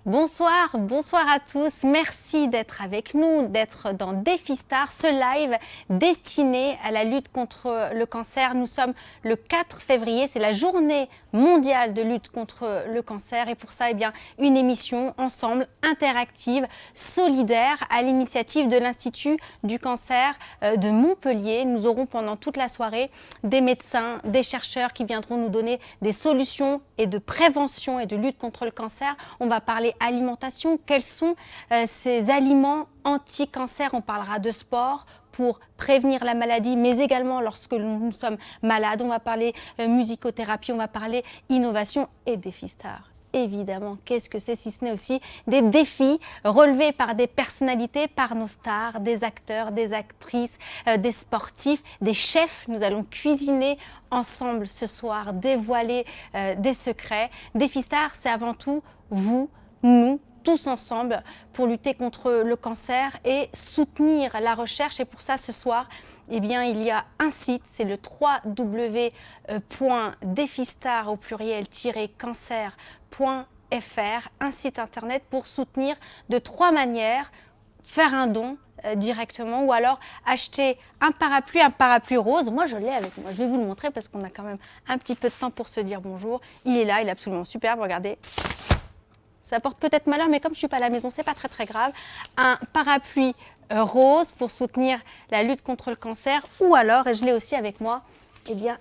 Bonsoir, bonsoir à tous. Merci d'être avec nous, d'être dans Défi Star, ce live destiné à la lutte contre le cancer. Nous sommes le 4 février, c'est la journée mondiale de lutte contre le cancer. Et pour ça, une émission ensemble, interactive, solidaire, à l'initiative de l'Institut du cancer de Montpellier. Nous aurons pendant toute la soirée des médecins, des chercheurs qui viendront nous donner des solutions et de prévention et de lutte contre le cancer. On va parler alimentation, quels sont ces aliments anti-cancer. On parlera de sport pour prévenir la maladie, mais également lorsque nous sommes malades. On va parler musicothérapie, on va parler innovation et Défi Star. Évidemment, qu'est-ce que c'est si ce n'est aussi des défis relevés par des personnalités, par nos stars, des acteurs, des actrices, des sportifs, des chefs. Nous allons cuisiner ensemble ce soir, dévoiler des secrets. Défi Star, c'est avant tout vous, nous, tous ensemble pour lutter contre le cancer et soutenir la recherche. Et pour ça, ce soir, il y a un site, c'est le www.defistar au pluriel-cancer.fr, un site internet pour soutenir de 3 manières: faire un don directement ou alors acheter un parapluie rose. Moi, je l'ai avec moi. Je vais vous le montrer parce qu'on a quand même un petit peu de temps pour se dire bonjour. Il est là, il est absolument superbe. Regardez. Ça porte peut-être malheur, mais comme je ne suis pas à la maison, ce n'est pas très grave. Un parapluie rose pour soutenir la lutte contre le cancer. Ou alors, et je l'ai aussi avec moi,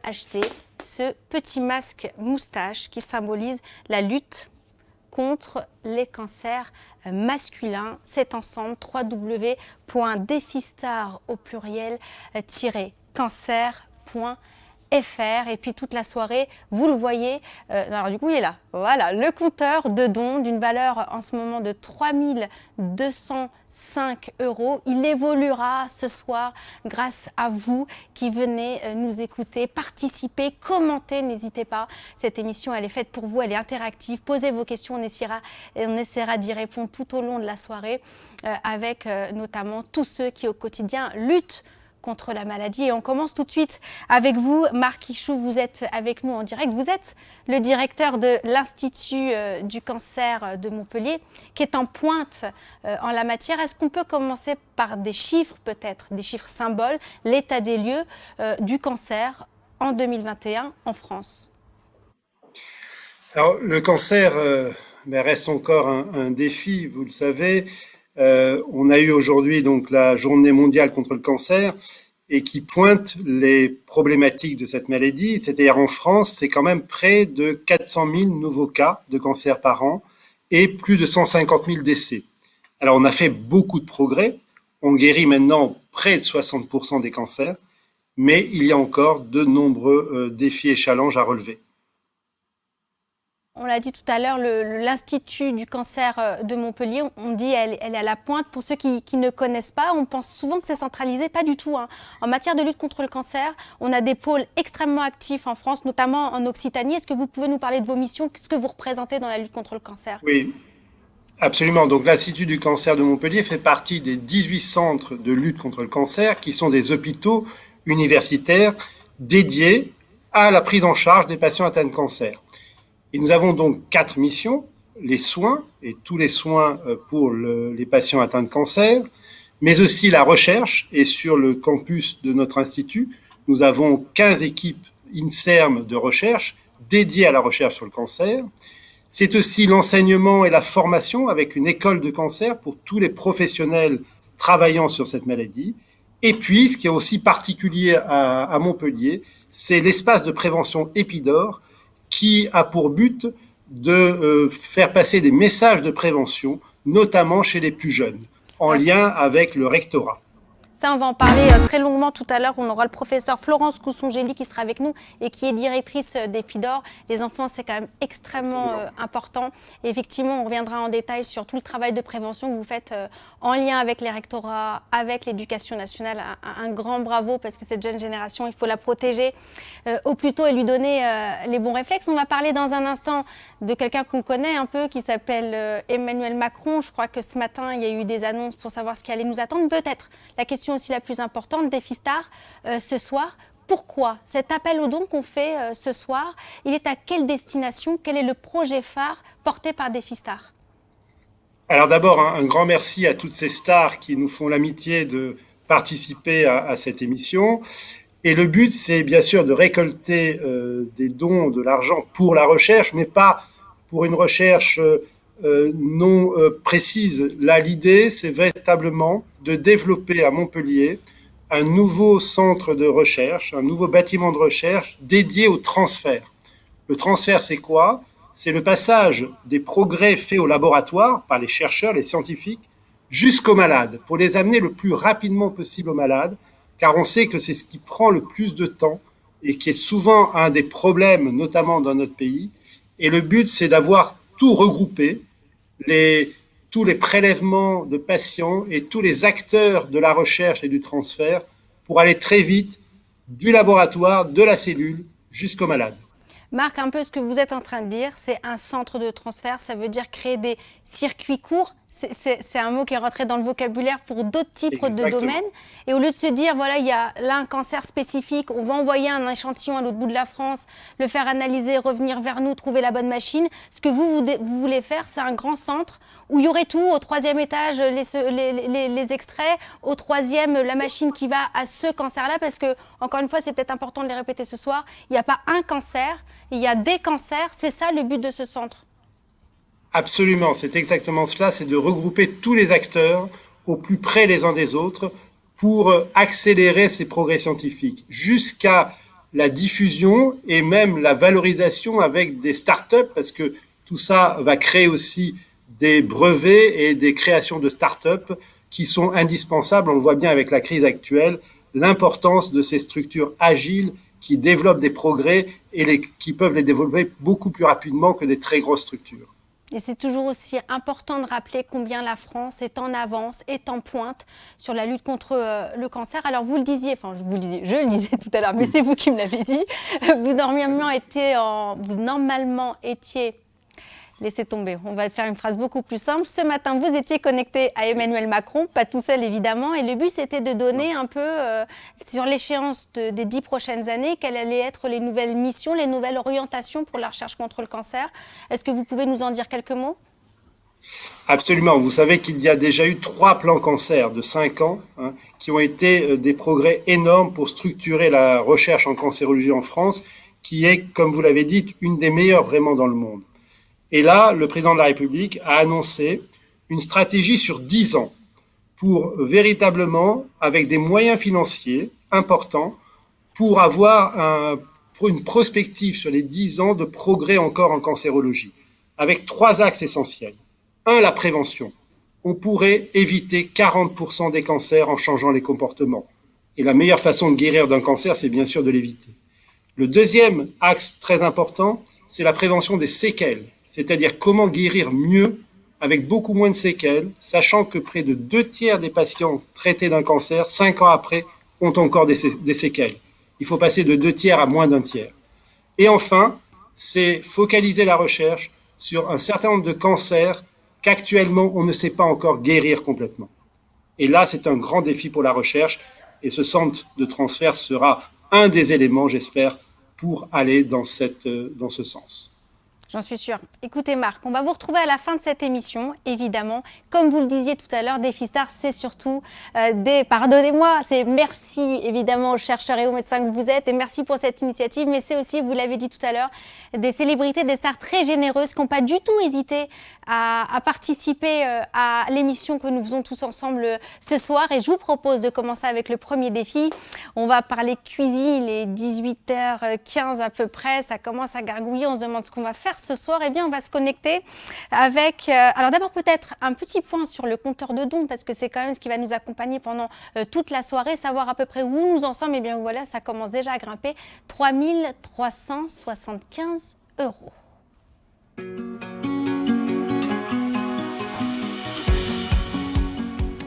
acheter ce petit masque moustache qui symbolise la lutte contre les cancers masculins. C'est ensemble, www.defistar au pluriel-cancer.fr. Et puis toute la soirée, vous le voyez, alors du coup il est là, voilà, le compteur de dons d'une valeur en ce moment de 3 205 €. Il évoluera ce soir grâce à vous qui venez nous écouter, participer, commenter, n'hésitez pas. Cette émission, elle est faite pour vous, elle est interactive. Posez vos questions, on essaiera d'y répondre tout au long de la soirée avec notamment tous ceux qui au quotidien luttent contre la maladie. Et on commence tout de suite avec vous, Marc Ichou, vous êtes avec nous en direct. Vous êtes le directeur de l'Institut du cancer de Montpellier, qui est en pointe en la matière. Est-ce qu'on peut commencer par des chiffres peut-être, des chiffres symboles, l'état des lieux du cancer en 2021 en France? Alors, le cancer reste encore un défi, vous le savez. On a eu aujourd'hui donc la journée mondiale contre le cancer et qui pointe les problématiques de cette maladie. C'est-à-dire en France, c'est quand même près de 400 000 nouveaux cas de cancer par an et plus de 150 000 décès. Alors on a fait beaucoup de progrès. On guérit maintenant près de 60% des cancers, mais il y a encore de nombreux défis et challenges à relever. On l'a dit tout à l'heure, l'Institut du cancer de Montpellier, on dit elle est à la pointe. Pour ceux qui ne connaissent pas, on pense souvent que c'est centralisé, pas du tout. En matière de lutte contre le cancer, on a des pôles extrêmement actifs en France, notamment en Occitanie. Est-ce que vous pouvez nous parler de vos missions? Qu'est-ce que vous représentez dans la lutte contre le cancer? Oui, absolument. Donc l'Institut du cancer de Montpellier fait partie des 18 centres de lutte contre le cancer qui sont des hôpitaux universitaires dédiés à la prise en charge des patients atteints de cancer. Et nous avons donc 4 missions: les soins et tous les soins pour les patients atteints de cancer, mais aussi la recherche. Et sur le campus de notre institut, nous avons 15 équipes INSERM de recherche dédiées à la recherche sur le cancer. C'est aussi l'enseignement et la formation avec une école de cancer pour tous les professionnels travaillant sur cette maladie. Et puis, ce qui est aussi particulier à Montpellier, c'est l'espace de prévention Épidore, qui a pour but de faire passer des messages de prévention, notamment chez les plus jeunes, en lien avec le rectorat. Ça, on va en parler très longuement tout à l'heure. On aura le professeur Florence Coussongeli qui sera avec nous et qui est directrice d'Épidore. Les enfants, c'est quand même extrêmement important. Et effectivement, on reviendra en détail sur tout le travail de prévention que vous faites en lien avec les rectorats, avec l'éducation nationale. Un grand bravo parce que cette jeune génération, il faut la protéger au plus tôt et lui donner les bons réflexes. On va parler dans un instant de quelqu'un qu'on connaît un peu qui s'appelle Emmanuel Macron. Je crois que ce matin, il y a eu des annonces pour savoir ce qui allait nous attendre. Peut-être la question aussi la plus importante, Défi Star, ce soir. Pourquoi cet appel aux dons qu'on fait ce soir, il est à quelle destination? Quel est le projet phare porté par Défi Star? Alors d'abord, un grand merci à toutes ces stars qui nous font l'amitié de participer à cette émission. Et le but, c'est bien sûr de récolter des dons, de l'argent pour la recherche, mais pas pour une recherche non précise. Là, l'idée, c'est véritablement de développer à Montpellier un nouveau centre de recherche, un nouveau bâtiment de recherche dédié au transfert. Le transfert, c'est quoi? C'est le passage des progrès faits au laboratoire par les chercheurs, les scientifiques, jusqu'aux malades, pour les amener le plus rapidement possible aux malades, car on sait que c'est ce qui prend le plus de temps et qui est souvent un des problèmes, notamment dans notre pays. Et le but, c'est d'avoir tout regroupé, tous les prélèvements de patients et tous les acteurs de la recherche et du transfert pour aller très vite du laboratoire, de la cellule, jusqu'aux malades. Marc, un peu ce que vous êtes en train de dire, c'est un centre de transfert, ça veut dire créer des circuits courts. C'est un mot qui est rentré dans le vocabulaire pour d'autres types Exactement. de domaines. Et au lieu de se dire, voilà, il y a là un cancer spécifique, on va envoyer un échantillon à l'autre bout de la France, le faire analyser, revenir vers nous, trouver la bonne machine. Ce que vous voulez faire, c'est un grand centre où il y aurait tout. Au 3e étage, les extraits. Au 3e, la machine qui va à ce cancer-là. Parce que, encore une fois, c'est peut-être important de les répéter ce soir, il n'y a pas un cancer, il y a des cancers. C'est ça le but de ce centre. Absolument, c'est exactement cela, c'est de regrouper tous les acteurs au plus près les uns des autres pour accélérer ces progrès scientifiques jusqu'à la diffusion et même la valorisation avec des startups, parce que tout ça va créer aussi des brevets et des créations de startups qui sont indispensables. On le voit bien avec la crise actuelle, l'importance de ces structures agiles qui développent des progrès et qui peuvent les développer beaucoup plus rapidement que des très grosses structures. Et c'est toujours aussi important de rappeler combien la France est en avance, est en pointe sur la lutte contre le cancer. Alors vous le disiez, enfin je le disais tout à l'heure, mais c'est vous qui me l'avez dit, vous normalement étiez, laissez tomber, on va faire une phrase beaucoup plus simple. Ce matin, vous étiez connecté à Emmanuel Macron, pas tout seul évidemment, et le but c'était de donner un peu, sur l'échéance des 10 prochaines années, quelles allaient être les nouvelles missions, les nouvelles orientations pour la recherche contre le cancer. Est-ce que vous pouvez nous en dire quelques mots ? Absolument. Vous savez qu'il y a déjà eu 3 plans cancer de 5 ans qui ont été des progrès énormes pour structurer la recherche en cancérologie en France, qui est, comme vous l'avez dit, une des meilleures vraiment dans le monde. Et là, le président de la République a annoncé une stratégie sur 10 ans pour véritablement, avec des moyens financiers importants, pour avoir une prospective sur les 10 ans de progrès encore en cancérologie, avec 3 axes essentiels. 1, la prévention. On pourrait éviter 40% des cancers en changeant les comportements. Et la meilleure façon de guérir d'un cancer, c'est bien sûr de l'éviter. Le deuxième axe très important, c'est la prévention des séquelles. C'est-à-dire comment guérir mieux avec beaucoup moins de séquelles, sachant que près de 2 tiers des patients traités d'un cancer, 5 ans après, ont encore des séquelles. Il faut passer de 2 tiers à moins d'1 tiers. Et enfin, c'est focaliser la recherche sur un certain nombre de cancers qu'actuellement, on ne sait pas encore guérir complètement. Et là, c'est un grand défi pour la recherche, et ce centre de transfert sera un des éléments, j'espère, pour aller dans ce sens. J'en suis sûre. Écoutez Marc, on va vous retrouver à la fin de cette émission, évidemment. Comme vous le disiez tout à l'heure, DefiStar, c'est surtout c'est merci évidemment aux chercheurs et aux médecins que vous êtes et merci pour cette initiative, mais c'est aussi, vous l'avez dit tout à l'heure, des célébrités, des stars très généreuses qui n'ont pas du tout hésité à participer à l'émission que nous faisons tous ensemble ce soir. Et je vous propose de commencer avec le premier défi. On va parler cuisine, il est 18h15 à peu près, ça commence à gargouiller, on se demande ce qu'on va faire ce soir. Eh bien, on va se connecter avec... alors d'abord peut-être un petit point sur le compteur de dons, parce que c'est quand même ce qui va nous accompagner pendant toute la soirée, savoir à peu près où nous en sommes. Eh bien voilà, ça commence déjà à grimper. 3 375 €.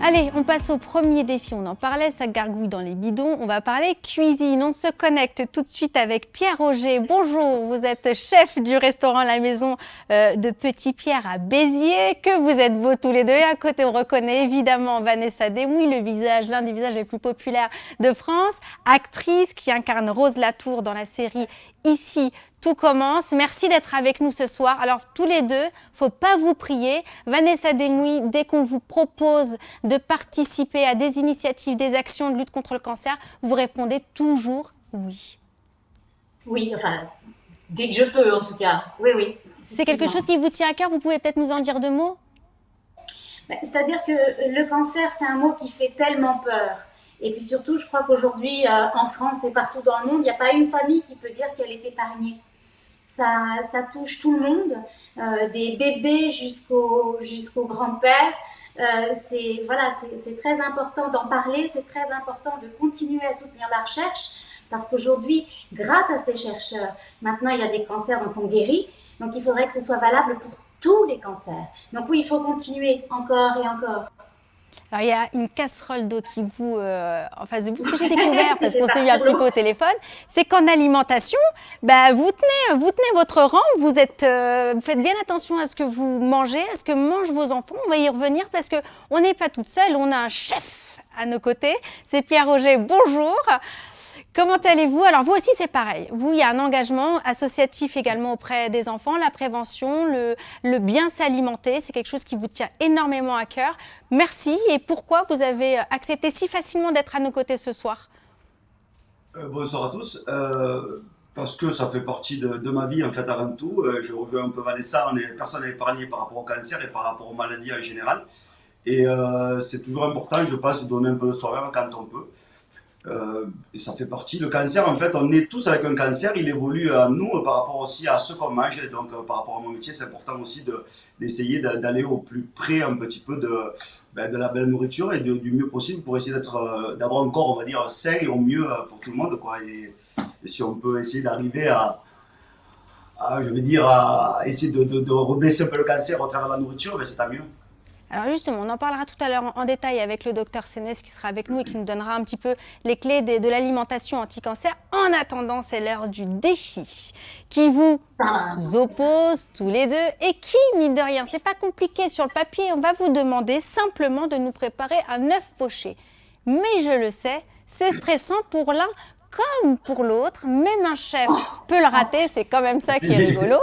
Allez, on passe au premier défi. On en parlait, ça gargouille dans les bidons. On va parler cuisine. On se connecte tout de suite avec Pierre Roger. Bonjour, vous êtes chef du restaurant La Maison de Petit Pierre à Béziers. Que vous êtes beaux tous les deux. Et à côté, on reconnaît évidemment Vanessa Demouy, l'un des visages les plus populaires de France. Actrice qui incarne Rose Latour dans la série Ici, tout commence. Merci d'être avec nous ce soir. Alors, tous les deux, faut pas vous prier. Vanessa Demouy, dès qu'on vous propose de participer à des initiatives, des actions de lutte contre le cancer, vous répondez toujours oui. Oui, enfin, dès que je peux en tout cas. Oui, oui. C'est quelque chose qui vous tient à cœur. Vous pouvez peut-être nous en dire deux mots? C'est-à-dire que le cancer, c'est un mot qui fait tellement peur. Et puis surtout, je crois qu'aujourd'hui, en France et partout dans le monde, il n'y a pas une famille qui peut dire qu'elle est épargnée. Ça touche tout le monde, des bébés jusqu'au grand-père. C'est très important d'en parler, c'est très important de continuer à soutenir la recherche, parce qu'aujourd'hui, grâce à ces chercheurs, maintenant il y a des cancers dont on guérit, donc il faudrait que ce soit valable pour tous les cancers. Donc oui, il faut continuer encore et encore. Alors, il y a une casserole d'eau qui bout en face de vous. Ce que j'ai découvert, parce qu'on s'est eu un petit peu au téléphone, c'est qu'en alimentation, vous tenez votre rang, vous faites bien attention à ce que vous mangez, à ce que mangent vos enfants. On va y revenir parce qu'on n'est pas toute seule, on a un chef à nos côtés. C'est Pierre Roger, bonjour. Comment allez-vous? Alors vous aussi c'est pareil, vous il y a un engagement associatif également auprès des enfants, la prévention, le bien s'alimenter, c'est quelque chose qui vous tient énormément à cœur. Merci, et pourquoi vous avez accepté si facilement d'être à nos côtés ce soir? Bonsoir à tous, parce que ça fait partie de ma vie en fait avant tout. Je rejoins un peu Vanessa, on est personne n'est épargné par rapport au cancer et par rapport aux maladies en général. Et c'est toujours important, je pense, de donner un peu de soi-même quand on peut. Et ça fait partie. Le cancer, en fait, on est tous avec un cancer, il évolue à nous par rapport aussi à ce qu'on mange. Et donc, par rapport à mon métier, c'est important aussi d'essayer d'aller au plus près un petit peu de la belle nourriture et du mieux possible pour essayer d'avoir un corps, on va dire, sain et au mieux pour tout le monde, quoi. Et si on peut essayer d'arriver je vais dire, à essayer de rebaisser un peu le cancer à travers la nourriture, c'est tant mieux. Alors justement, on en parlera tout à l'heure en détail avec le docteur Sénès qui sera avec nous et qui nous donnera un petit peu les clés de l'alimentation anti-cancer. En attendant, c'est l'heure du défi qui vous oppose tous les deux et qui, mine de rien, c'est pas compliqué sur le papier. On va vous demander simplement de nous préparer un œuf poché. Mais je le sais, c'est stressant pour l'un comme pour l'autre. Même un chef peut le rater, c'est quand même ça qui est rigolo.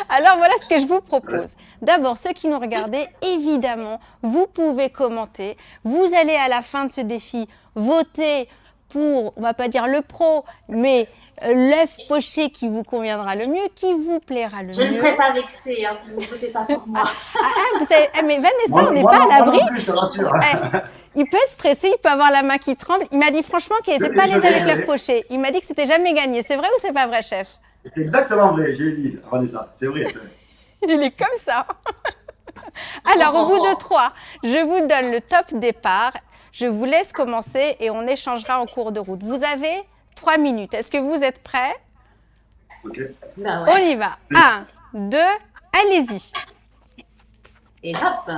Alors voilà ce que je vous propose. D'abord, ceux qui nous regardez, évidemment, vous pouvez commenter. Vous allez à la fin de ce défi voter pour, on ne va pas dire le pro, mais l'œuf poché qui vous conviendra le mieux, qui vous plaira le mieux. Je ne serai pas vexée si vous ne votez pas pour moi. Vous savez, mais Vanessa, on n'est pas à l'abri. Je te rassure. Il peut être stressé, il peut avoir la main qui tremble. Il m'a dit franchement qu'il n'était pas à l'aise avec l'œuf poché. Il m'a dit que c'était jamais gagné. C'est vrai ou c'est pas vrai, chef? C'est exactement vrai, je l'ai dit, Vanessa, c'est vrai. Il est comme ça. Alors, au bout de 3, je vous donne le top départ. Je vous laisse commencer et on échangera en cours de route. Vous avez 3 minutes. Est-ce que vous êtes prêts? Ok. Ouais. On y va. 1, 2, allez-y. Et hop.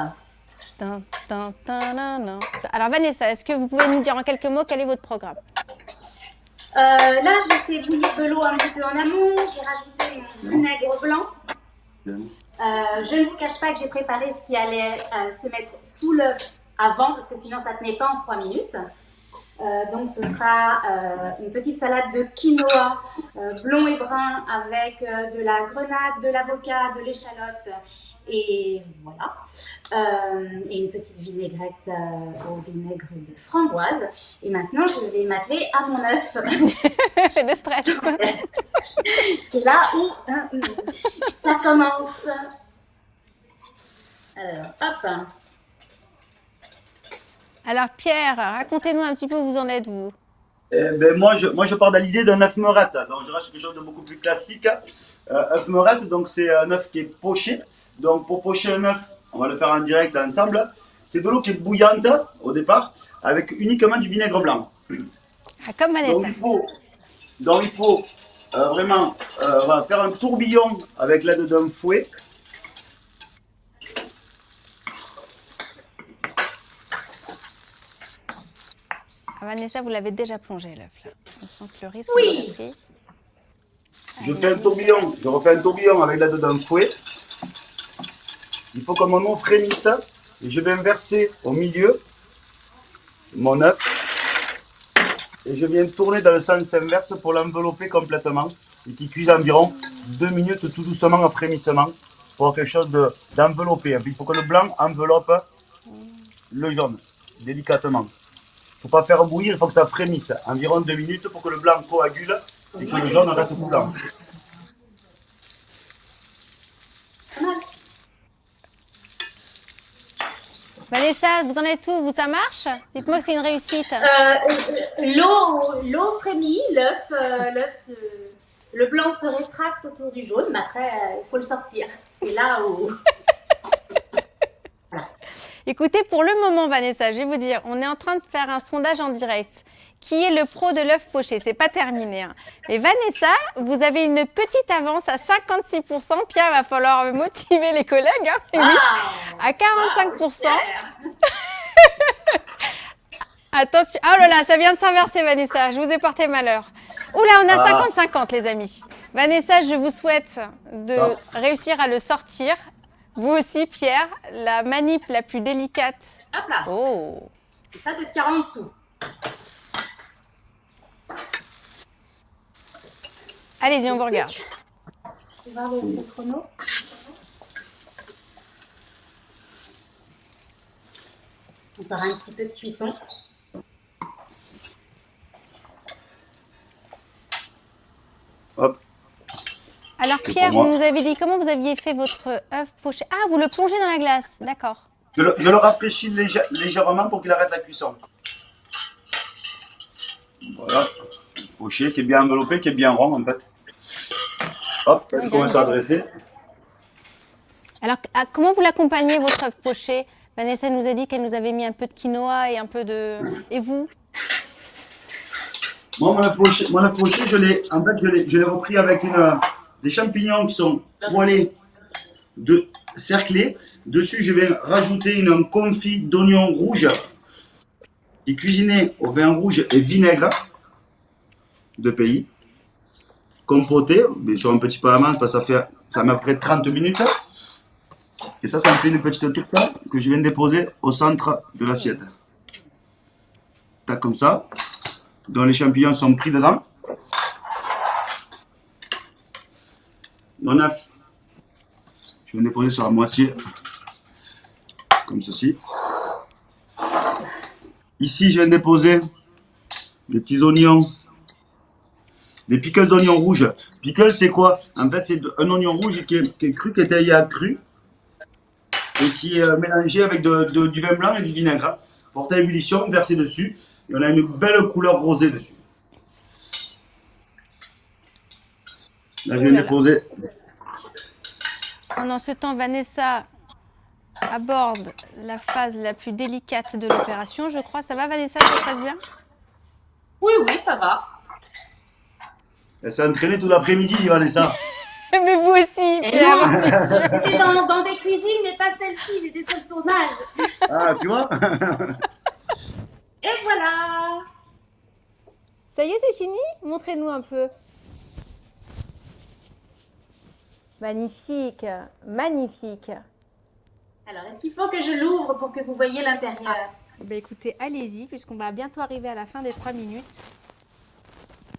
Alors, Vanessa, est-ce que vous pouvez nous dire en quelques mots quel est votre programme? Là, j'ai fait bouillir de l'eau un petit peu en amont, j'ai rajouté mon vinaigre blanc. Je ne vous cache pas que j'ai préparé ce qui allait se mettre sous l'œuf avant, parce que sinon ça ne tenait pas en 3 minutes. Donc ce sera une petite salade de quinoa blond et brun avec de la grenade, de l'avocat, de l'échalote et voilà. Et une petite vinaigrette au vinaigre de framboise. Et maintenant je vais m'atteler à mon œuf. Le stress. C'est là où ça commence. Alors hop. Alors Pierre, racontez-nous un petit peu où vous en êtes, vous. Moi, je pars de l'idée d'un œuf meurette, donc je reste quelque chose de beaucoup plus classique. œuf meurette, donc c'est un œuf qui est poché. Donc pour pocher un œuf, on va le faire en direct ensemble. C'est de l'eau qui est bouillante au départ, avec uniquement du vinaigre blanc. Ah, comme Vanessa. Donc il faut vraiment on va faire un tourbillon avec l'aide d'un fouet. Ah, Vanessa, vous l'avez déjà plongé l'œuf là. On sent que le risque Oui. est pris. Je fais un tourbillon, je refais un tourbillon avec l'aide d'un fouet. Il faut que mon eau frémisse et je vais verser au milieu mon œuf et je viens tourner dans le sens inverse pour l'envelopper complètement et qui cuisent environ 2 minutes tout doucement en frémissement pour avoir quelque chose d'enveloppé. Il faut que le blanc enveloppe le jaune délicatement. Il ne faut pas faire bouillir, il faut que ça frémisse environ 2 minutes pour que le blanc coagule et que le jaune reste blanc. Vanessa, vous en êtes où? Ça marche? Dites-moi que c'est une réussite. L'eau frémit, le blanc se rétracte autour du jaune, mais après, il faut le sortir. C'est là où... Écoutez, pour le moment, Vanessa, je vais vous dire, on est en train de faire un sondage en direct. Qui est le pro de l'œuf poché? C'est pas terminé. Hein. Mais Vanessa, vous avez une petite avance à 56%. Pierre, va falloir motiver les collègues. Hein. Et oui, à 45%. Attention. Oh là là, ça vient de s'inverser, Vanessa. Je vous ai porté malheur. Oula, on a 50-50, les amis. Vanessa, je vous souhaite de réussir à le sortir. Vous aussi, Pierre, la manip la plus délicate. Hop là. Oh. Ça, c'est ce qu'il y a en dessous. Allez-y, on vous regarde. Je vais voir le chrono. Encore un petit peu de cuisson. Hop. Alors Pierre, vous nous avez dit comment vous aviez fait votre œuf poché. Ah, vous le plongez dans la glace, d'accord. Je le rafraîchis légèrement pour qu'il arrête la cuisson. Voilà. Poché qui est bien enveloppé, qui est bien rond en fait. Hop, je commence à dresser. Alors, comment vous l'accompagnez, votre œuf poché? Vanessa nous a dit qu'elle nous avait mis un peu de quinoa et un peu de... Et vous? Moi, mon œuf poché, je l'ai repris avec des champignons qui sont poêlés, cerclés. Dessus, je vais rajouter une confit d'oignon rouge qui est cuisiné au vin rouge et vinaigre de pays, compoté, mais sur un petit peu à la menthe, parce que ça met à peu près 30 minutes. Et ça me fait une petite tourte que je viens de déposer au centre de l'assiette. Tac, comme ça. Donc les champignons sont pris dedans. Mon œuf, je viens de déposer sur la moitié, comme ceci. Ici, je viens de déposer des petits oignons, des pickles d'oignons rouges. Pickles, c'est quoi? En fait, c'est un oignon rouge qui est cru, qui est taillé à cru et qui est mélangé avec du vin blanc et du vinaigre. Porté à ébullition, versé dessus. Et on a une belle couleur rosée dessus. Là, je viens de déposer. Pendant ce temps, Vanessa aborde la phase la plus délicate de l'opération. Je crois, ça va Vanessa, ça se passe bien? Oui, ça va. Elle s'est entraînée tout l'après-midi, Vanessa. Mais vous aussi, Pierre, j'en suis sûre. J'étais dans des cuisines, mais pas celle-ci, j'étais sur le tournage. Ah, tu vois? Et voilà. Ça y est, c'est fini? Montrez-nous un peu. Magnifique, magnifique. Alors, est-ce qu'il faut que je l'ouvre pour que vous voyez l'intérieur? Ben écoutez, allez-y, puisqu'on va bientôt arriver à la fin des 3 minutes.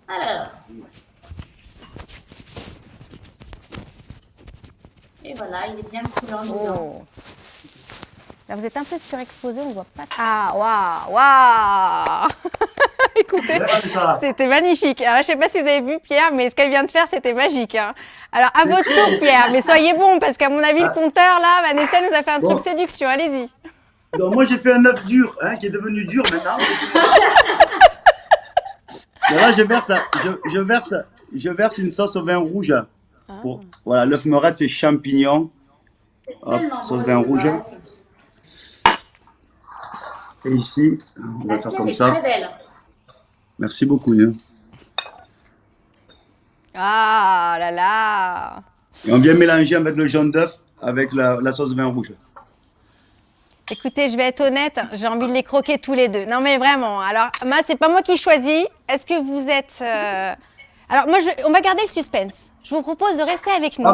Alors. Et voilà, il est bien coulant dedans. Oh. Là, vous êtes un peu surexposé, on voit pas. Ah, waouh. Écoutez, c'était magnifique. Alors, je ne sais pas si vous avez vu Pierre, mais ce qu'elle vient de faire, c'était magique. Hein. Alors, à votre tour, Pierre, mais soyez bon, parce qu'à mon avis, le compteur, là, Vanessa nous a fait un truc séduction. Allez-y. Donc, moi, j'ai fait un œuf dur, qui est devenu dur maintenant. Et là, je verse une sauce au vin rouge. Voilà, l'œuf meurette, c'est champignons. Hop, sauce vin rouge. Et ici, on va faire comme ça. Très belle. Merci beaucoup. Hein. Ah là là. Et on vient mélanger avec le jaune d'œuf avec la sauce vin rouge. Écoutez, je vais être honnête, j'ai envie de les croquer tous les deux. Non mais vraiment, alors c'est pas moi qui choisis. Est-ce que vous êtes... Alors moi, on va garder le suspense. Je vous propose de rester avec nous.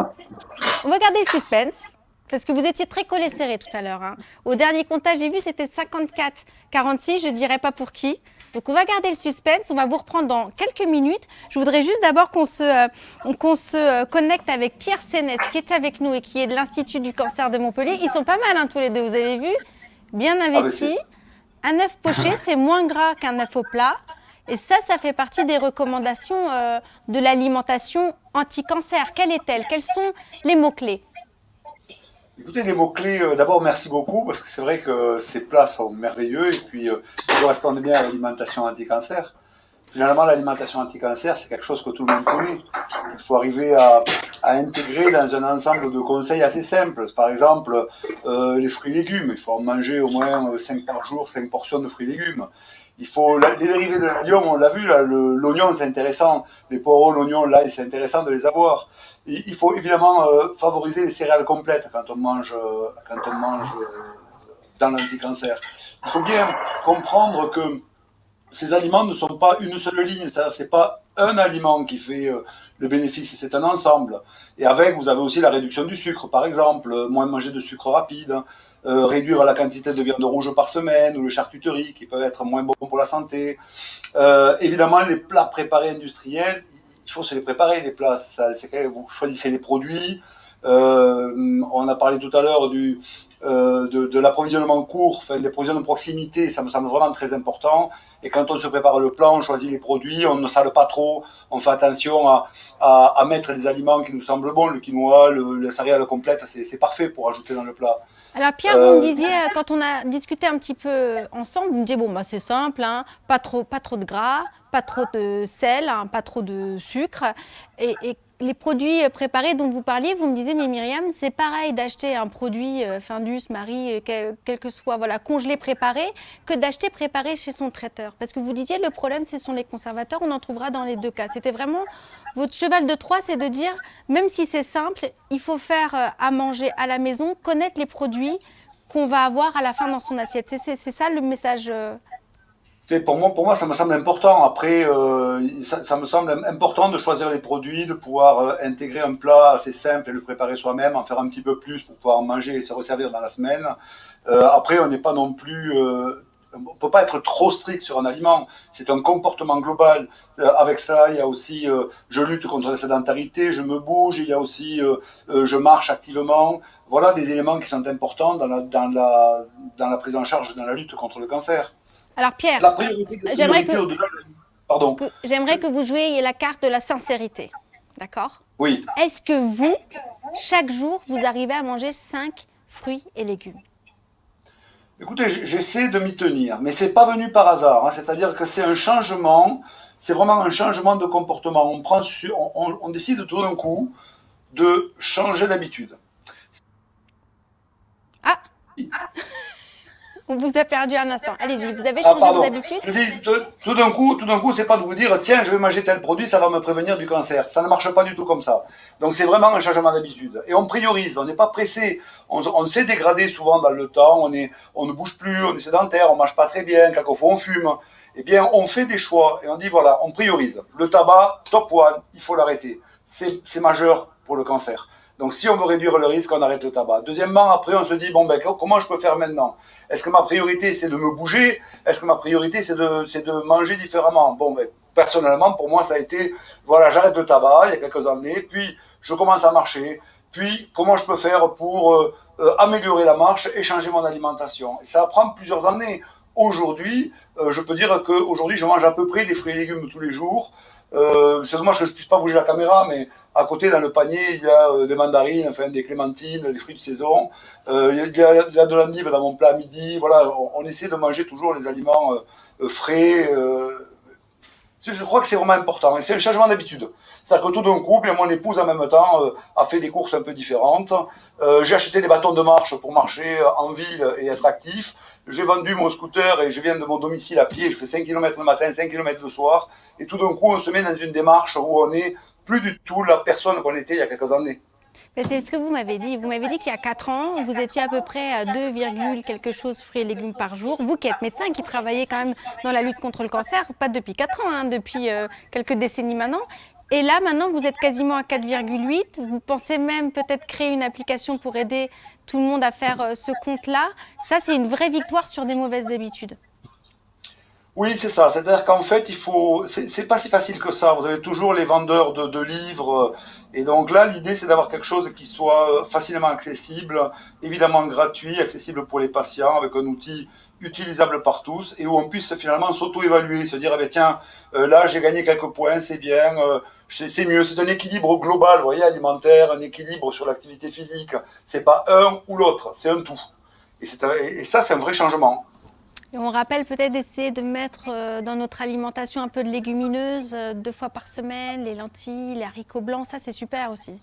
On va garder le suspense. Parce que vous étiez très collé serré tout à l'heure. Hein. Au dernier comptage, j'ai vu, c'était 54-46, je ne dirais pas pour qui. Donc, on va garder le suspense, on va vous reprendre dans quelques minutes. Je voudrais juste d'abord qu'on se connecte avec Pierre Sénès, qui est avec nous et qui est de l'Institut du cancer de Montpellier. Ils sont pas mal, hein, tous les deux, vous avez vu? Bien investis. Un œuf poché, c'est moins gras qu'un œuf au plat. Et ça fait partie des recommandations de l'alimentation anti-cancer. Quelle est-elle? Quels sont les mots-clés? Écoutez, les mots-clés, d'abord, merci beaucoup, parce que c'est vrai que ces plats sont merveilleux et puis ils correspondent bien à l'alimentation anti-cancer. Finalement, l'alimentation anti-cancer, c'est quelque chose que tout le monde connaît. Il faut arriver à intégrer dans un ensemble de conseils assez simples. Par exemple, les fruits et légumes. Il faut en manger au moins 5 par jour, 5 portions de fruits et légumes. Il faut les dérivés de l'oignon, on l'a vu, là, l'oignon c'est intéressant, les poireaux, l'oignon, l'ail, c'est intéressant de les avoir. Il faut évidemment favoriser les céréales complètes quand on mange dans l'anti-cancer. Il faut bien comprendre que ces aliments ne sont pas une seule ligne, c'est-à-dire c'est pas un aliment qui fait le bénéfice, c'est un ensemble. Et avec, vous avez aussi la réduction du sucre, par exemple, moins manger de sucre rapide, réduire la quantité de viande rouge par semaine, ou les charcuteries qui peuvent être moins bons pour la santé. Évidemment, les plats préparés industriels, il faut se les préparer, les plats. C'est quand vous choisissez les produits. On a parlé tout à l'heure de l'approvisionnement court, enfin, des provisions de proximité, ça me semble vraiment très important. Et quand on se prépare le plat, on choisit les produits, on ne sale pas trop, on fait attention à mettre les aliments qui nous semblent bons, le quinoa, la céréale complète, c'est parfait pour ajouter dans le plat. Alors Pierre, vous me disiez, quand on a discuté un petit peu ensemble, vous me disiez, bon, bah, c'est simple, hein, pas trop de gras, pas trop de sel, hein, pas trop de sucre. Et les produits préparés dont vous parliez, vous me disiez, mais Myriam, c'est pareil d'acheter un produit Findus, Marie, quel que soit, voilà, congelé, préparé, que d'acheter préparé chez son traiteur. Parce que vous disiez, le problème, ce sont les conservateurs, on en trouvera dans les deux cas. C'était vraiment votre cheval de Troie, c'est de dire, même si c'est simple, il faut faire à manger à la maison, connaître les produits qu'on va avoir à la fin dans son assiette. C'est ça le message Pour moi, ça me semble important. Après, ça me semble important de choisir les produits, de pouvoir intégrer un plat assez simple et le préparer soi-même, en faire un petit peu plus pour pouvoir manger et se resservir dans la semaine. Après, on n'est pas non plus, on peut pas être trop strict sur un aliment. C'est un comportement global. Avec ça, il y a aussi, je lutte contre la sédentarité, je me bouge. Il y a aussi, je marche activement. Voilà des éléments qui sont importants dans la prise en charge, dans la lutte contre le cancer. Alors Pierre, j'aimerais que vous jouiez la carte de la sincérité, d'accord? Oui. Est-ce que vous, chaque jour, vous arrivez à manger 5 fruits et légumes? Écoutez, j'essaie de m'y tenir, mais c'est pas venu par hasard, hein. C'est-à-dire que c'est un changement, c'est vraiment un changement de comportement. On décide tout d'un coup de changer d'habitude. Ah! On vous a perdu un instant. Allez-y, vous avez changé vos habitudes? Je dis, tout d'un coup, c'est pas de vous dire, tiens, je vais manger tel produit, ça va me prévenir du cancer. Ça ne marche pas du tout comme ça. Donc c'est vraiment un changement d'habitude. Et on priorise, on n'est pas pressé. On s'est dégradé souvent dans le temps, on ne bouge plus, on est sédentaire, on mange pas très bien, quelquefois on fume. Eh bien, on fait des choix et on dit, voilà, on priorise. Le tabac, top one, il faut l'arrêter. C'est majeur pour le cancer. Donc, si on veut réduire le risque, on arrête le tabac. Deuxièmement, après, on se dit, bon, ben, comment je peux faire maintenant? Est-ce que ma priorité, c'est de me bouger? Est-ce que ma priorité, c'est de manger différemment? Bon, ben, personnellement, pour moi, ça a été, voilà, j'arrête le tabac il y a quelques années, puis je commence à marcher, puis comment je peux faire pour améliorer la marche et changer mon alimentation? Et ça prend plusieurs années. Aujourd'hui, je peux dire qu'aujourd'hui, je mange à peu près des fruits et légumes tous les jours. C'est dommage que je ne puisse pas bouger la caméra, mais à côté, dans le panier, il y a des mandarines, enfin, des clémentines, des fruits de saison. Il y a de l'endive dans mon plat à midi. Voilà, on essaie de manger toujours les aliments frais. Je crois que c'est vraiment important. Et c'est un changement d'habitude. C'est-à-dire que tout d'un coup, bien, mon épouse, en même temps, a fait des courses un peu différentes. J'ai acheté des bâtons de marche pour marcher en ville et être actif. J'ai vendu mon scooter et je viens de mon domicile à pied. Je fais 5 km le matin, 5 km le soir. Et tout d'un coup, on se met dans une démarche où on n'est plus du tout la personne qu'on était il y a quelques années. C'est ce que vous m'avez dit. Vous m'avez dit qu'il y a 4 ans, vous étiez à peu près à 2, quelque chose fruits et légumes par jour. Vous qui êtes médecin, qui travaillez quand même dans la lutte contre le cancer, pas depuis 4 ans, hein, depuis quelques décennies maintenant. Et là, maintenant, vous êtes quasiment à 4,8. Vous pensez même peut-être créer une application pour aider tout le monde à faire ce compte-là. Ça, c'est une vraie victoire sur des mauvaises habitudes. Oui, c'est ça. C'est-à-dire qu'en fait, c'est pas si facile que ça. Vous avez toujours les vendeurs de livres. Et donc là, l'idée, c'est d'avoir quelque chose qui soit facilement accessible, évidemment gratuit, accessible pour les patients, avec un outil utilisable par tous et où on puisse finalement s'auto-évaluer, se dire, eh bien, tiens, là, j'ai gagné quelques points, c'est bien, c'est mieux. C'est un équilibre global, vous voyez, alimentaire, un équilibre sur l'activité physique. C'est pas un ou l'autre, c'est un tout. Et ça, c'est un vrai changement. Et on rappelle peut-être d'essayer de mettre dans notre alimentation un peu de légumineuses 2 fois par semaine, les lentilles, les haricots blancs, ça c'est super aussi.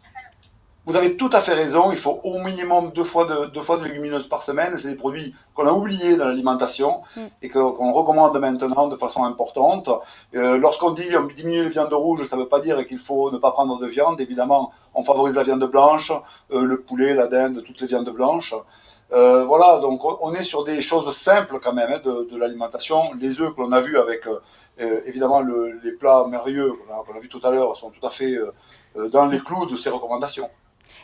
Vous avez tout à fait raison, il faut au minimum deux fois de légumineuses par semaine. C'est des produits qu'on a oubliés dans l'alimentation et qu'on recommande maintenant de façon importante. Lorsqu'on dit diminuer les viandes rouges, ça ne veut pas dire qu'il faut ne pas prendre de viande. Évidemment, on favorise la viande blanche, le poulet, la dinde, toutes les viandes blanches. Voilà, donc on est sur des choses simples quand même de l'alimentation. Les œufs que l'on a vus avec, évidemment, les plats merveilleux qu'on a vus tout à l'heure sont tout à fait dans les clous de ces recommandations.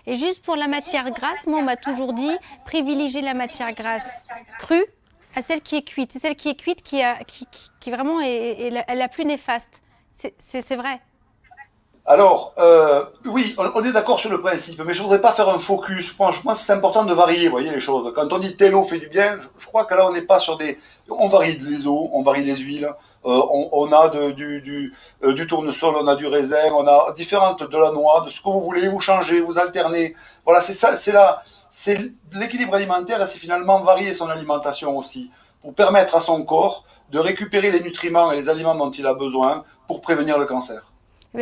Et juste pour la matière grasse, moi on m'a toujours dit privilégier la matière grasse crue à celle qui est cuite. C'est celle qui est cuite qui vraiment est la plus néfaste. C'est vrai. Alors, oui, on est d'accord sur le principe, mais je voudrais pas faire un focus. Je pense que c'est important de varier, vous voyez, les choses. Quand on dit telle eau fait du bien, je crois que là, on n'est pas sur des... On varie les eaux, on varie les huiles, on a du tournesol, on a du raisin, on a différentes de la noix, de ce que vous voulez, vous changez, vous alternez. Voilà, c'est ça, c'est l'équilibre alimentaire et c'est finalement varier son alimentation aussi, pour permettre à son corps de récupérer les nutriments et les aliments dont il a besoin pour prévenir le cancer.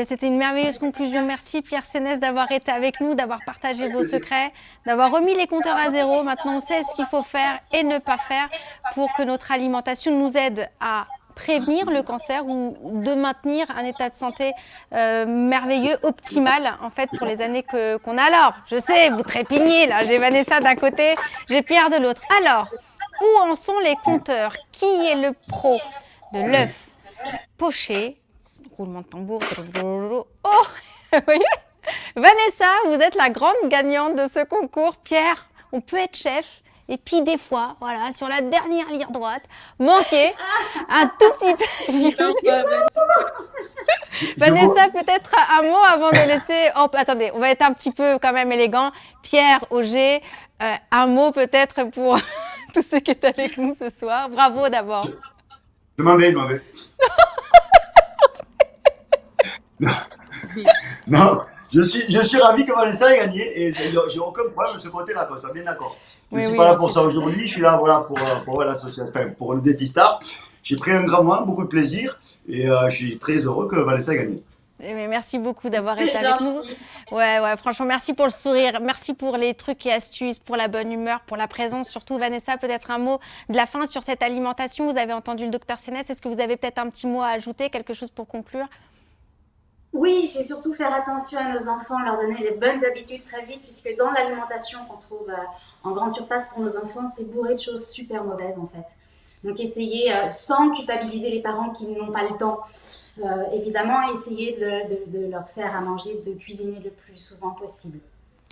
C'était une merveilleuse conclusion. Merci Pierre Sénès d'avoir été avec nous, d'avoir partagé vos secrets, d'avoir remis les compteurs à zéro. Maintenant, on sait ce qu'il faut faire et ne pas faire pour que notre alimentation nous aide à prévenir le cancer ou de maintenir un état de santé merveilleux, optimal en fait pour les années qu'on a. Alors, je sais, vous trépignez là, j'ai Vanessa d'un côté, j'ai Pierre de l'autre. Alors, où en sont les compteurs? Qui est le pro de l'œuf poché? Roulement de tambour. Oh, vous voyez, Vanessa, vous êtes la grande gagnante de ce concours. Pierre, on peut être chef. Et puis des fois, voilà, sur la dernière ligne droite, manquer un tout petit peu. Vanessa, peut-être un mot avant de laisser... Oh, attendez, on va être un petit peu quand même élégant. Pierre, Auger, un mot peut-être pour tous ceux qui étaient avec nous ce soir. Bravo d'abord. Je m'en vais. Non, je suis ravi que Vanessa ait gagné et j'ai aucun problème de ce côté-là, qu'on soit bien d'accord. Je ne suis pas là pour ça aujourd'hui, je suis là voilà, pour l'association, enfin, pour le défi Star. J'ai pris un grand moment, beaucoup de plaisir et je suis très heureux que Vanessa ait gagné. Mais merci beaucoup d'avoir été avec nous. Ouais, franchement, merci pour le sourire, merci pour les trucs et astuces, pour la bonne humeur, pour la présence. Surtout, Vanessa, peut-être un mot de la fin sur cette alimentation. Vous avez entendu le docteur Sénès. Est-ce que vous avez peut-être un petit mot à ajouter, quelque chose pour conclure? Oui, c'est surtout faire attention à nos enfants, leur donner les bonnes habitudes très vite, puisque dans l'alimentation qu'on trouve en grande surface pour nos enfants, c'est bourré de choses super mauvaises en fait. Donc essayez, sans culpabiliser les parents qui n'ont pas le temps, évidemment, essayez de leur faire à manger, de cuisiner le plus souvent possible.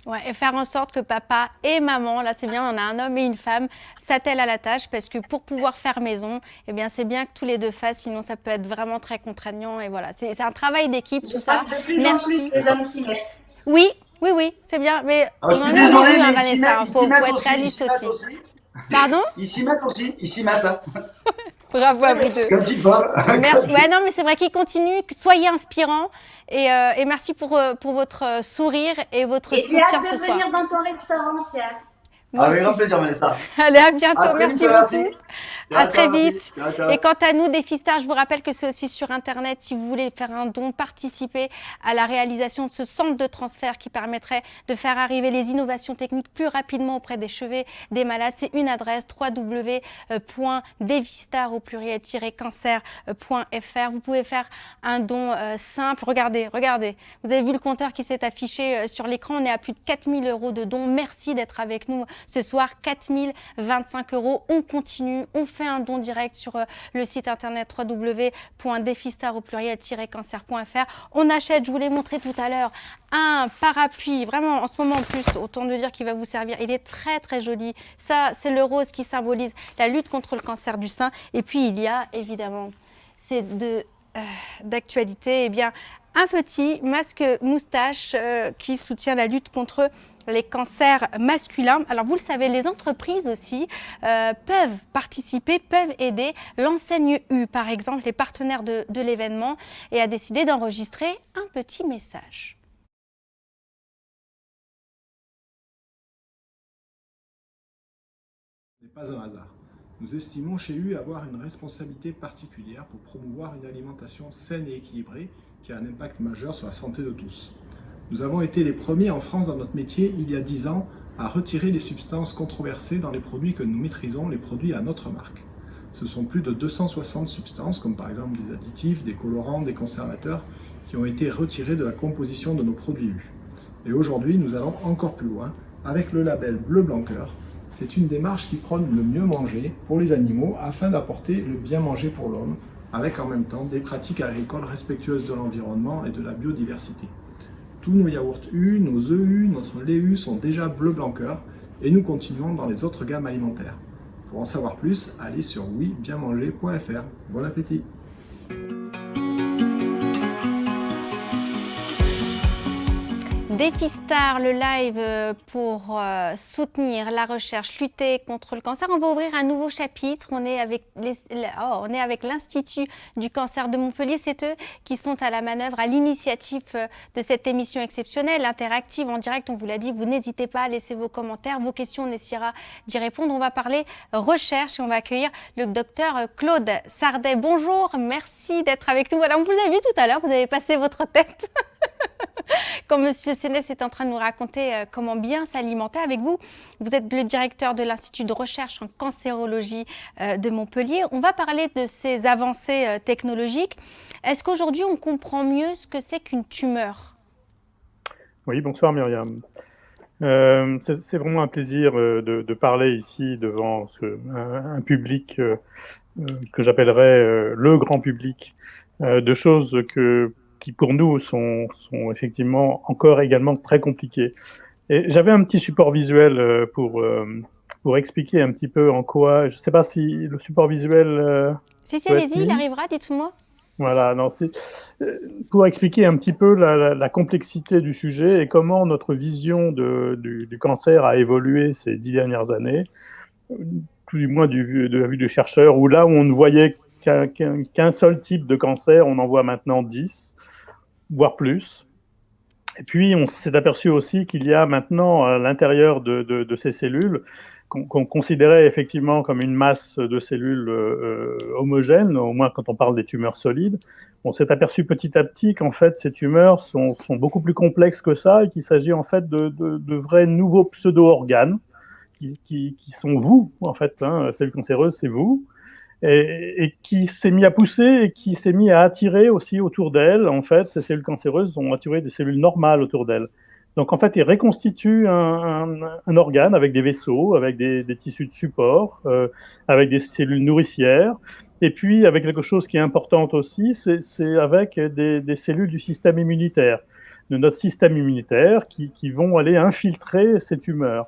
Ouais, et faire en sorte que papa et maman, là c'est bien, on a un homme et une femme, s'attellent à la tâche parce que pour pouvoir faire maison, eh bien c'est bien que tous les deux fassent, sinon ça peut être vraiment très contraignant et voilà, c'est un travail d'équipe tout ça. De plus en plus, les hommes s'y mettent. Oui, c'est bien, mais Ah, on je en suis est désolé, début, mais Vanessa, ils faut s'y mettent être réaliste aussi. Pardon? Ils s'y mettent aussi, ils s'y mettent. Bravo à vous deux. Quand ils parlent. Merci. Ouais, non, mais c'est vrai qu'il continue. Soyez inspirants et merci pour votre sourire et votre soutien ce soir. Et j'ai hâte de venir dans ton restaurant, Pierre. Moi Avec aussi. grand plaisir, Vanessa. Allez, à bientôt. À très Merci vite, beaucoup. merci. À très vite. Ciao. Et quant à nous, Défi Star, je vous rappelle que c'est aussi sur Internet. Si vous voulez faire un don, participer à la réalisation de ce centre de transfert qui permettrait de faire arriver les innovations techniques plus rapidement auprès des chevets des malades. C'est une adresse www.devistar au pluriel-cancer.fr. Vous pouvez faire un don simple. Regardez. Vous avez vu le compteur qui s'est affiché sur l'écran. On est à plus de 4 000 € de dons. Merci d'être avec nous ce soir, 4 025 €. On continue, on fait un don direct sur le site internet www.defistar au pluriel-cancer.fr. On achète, je vous l'ai montré tout à l'heure, un parapluie, vraiment en ce moment en plus, autant de dire qu'il va vous servir. Il est très très joli. Ça, c'est le rose qui symbolise la lutte contre le cancer du sein. Et puis il y a évidemment, c'est d'actualité, eh bien, un petit masque moustache qui soutient la lutte contre les cancers masculins. Alors vous le savez, les entreprises aussi peuvent participer, peuvent aider. L'enseigne U, par exemple, les partenaires de l'événement, et a décidé d'enregistrer un petit message. Ce n'est pas un hasard. Nous estimons chez U avoir une responsabilité particulière pour promouvoir une alimentation saine et équilibrée qui a un impact majeur sur la santé de tous. Nous avons été les premiers en France dans notre métier, il y a 10 ans, à retirer les substances controversées dans les produits que nous maîtrisons, les produits à notre marque. Ce sont plus de 260 substances, comme par exemple des additifs, des colorants, des conservateurs, qui ont été retirés de la composition de nos produits U. Et aujourd'hui, nous allons encore plus loin avec le label Bleu Blanc Cœur. C'est une démarche qui prône le mieux manger pour les animaux afin d'apporter le bien manger pour l'homme, avec en même temps des pratiques agricoles respectueuses de l'environnement et de la biodiversité. Tous nos yaourts U, nos œufs U, notre lait U sont déjà Bleu Blanc Cœur et nous continuons dans les autres gammes alimentaires. Pour en savoir plus, allez sur ouibienmanger.fr. Bon appétit! Defistar, le live pour soutenir la recherche, lutter contre le cancer. On va ouvrir un nouveau chapitre. On est avec l'Institut du cancer de Montpellier. C'est eux qui sont à la manœuvre, à l'initiative de cette émission exceptionnelle, interactive, en direct. On vous l'a dit, vous n'hésitez pas à laisser vos commentaires, vos questions, on essaiera d'y répondre. On va parler recherche et on va accueillir le docteur Claude Sardet. Bonjour, merci d'être avec nous. Voilà, on vous a vu tout à l'heure, vous avez passé votre tête. Quand M. Sénès est en train de nous raconter comment bien s'alimenter avec vous, vous êtes le directeur de l'Institut de recherche en cancérologie de Montpellier. On va parler de ces avancées technologiques. Est-ce qu'aujourd'hui, on comprend mieux ce que c'est qu'une tumeur? Oui, bonsoir Myriam. C'est vraiment un plaisir de parler ici devant un public que j'appellerais le grand public, de choses qui pour nous sont effectivement encore également très compliquées. Et j'avais un petit support visuel pour expliquer un petit peu en quoi, je ne sais pas si le support visuel... Si, allez-y, il arrivera, dites-moi. Voilà, non, c'est pour expliquer un petit peu la complexité du sujet et comment notre vision du cancer a évolué ces 10 dernières années, tout du moins de la vue du chercheur, où là où on ne voyait qu'un seul type de cancer, on en voit maintenant 10, voire plus. Et puis, on s'est aperçu aussi qu'il y a maintenant à l'intérieur de ces cellules, qu'on considérait effectivement comme une masse de cellules homogènes, au moins quand on parle des tumeurs solides. On s'est aperçu petit à petit qu'en fait, ces tumeurs sont beaucoup plus complexes que ça et qu'il s'agit en fait de vrais nouveaux pseudo-organes qui sont vous, en fait, hein, cellules cancéreuses, c'est vous. Et qui s'est mis à pousser et qui s'est mis à attirer aussi autour d'elle. En fait, ces cellules cancéreuses ont attiré des cellules normales autour d'elles. Donc, en fait, ils reconstituent un organe avec des vaisseaux, avec des tissus de support, avec des cellules nourricières. Et puis, avec quelque chose qui est important aussi, c'est avec des cellules du système immunitaire, de notre système immunitaire, qui vont aller infiltrer ces tumeurs.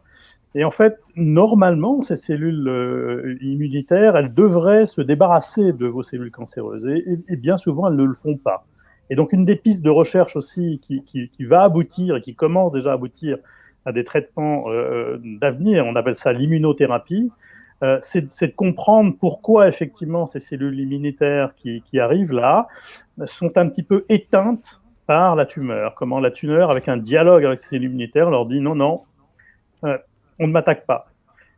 Et en fait, normalement, ces cellules immunitaires, elles devraient se débarrasser de vos cellules cancéreuses. Et bien souvent, elles ne le font pas. Et donc, une des pistes de recherche aussi qui va aboutir, et qui commence déjà à aboutir à des traitements d'avenir, on appelle ça l'immunothérapie, c'est de comprendre pourquoi, effectivement, ces cellules immunitaires qui arrivent là sont un petit peu éteintes par la tumeur. Comment la tumeur, avec un dialogue avec ces cellules immunitaires, leur dit non, on ne m'attaque pas.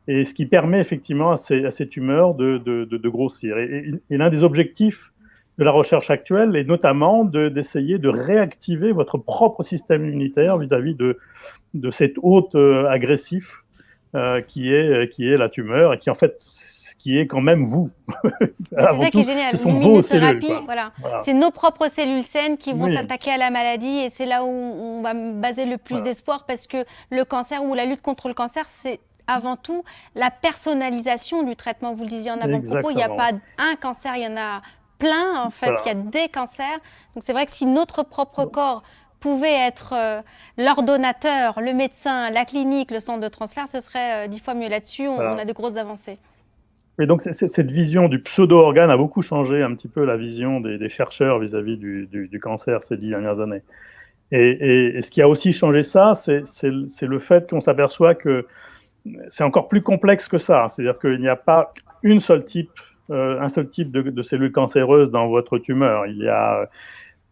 Et ce qui permet effectivement à ces tumeurs de grossir. Et l'un des objectifs de la recherche actuelle est notamment d'essayer de réactiver votre propre système immunitaire vis-à-vis de cet hôte agressif qui est la tumeur et qui en fait qui est quand même vous. C'est ça qui est génial, l'immunothérapie, voilà. C'est nos propres cellules saines qui vont s'attaquer à la maladie et c'est là où on va baser le plus d'espoir parce que le cancer ou la lutte contre le cancer, c'est avant tout la personnalisation du traitement. Vous le disiez en avant-propos, il n'y a pas un cancer, il y en a plein en fait, il y a des cancers. Donc c'est vrai que si notre propre corps pouvait être l'ordonnateur, le médecin, la clinique, le centre de transfert, ce serait 10 fois mieux. Là-dessus, on a de grosses avancées. Et donc cette vision du pseudo-organe a beaucoup changé un petit peu la vision des chercheurs vis-à-vis du cancer ces 10 dernières années. Et ce qui a aussi changé ça, c'est le fait qu'on s'aperçoit que c'est encore plus complexe que ça. C'est-à-dire qu'il n'y a pas un seul type de cellules cancéreuses dans votre tumeur. Il y a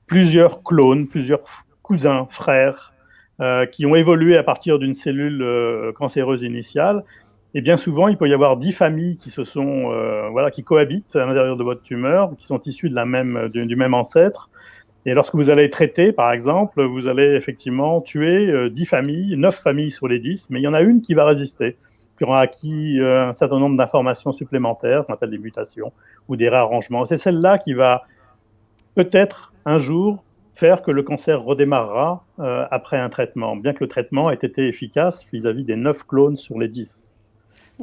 plusieurs clones, plusieurs cousins, frères, qui ont évolué à partir d'une cellule cancéreuse initiale. Et bien souvent, il peut y avoir 10 familles qui cohabitent à l'intérieur de votre tumeur, qui sont issues du même ancêtre. Et lorsque vous allez traiter, par exemple, vous allez effectivement tuer 10 familles, 9 familles sur les 10, mais il y en a une qui va résister, qui aura acquis un certain nombre d'informations supplémentaires, qu'on appelle des mutations ou des réarrangements. C'est celle-là qui va peut-être un jour faire que le cancer redémarrera après un traitement, bien que le traitement ait été efficace vis-à-vis des 9 clones sur les 10.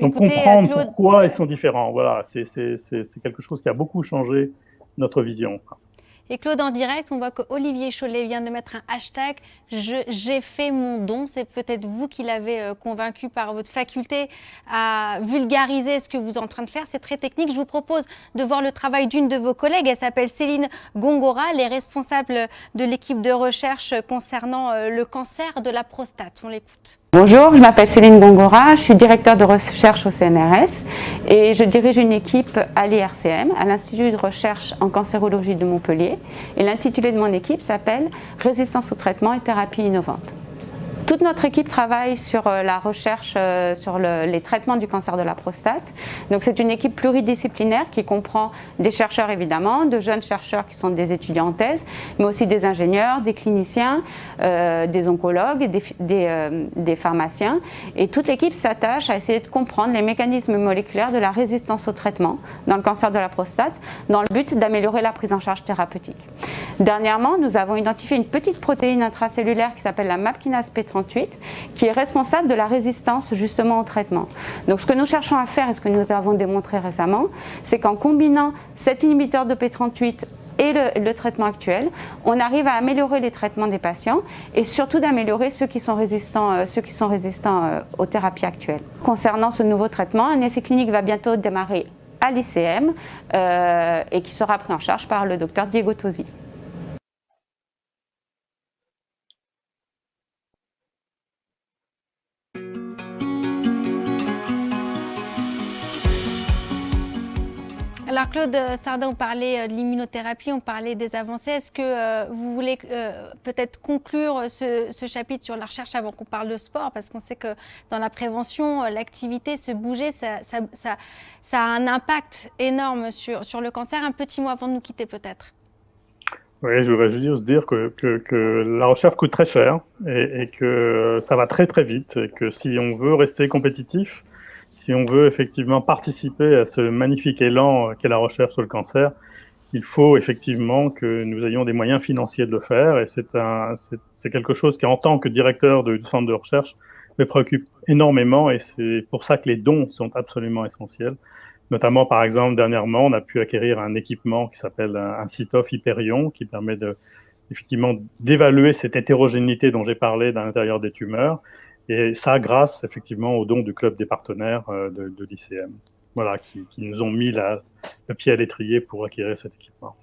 Donc comprendre pourquoi ils sont différents, voilà, c'est quelque chose qui a beaucoup changé notre vision. Et Claude, en direct, on voit que Olivier Chollet vient de mettre un hashtag « J'ai fait mon don ». C'est peut-être vous qui l'avez convaincu par votre faculté à vulgariser ce que vous êtes en train de faire. C'est très technique. Je vous propose de voir le travail d'une de vos collègues. Elle s'appelle Céline Gongora. Elle est responsable de l'équipe de recherche concernant le cancer de la prostate. On l'écoute. Bonjour, je m'appelle Céline Gongora, je suis directeur de recherche au CNRS et je dirige une équipe à l'IRCM, à l'Institut de recherche en cancérologie de Montpellier. Et l'intitulé de mon équipe s'appelle « Résistance au traitement et thérapie innovante ». Toute notre équipe travaille sur la recherche sur les traitements du cancer de la prostate. Donc c'est une équipe pluridisciplinaire qui comprend des chercheurs évidemment, de jeunes chercheurs qui sont des étudiants en thèse, mais aussi des ingénieurs, des cliniciens, des oncologues, des pharmaciens. Et toute l'équipe s'attache à essayer de comprendre les mécanismes moléculaires de la résistance au traitement dans le cancer de la prostate, dans le but d'améliorer la prise en charge thérapeutique. Dernièrement, nous avons identifié une petite protéine intracellulaire qui s'appelle la MAP kinase P38, qui est responsable de la résistance justement au traitement. Donc ce que nous cherchons à faire et ce que nous avons démontré récemment, c'est qu'en combinant cet inhibiteur de P38 et le traitement actuel, on arrive à améliorer les traitements des patients et surtout d'améliorer ceux qui sont résistants aux thérapies actuelles. Concernant ce nouveau traitement, un essai clinique va bientôt démarrer à l'ICM et qui sera pris en charge par le docteur Diego Tosi. Alors Claude Sardin, on parlait de l'immunothérapie, on parlait des avancées. Est-ce que vous voulez peut-être conclure ce chapitre sur la recherche avant qu'on parle de sport? Parce qu'on sait que dans la prévention, l'activité, se bouger, ça a un impact énorme sur le cancer. Un petit mot avant de nous quitter peut-être. Oui, je voudrais juste dire que la recherche coûte très cher et que ça va très très vite et que si on veut rester compétitif, si on veut effectivement participer à ce magnifique élan qu'est la recherche sur le cancer, il faut effectivement que nous ayons des moyens financiers de le faire. Et c'est quelque chose qui, en tant que directeur du centre de recherche, me préoccupe énormément. Et c'est pour ça que les dons sont absolument essentiels. Notamment, par exemple, dernièrement, on a pu acquérir un équipement qui s'appelle un CITOF Hyperion, qui permet effectivement d'évaluer cette hétérogénéité dont j'ai parlé dans l'intérieur des tumeurs. Et ça, grâce effectivement au don du club des partenaires de l'ICM, voilà, qui nous ont mis le pied à l'étrier pour acquérir cet équipement.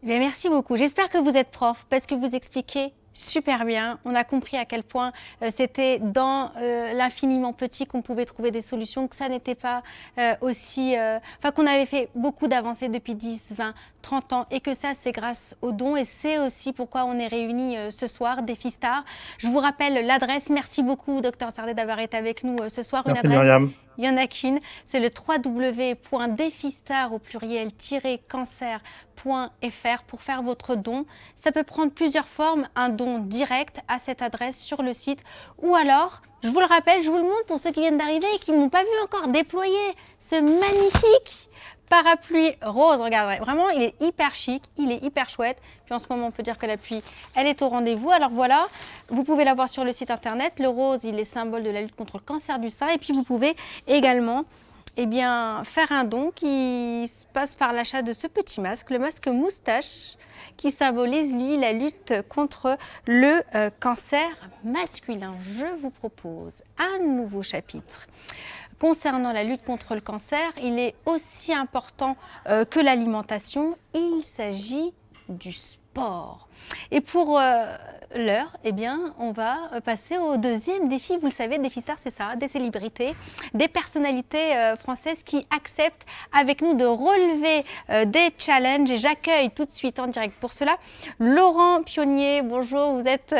Bien, merci beaucoup. J'espère que vous êtes prof parce que vous expliquez super bien. On a compris à quel point c'était dans l'infiniment petit qu'on pouvait trouver des solutions, que ça n'était pas qu'on avait fait beaucoup d'avancées depuis 10, 20, 30 ans et que ça, c'est grâce aux dons. Et c'est aussi pourquoi on est réunis ce soir, Defistar. Je vous rappelle l'adresse. Merci beaucoup, Dr Sardet, d'avoir été avec nous ce soir. Merci, une adresse. Myriam. Il n'y en a qu'une, c'est le www.defistar au pluriel-cancer.fr pour faire votre don. Ça peut prendre plusieurs formes, un don direct à cette adresse sur le site ou alors, je vous le rappelle, je vous le montre pour ceux qui viennent d'arriver et qui n'ont pas vu encore déployer ce magnifique parapluie rose, regardez, vraiment, il est hyper chic, il est hyper chouette. Puis en ce moment, on peut dire que la pluie, elle est au rendez-vous. Alors voilà, vous pouvez l'avoir sur le site internet. Le rose, il est symbole de la lutte contre le cancer du sein. Et puis vous pouvez également faire un don qui passe par l'achat de ce petit masque, le masque moustache, qui symbolise, lui, la lutte contre le cancer masculin. Je vous propose un nouveau chapitre. Concernant la lutte contre le cancer, il est aussi important que l'alimentation. Il s'agit du sport. Et pour l'heure, on va passer au deuxième défi. Vous le savez, Défi Star, c'est ça, des célébrités, des personnalités françaises qui acceptent avec nous de relever des challenges. Et j'accueille tout de suite en direct pour cela Laurent Pionnier. Bonjour, vous êtes,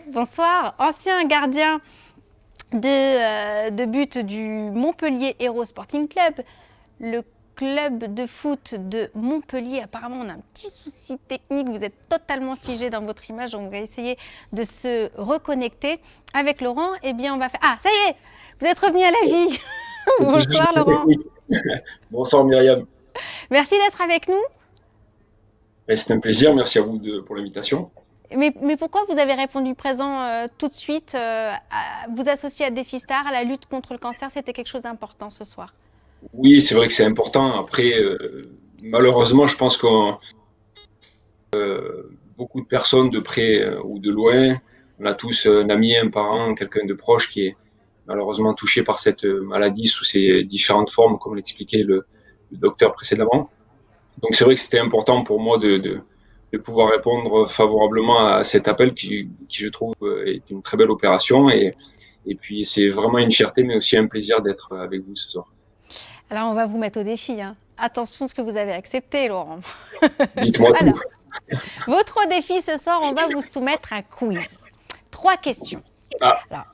bonsoir, ancien gardien de but du Montpellier Hérault Sporting Club, le club de foot de Montpellier. Apparemment, on a un petit souci technique. Vous êtes totalement figé dans votre image. On va essayer de se reconnecter avec Laurent. On va faire... Ah, ça y est, vous êtes revenu à la vie. Bonsoir, Laurent. Bonsoir, Myriam. Merci d'être avec nous. C'est un plaisir. Merci à vous pour l'invitation. Mais pourquoi vous avez répondu présent tout de suite vous associer à Défi Star, à la lutte contre le cancer? C'était quelque chose d'important ce soir. Oui, c'est vrai que c'est important. Après, malheureusement, je pense que beaucoup de personnes de près ou de loin, on a tous un ami, un parent, quelqu'un de proche qui est malheureusement touché par cette maladie sous ses différentes formes, comme l'expliquait le docteur précédemment. Donc c'est vrai que c'était important pour moi de pouvoir répondre favorablement à cet appel qui je trouve est une très belle opération et puis c'est vraiment une fierté mais aussi un plaisir d'être avec vous ce soir. Alors on va vous mettre au défi. Attention à ce que vous avez accepté, Laurent. Dites-moi tout. Votre défi ce soir, on va vous soumettre un quiz. 3 questions. Alors,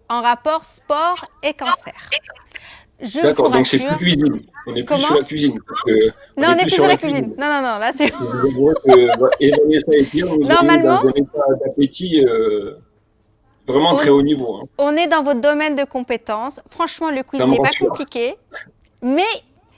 en rapport sport et cancer. D'accord, donc c'est plus cuisine. On n'est plus sur la cuisine. Non, on n'est plus sur la cuisine. Non, là c'est... Normalement, dans un état d'appétit vraiment très haut niveau. On est dans votre domaine de compétences. Franchement, le quiz n'est pas compliqué. Mais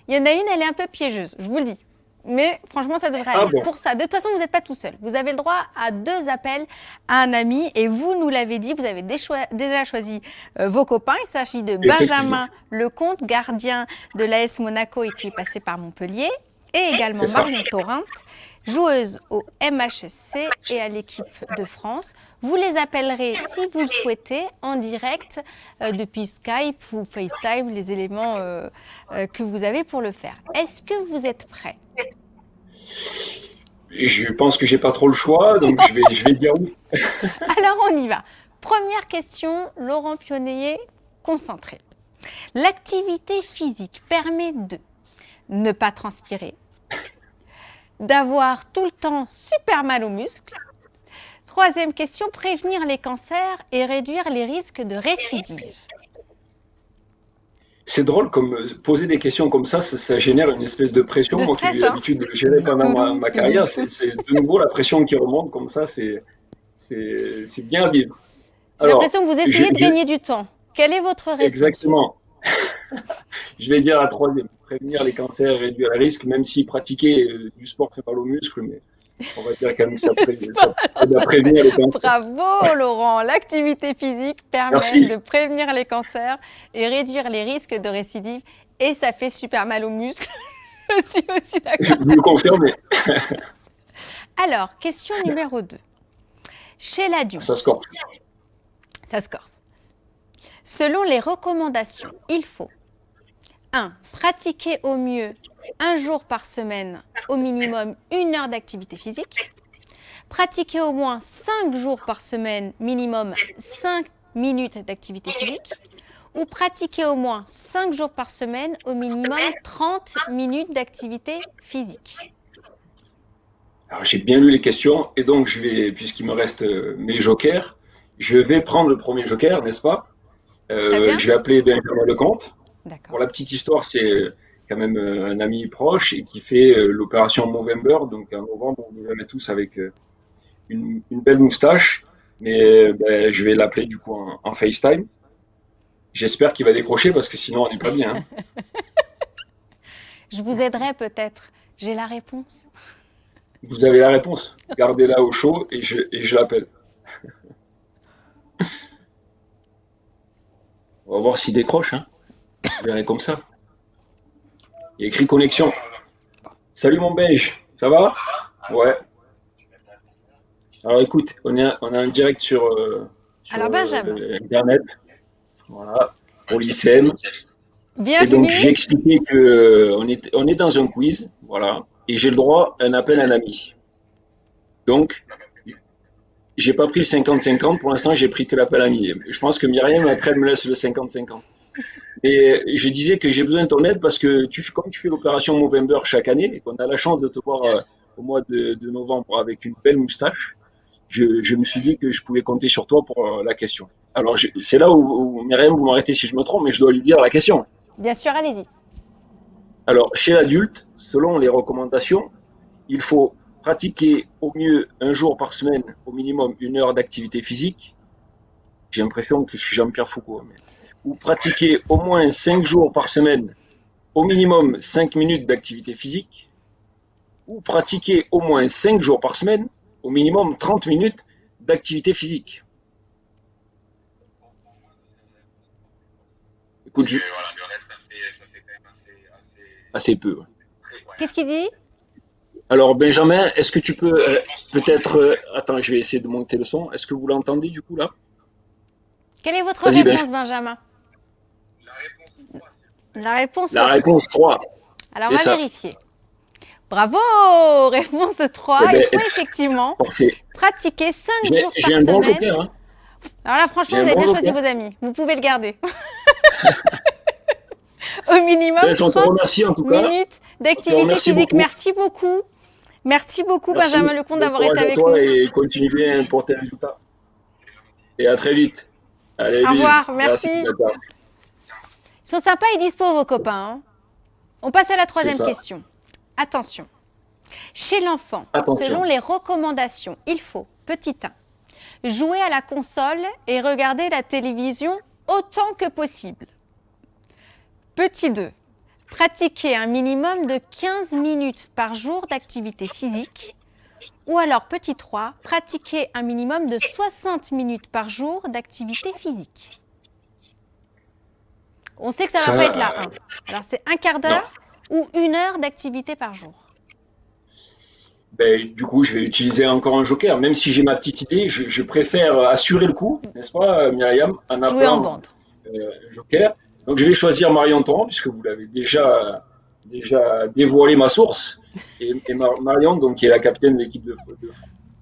il y en a une, elle est un peu piégeuse, je vous le dis. Mais franchement, ça devrait aller. Bon. Pour ça, de toute façon, vous n'êtes pas tout seul. Vous avez le droit à 2 appels à un ami. Et vous nous l'avez dit, vous avez déjà choisi vos copains. Il s'agit de Benjamin Lecomte, gardien de l'AS Monaco et qui est passé par Montpellier. Et également Marion Torrent, joueuse au MHSC et à l'équipe de France. Vous les appellerez, si vous le souhaitez, en direct depuis Skype ou FaceTime, les éléments que vous avez pour le faire. Est-ce que vous êtes prêts ? Je pense que j'ai pas trop le choix, donc je vais dire oui. Alors on y va. Première question, Laurent Pionnier, concentré. L'activité physique permet de ne pas transpirer, d'avoir tout le temps super mal aux muscles. 3e question, prévenir les cancers et réduire les risques de récidive. C'est drôle, comme poser des questions comme ça génère une espèce de pression. Moi qui ai eu l'habitude de gérer pendant ma carrière, c'est de nouveau la pression qui remonte comme ça, c'est bien à vivre. J'ai l'impression que vous essayez de gagner du temps. Quelle est votre réponse? Exactement. Je vais dire la 3e, prévenir les cancers et réduire les risques, même si pratiquer du sport fait mal aux muscles, mais on va dire quand même que ça prévenir les cancers. Bravo Laurent, l'activité physique permet de prévenir les cancers et réduire les risques de récidive et ça fait super mal aux muscles. Je suis aussi d'accord. Vous le confirmez. Alors, question numéro 2. Chez l'adulte. Ça se corse. Ça se corse. Selon les recommandations, il faut 1. Pratiquer au mieux 1 jour par semaine, au minimum 1 heure d'activité physique. Pratiquer au moins 5 jours par semaine, minimum 5 minutes d'activité physique. Ou pratiquer au moins 5 jours par semaine, au minimum 30 minutes d'activité physique. Alors j'ai bien lu les questions et donc puisqu'il me reste mes jokers, je vais prendre le premier joker, n'est-ce pas? Je vais appeler Benjamin Lecomte. Pour la petite histoire, c'est quand même un ami proche et qui fait l'opération Movember. Donc en novembre, on nous la met tous avec une belle moustache. Mais je vais l'appeler du coup en FaceTime. J'espère qu'il va décrocher parce que sinon on n'est pas bien. Je vous aiderai peut-être. J'ai la réponse. Vous avez la réponse. Gardez-la au chaud et je l'appelle. On va voir s'il décroche. Hein. Je verrai comme ça. Il y a écrit connexion. Salut mon Benj, ça va? Ouais. Alors écoute, on est en direct sur Alors Benjamin, Internet. Voilà, pour l'ICM. Et bienvenue. donc j'ai expliqué que on est dans un quiz, voilà, et j'ai le droit à un appel à un ami. Donc, j'ai pas pris le 50-50, pour l'instant j'ai pris que l'appel à ami. Je pense que Myriam après elle me laisse le 50-50. Et je disais que j'ai besoin de ton aide parce que comme tu fais l'opération Movember chaque année et qu'on a la chance de te voir au mois de novembre avec une belle moustache, je me suis dit que je pouvais compter sur toi pour la question. Alors c'est là où Myriam, vous m'arrêtez si je me trompe, mais je dois lui dire la question. Bien sûr, allez-y. Alors, chez l'adulte, selon les recommandations, il faut pratiquer au mieux un jour par semaine, au minimum 1 heure d'activité physique. J'ai l'impression que je suis Jean-Pierre Foucault. Ou pratiquer au moins 5 jours par semaine, au minimum 5 minutes d'activité physique. Ou pratiquer au moins 5 jours par semaine, au minimum 30 minutes d'activité physique. Écoute, Voilà, le reste, ça fait quand même assez peu. Ouais. Qu'est-ce qu'il dit? Alors Benjamin, est-ce que tu peux peut-être... attends, je vais essayer de monter le son. Est-ce que vous l'entendez du coup là? Quelle est votre Vas-y, réponse, Benjamin? La réponse 3. La réponse 3. Alors, C'est on va ça. vérifier. Bravo! Réponse 3. Eh ben, Il faut effectivement Parfait. pratiquer 5 jours J'ai par un bon semaine. joker. Hein. Alors là, franchement, J'ai vous un avez bon bien choisi joker. vos amis. Vous pouvez le garder. Au minimum, Ben, je te 30 remercie en tout cas. minutes Je te d'activité remercie physique. beaucoup. Merci beaucoup. Merci beaucoup, Merci. Benjamin Lecomte, Bon d'avoir été courage à avec toi nous. et continue bien pour tes résultats. Et à très vite. Allez, Au bisous. revoir, merci. D'accord. Ils sont sympas et dispo, vos copains. Hein. On passe à la troisième ça. question. Attention. Chez l'enfant, Attention. selon les recommandations, il faut, petit 1, jouer à la console et regarder la télévision autant que possible. Petit 2, pratiquer un minimum de 15 minutes par jour d'activité physique. Ou alors, petit 3, pratiquer un minimum de 60 minutes par jour d'activité physique. On sait que ça ne va pas être la 1. Alors, c'est un quart d'heure ou 1 heure d'activité par jour. Ben, du coup, je vais utiliser encore un joker. Même si j'ai ma petite idée, je préfère assurer le coup, n'est-ce pas, Myriam, en Jouer en appelant bande. un joker. Donc, je vais choisir Marion Torrent, puisque vous l'avez déjà dévoilé ma source. Et Marion, donc, qui est la capitaine de l'équipe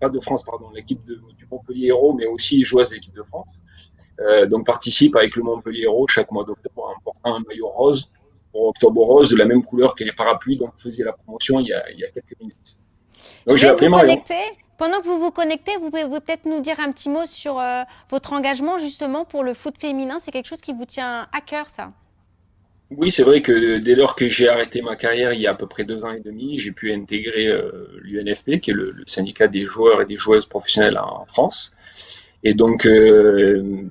pas de France, pardon, l'équipe du Montpellier Hérault, mais aussi joueuse de l'équipe de France. Donc, participe avec le Montpellier Hérault chaque mois d'octobre en portant un maillot rose pour Octobre Rose, de la même couleur que les parapluies, donc faisait la promotion il y a quelques minutes. Donc, Je j'ai laisse appelé vous Marion. connecter. Pendant que vous vous connectez, vous pouvez peut-être nous dire un petit mot sur votre engagement justement pour le foot féminin. C'est quelque chose qui vous tient à cœur, ça? Oui, c'est vrai que dès lors que j'ai arrêté ma carrière il y a à peu près 2 ans et demi, j'ai pu intégrer l'UNFP, qui est le syndicat des joueurs et des joueuses professionnelles en France. Et donc,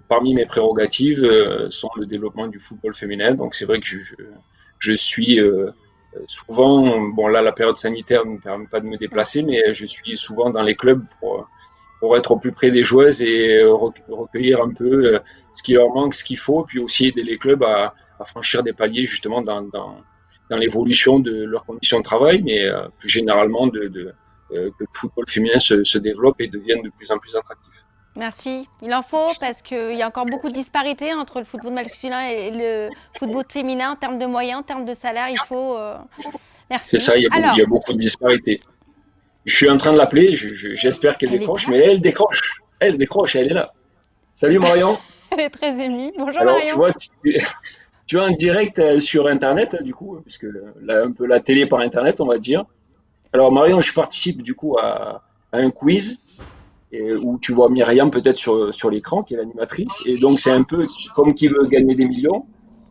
parmi mes prérogatives sont le développement du football féminin. Donc, c'est vrai que je suis souvent, bon là, la période sanitaire ne me permet pas de me déplacer, mais je suis souvent dans les clubs pour être au plus près des joueuses et recueillir un peu ce qui leur manque, ce qu'il faut, puis aussi aider les clubs à franchir des paliers justement dans l'évolution de leurs conditions de travail, mais plus généralement que le football féminin se développe et devienne de plus en plus attractif. Merci. Il en faut parce qu'il y a encore beaucoup de disparités entre le football masculin et le football féminin en termes de moyens, en termes de salaire. Il faut. Merci. C'est ça, il y a beaucoup de disparités. Je suis en train de l'appeler, j'espère qu'elle décroche, mais elle décroche, elle est là. Salut Marion. Elle est très émue. Bonjour Alors, Marion. tu vois, tu es en direct sur Internet, du coup, puisque là, un peu la télé par Internet, on va dire. Alors Marion, je participe du coup à un quiz où tu vois Myriam peut-être sur l'écran, qui est l'animatrice. Et donc, c'est un peu comme qui veut gagner des millions.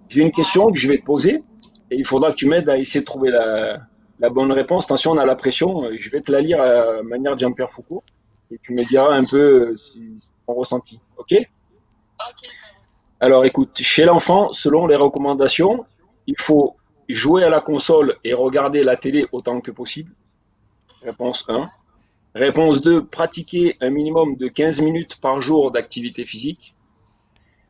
J'ai une question que je vais te poser et il faudra que tu m'aides à essayer de trouver la bonne réponse. Attention, on a la pression. Je vais te la lire à manière de Jean-Pierre Foucault et tu me diras un peu ton ressenti. OK? Alors, écoute, chez l'enfant, selon les recommandations, il faut jouer à la console et regarder la télé autant que possible. Réponse 1. Réponse 2, pratiquer un minimum de 15 minutes par jour d'activité physique.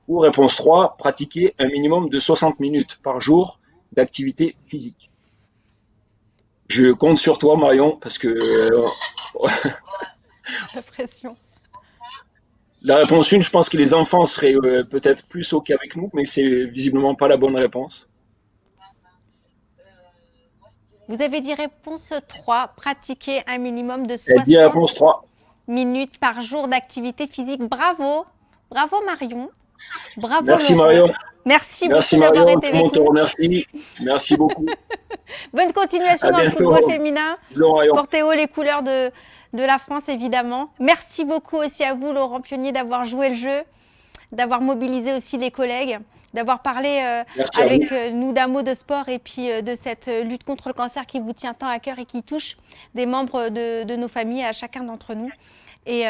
Ou réponse 3, pratiquer un minimum de 60 minutes par jour d'activité physique. Je compte sur toi, Marion, parce que La pression. la réponse 1, je pense que les enfants seraient peut-être plus OK avec nous, mais c'est visiblement pas la bonne réponse. Vous avez dit réponse 3, pratiquer un minimum de Elle dit réponse 60 3. minutes par jour d'activité physique. Bravo, bravo Marion, bravo Merci Laurent. Marion. Merci Merci beaucoup d'avoir Marion, été tout le monde avec te nous. remercie. Merci beaucoup. Bonne continuation À dans le bientôt. football féminin. Bisous Marion. Portez haut les couleurs de la France, évidemment. Merci beaucoup aussi à vous, Laurent Pionnier, d'avoir joué le jeu, d'avoir mobilisé aussi les collègues, d'avoir parlé Merci à avec nous d'un mot de sport et puis de cette lutte contre le cancer qui vous tient tant à cœur et qui touche des membres de nos familles, à chacun d'entre nous. Et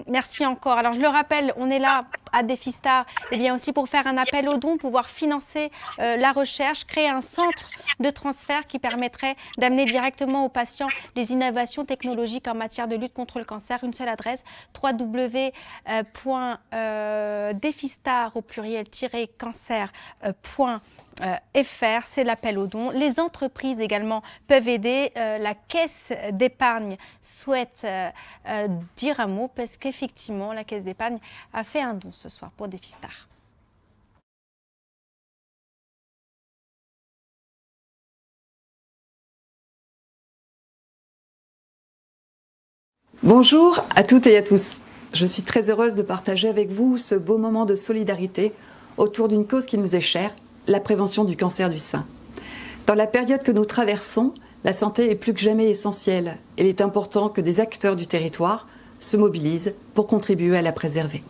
merci encore. Alors, je le rappelle, on est là à Défistar et bien aussi pour faire un appel aux dons, pouvoir financer la recherche, créer un centre de transfert qui permettrait d'amener directement aux patients les innovations technologiques en matière de lutte contre le cancer. Une seule adresse, www.defistar au pluriel-cancer.fr, c'est l'appel aux dons. Les entreprises également peuvent aider. La caisse d'épargne souhaite dire un mot parce qu'effectivement, la caisse d'épargne a fait un don ce soir pour Défistar. Bonjour à toutes et à tous. Je suis très heureuse de partager avec vous ce beau moment de solidarité autour d'une cause qui nous est chère, la prévention du cancer du sein. Dans la période que nous traversons, la santé est plus que jamais essentielle et il est important que des acteurs du territoire se mobilisent pour contribuer à la préserver.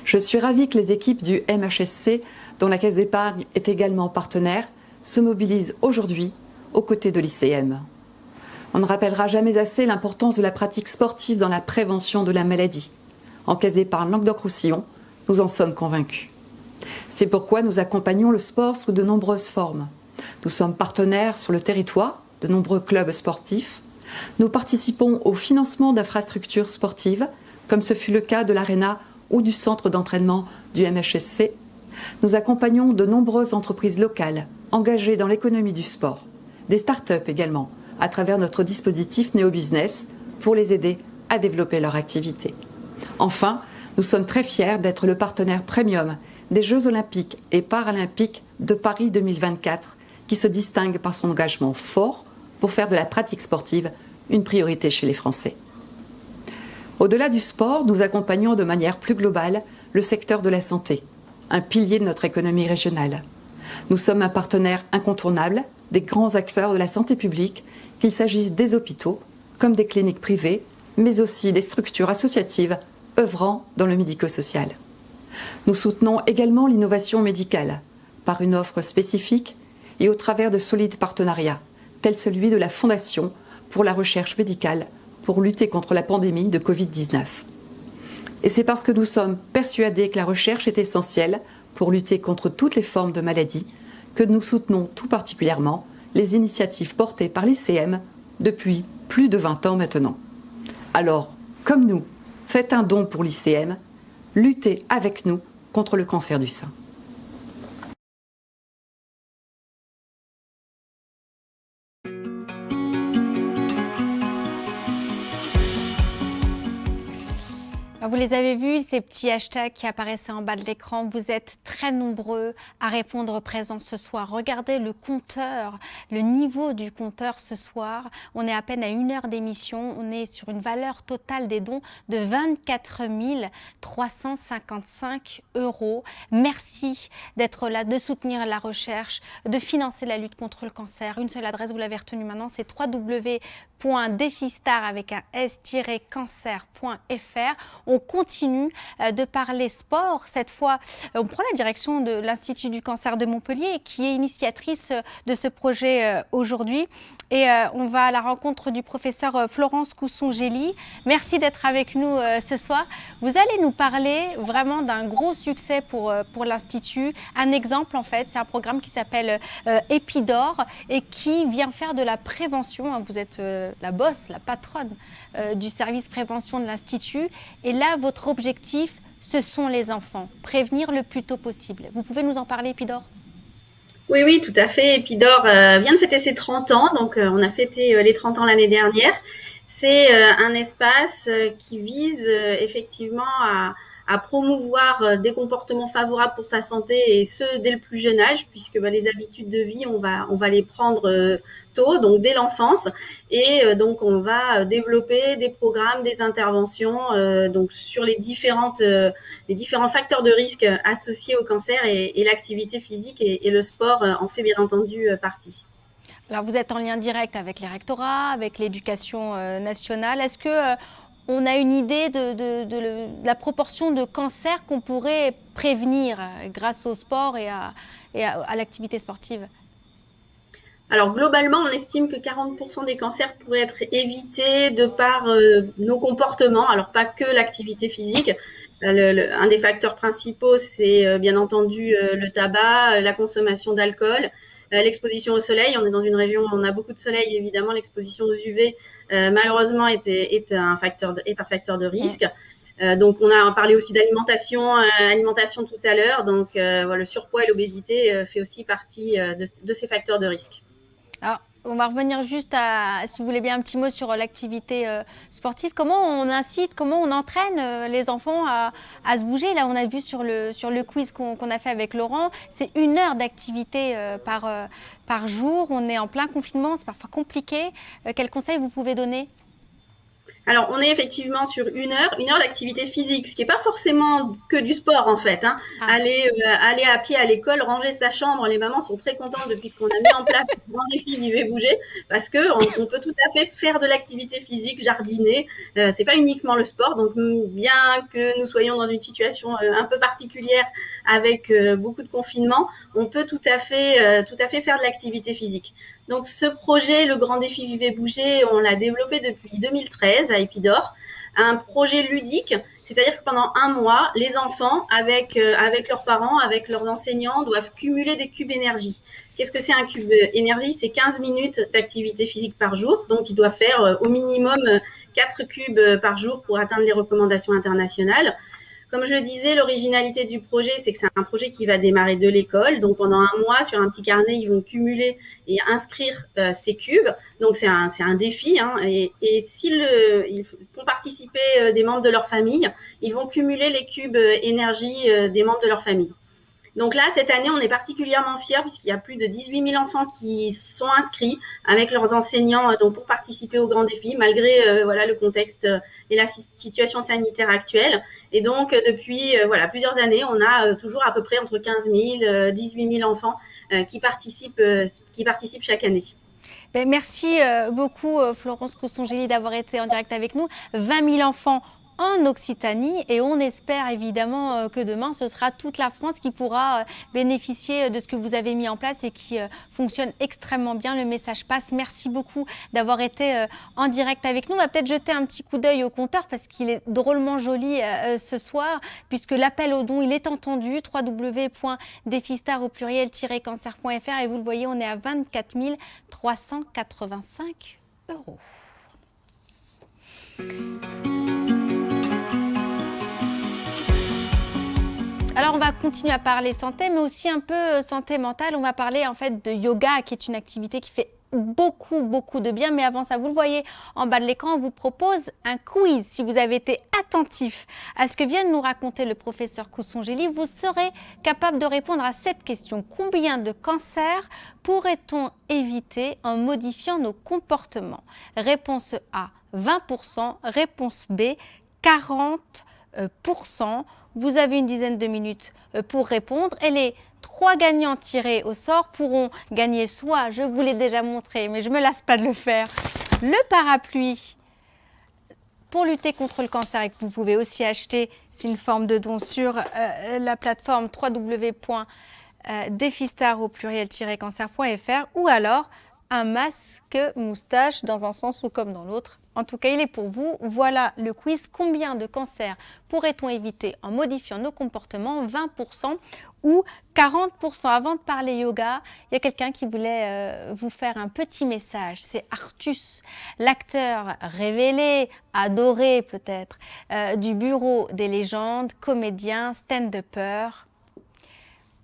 Je suis ravie que les équipes du MHSC, dont la Caisse d'épargne est également partenaire, se mobilisent aujourd'hui aux côtés de l'ICM. On ne rappellera jamais assez l'importance de la pratique sportive dans la prévention de la maladie. En Caisse d'épargne Languedoc-Roussillon, nous en sommes convaincus. C'est pourquoi nous accompagnons le sport sous de nombreuses formes. Nous sommes partenaires sur le territoire de nombreux clubs sportifs. Nous participons au financement d'infrastructures sportives, comme ce fut le cas de l'Arena ou du centre d'entraînement du MHSC. Nous accompagnons de nombreuses entreprises locales engagées dans l'économie du sport, des start-up également, à travers notre dispositif Néo-Business pour les aider à développer leur activité. Enfin, nous sommes très fiers d'être le partenaire premium des Jeux Olympiques et Paralympiques de Paris 2024, qui se distingue par son engagement fort pour faire de la pratique sportive une priorité chez les Français. Au-delà du sport, nous accompagnons de manière plus globale le secteur de la santé, un pilier de notre économie régionale. Nous sommes un partenaire incontournable des grands acteurs de la santé publique, qu'il s'agisse des hôpitaux, comme des cliniques privées, mais aussi des structures associatives œuvrant dans le médico-social. Nous soutenons également l'innovation médicale par une offre spécifique et au travers de solides partenariats, tels celui de la Fondation pour la recherche médicale pour lutter contre la pandémie de Covid-19. Et c'est parce que nous sommes persuadés que la recherche est essentielle pour lutter contre toutes les formes de maladies que nous soutenons tout particulièrement les initiatives portées par l'ICM depuis plus de 20 ans maintenant. Alors, comme nous, faites un don pour l'ICM, luttez avec nous contre le cancer du sein. Vous les avez vus, ces petits hashtags qui apparaissaient en bas de l'écran. Vous êtes très nombreux à répondre présent ce soir. Regardez le compteur, le niveau du compteur ce soir. On est à peine à 1 heure d'émission. On est sur une valeur totale des dons de 24 355 €. Merci d'être là, de soutenir la recherche, de financer la lutte contre le cancer. Une seule adresse, vous l'avez retenue maintenant, c'est www.defistar www.defistar avec un s-cancer.fr. On continue de parler sport. Cette fois, on prend la direction de l'Institut du cancer de Montpellier qui est initiatrice de ce projet aujourd'hui. Et on va à la rencontre du professeur Florence Cousson-Gély. Merci d'être avec nous ce soir. Vous allez nous parler vraiment d'un gros succès pour l'Institut. Un exemple en fait, c'est un programme qui s'appelle Epidor et qui vient faire de la prévention. Vous êtes la boss, la patronne du service prévention de l'Institut. Et là, votre objectif, ce sont les enfants. Prévenir le plus tôt possible. Vous pouvez nous en parler, Epidor ? Oui, tout à fait. Epidor vient de fêter ses 30 ans, donc on a fêté les 30 ans l'année dernière. C'est un espace qui vise effectivement à promouvoir des comportements favorables pour sa santé et ce dès le plus jeune âge, puisque les habitudes de vie, on va les prendre tôt, donc dès l'enfance, et donc on va développer des programmes, des interventions donc sur les différents facteurs de risque associés au cancer et l'activité physique et le sport en fait bien entendu partie. Alors vous êtes en lien direct avec les rectorats, avec l'éducation nationale. Est-ce que on a une idée de la proportion de cancers qu'on pourrait prévenir grâce au sport et à l'activité sportive ? Alors globalement, on estime que 40% des cancers pourraient être évités de par nos comportements, alors pas que l'activité physique. Un des facteurs principaux, c'est bien entendu le tabac, la consommation d'alcool, l'exposition au soleil. On est dans une région où on a beaucoup de soleil, évidemment, l'exposition aux UV, malheureusement, est un facteur de risque. Donc, on a parlé aussi d'alimentation tout à l'heure. Donc, le surpoids et l'obésité fait aussi partie de ces facteurs de risque. Alors, on va revenir juste si vous voulez bien, un petit mot sur l'activité sportive. Comment on incite, comment on entraîne les enfants à se bouger ? Là, on a vu sur le quiz qu'on a fait avec Laurent, c'est 1 heure d'activité par jour. On est en plein confinement, c'est parfois compliqué. Quels conseils vous pouvez donner ? Alors, on est effectivement sur 1 heure d'activité physique, ce qui n'est pas forcément que du sport en fait. Aller à pied à l'école, ranger sa chambre, les mamans sont très contentes depuis qu'on a mis en place le grand défi Vivez Bouger, parce qu'on peut tout à fait faire de l'activité physique, jardiner. C'est pas uniquement le sport, donc bien que nous soyons dans une situation un peu particulière avec beaucoup de confinement, on peut tout à fait faire de l'activité physique. Donc ce projet, le grand défi Vivez Bouger, on l'a développé depuis 2013 à Epidor, un projet ludique, c'est-à-dire que pendant 1 mois, les enfants, avec leurs parents, avec leurs enseignants, doivent cumuler des cubes énergie. Qu'est-ce que c'est un cube énergie ? C'est 15 minutes d'activité physique par jour, donc ils doivent faire au minimum 4 cubes par jour pour atteindre les recommandations internationales. Comme je le disais, l'originalité du projet, c'est que c'est un projet qui va démarrer de l'école. Donc, pendant 1 mois, sur un petit carnet, ils vont cumuler et inscrire ces cubes. Donc, c'est un défi. Et ils font participer des membres de leur famille, ils vont cumuler les cubes énergie des membres de leur famille. Donc là, cette année, on est particulièrement fiers puisqu'il y a plus de 18 000 enfants qui sont inscrits avec leurs enseignants donc pour participer au grand défi, malgré le contexte et la situation sanitaire actuelle. Et donc, depuis plusieurs années, on a toujours à peu près entre 15 000 et 18 000 enfants qui participent chaque année. Merci beaucoup, Florence Cousson-Gély, d'avoir été en direct avec nous. 20 000 enfants en Occitanie et on espère évidemment que demain ce sera toute la France qui pourra bénéficier de ce que vous avez mis en place et qui fonctionne extrêmement bien. Le message passe. Merci beaucoup d'avoir été en direct avec nous. On va peut-être jeter un petit coup d'œil au compteur parce qu'il est drôlement joli ce soir puisque l'appel aux dons il est entendu. www.defistar au pluriel-cancer.fr et vous le voyez, on est à 24 385 €. Alors on va continuer à parler santé, mais aussi un peu santé mentale. On va parler en fait de yoga, qui est une activité qui fait beaucoup de bien. Mais avant ça, vous le voyez en bas de l'écran, on vous propose un quiz. Si vous avez été attentif à ce que vient de nous raconter le professeur Cousson-Gély, vous serez capable de répondre à cette question. Combien de cancers pourrait-on éviter en modifiant nos comportements ? Réponse A, 20%. Réponse B, 40%. Vous avez une dizaine de minutes pour répondre et les 3 gagnants tirés au sort pourront gagner soit, je vous l'ai déjà montré, mais je ne me lasse pas de le faire, Le parapluie pour lutter contre le cancer et que vous pouvez aussi acheter, c'est une forme de don sur la plateforme www.defistar au pluriel-cancer.fr ou alors un masque moustache dans un sens ou comme dans l'autre. En tout cas, il est pour vous. Voilà le quiz. Combien de cancers pourrait-on éviter en modifiant nos comportements? 20% ou 40%. Avant de parler yoga, il y a quelqu'un qui voulait vous faire un petit message. C'est Artus, l'acteur révélé, adoré peut-être, du Bureau des légendes, comédien, stand-upper.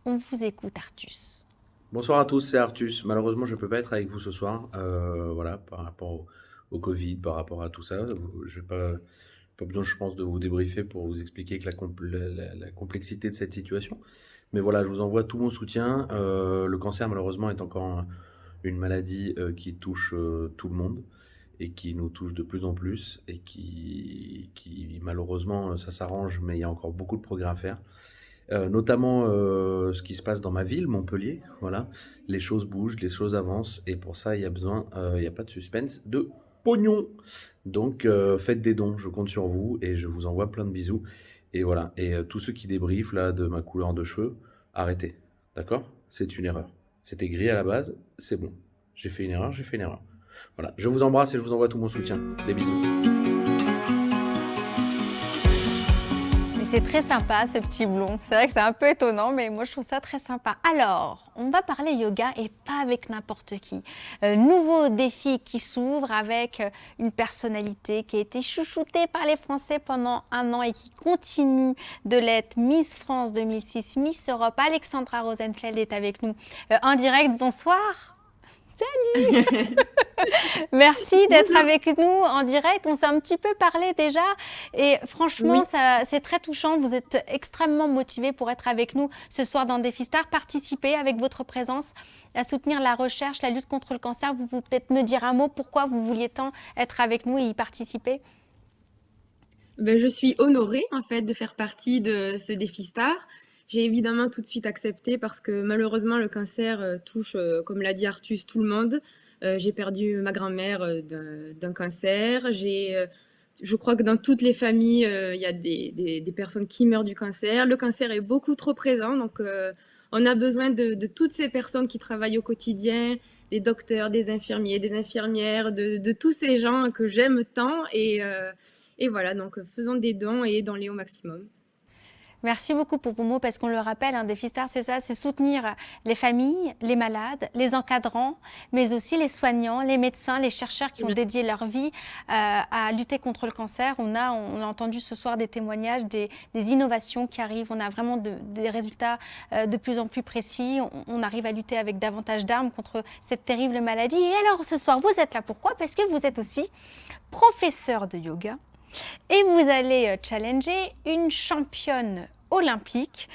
On vous écoute, Artus. Bonsoir à tous, c'est Artus. Malheureusement, je ne peux pas être avec vous ce soir. Voilà, par rapport au Covid, par rapport à tout ça. Je n'ai pas besoin, je pense, de vous débriefer pour vous expliquer que la complexité de cette situation. Mais voilà, je vous envoie tout mon soutien. Le cancer, malheureusement, est encore une maladie qui touche tout le monde et qui nous touche de plus en plus et qui malheureusement, ça s'arrange, mais il y a encore beaucoup de progrès à faire. Notamment ce qui se passe dans ma ville, Montpellier, voilà, les choses bougent, les choses avancent, et pour ça il y a besoin, il n'y a pas de suspense, de pognon. Donc faites des dons, je compte sur vous, et je vous envoie plein de bisous, et voilà, et tous ceux qui débriefent là de ma couleur de cheveux, arrêtez, d'accord? C'est une erreur, c'était gris à la base, c'est bon, j'ai fait une erreur, voilà, je vous embrasse et je vous envoie tout mon soutien, des bisous. C'est très sympa ce petit blond. C'est vrai que c'est un peu étonnant, mais moi je trouve ça très sympa. Alors, on va parler yoga et pas avec n'importe qui. Nouveau défi qui s'ouvre avec une personnalité qui a été chouchoutée par les Français pendant 1 an et qui continue de l'être. Miss France 2006, Miss Europe, Alexandra Rosenfeld est avec nous en direct. Bonsoir. Salut. Merci d'être avec nous en direct. On s'est un petit peu parlé déjà et franchement, c'est très touchant. Vous êtes extrêmement motivés pour être avec nous ce soir dans Defistar. Participez avec votre présence à soutenir la recherche, la lutte contre le cancer. Vous pouvez peut-être me dire un mot pourquoi vous vouliez tant être avec nous et y participer? Je suis honorée en fait de faire partie de ce Defistar. J'ai évidemment tout de suite accepté parce que malheureusement le cancer touche, comme l'a dit Artus, tout le monde. J'ai perdu ma grand-mère d'un cancer. Je crois que dans toutes les familles, il y a des personnes qui meurent du cancer. Le cancer est beaucoup trop présent, donc on a besoin de toutes ces personnes qui travaillent au quotidien, des docteurs, des infirmiers, des infirmières, de tous ces gens que j'aime tant. Et voilà, donc faisons des dons et aidons-les au maximum. Merci beaucoup pour vos mots parce qu'on le rappelle, Defistar, c'est ça, c'est soutenir les familles, les malades, les encadrants, mais aussi les soignants, les médecins, les chercheurs qui ont dédié leur vie à lutter contre le cancer. On a entendu ce soir des témoignages, des innovations qui arrivent. On a vraiment des résultats de plus en plus précis. On arrive à lutter avec davantage d'armes contre cette terrible maladie. Et alors ce soir, vous êtes là pourquoi? Parce que vous êtes aussi professeur de yoga. Et vous allez challenger une championne olympique.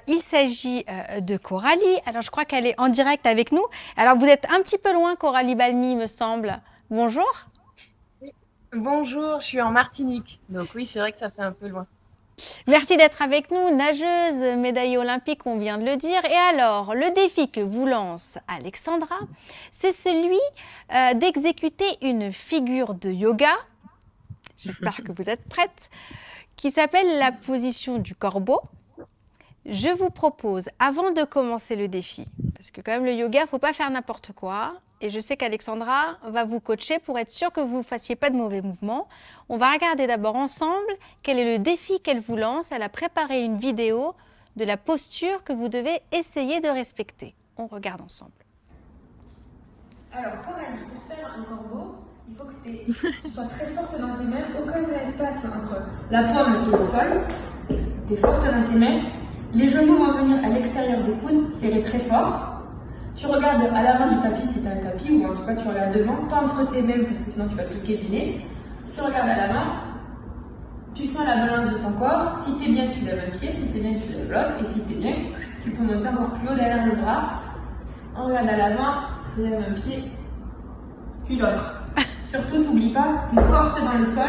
Il s'agit de Coralie. Alors, je crois qu'elle est en direct avec nous. Alors, vous êtes un petit peu loin, Coralie Balmy, me semble. Bonjour. Bonjour, je suis en Martinique. Donc oui, c'est vrai que ça fait un peu loin. Merci d'être avec nous, nageuse, médaillée olympique, on vient de le dire. Et alors, le défi que vous lance Alexandra, c'est celui d'exécuter une figure de yoga. J'espère que vous êtes prête, qui s'appelle la position du corbeau. Je vous propose, avant de commencer le défi, parce que quand même le yoga, il ne faut pas faire n'importe quoi, et je sais qu'Alexandra va vous coacher pour être sûre que vous ne fassiez pas de mauvais mouvements. On va regarder d'abord ensemble quel est le défi qu'elle vous lance. Elle a préparé une vidéo de la posture que vous devez essayer de respecter. On regarde ensemble. Alors Coralie, pour faire un corbeau, il faut que tu sois très forte dans tes mains, aucun espace entre la paume et le sol. Tu es forte dans tes mains. Les genoux vont venir à l'extérieur des coudes, serrer très fort. Tu regardes à l'avant du tapis si tu as un tapis, ou en tout cas tu regardes devant, pas entre tes mains parce que sinon tu vas piquer du nez. Tu regardes à l'avant, tu sens la balance de ton corps. Si tu es bien, tu lèves un pied, si tu es bien, tu lèves l'autre. Et si tu es bien, tu peux monter encore plus haut derrière le bras. On regarde à l'avant, tu lèves un pied, puis l'autre. Surtout, n'oublie pas, tu es forte dans le sol,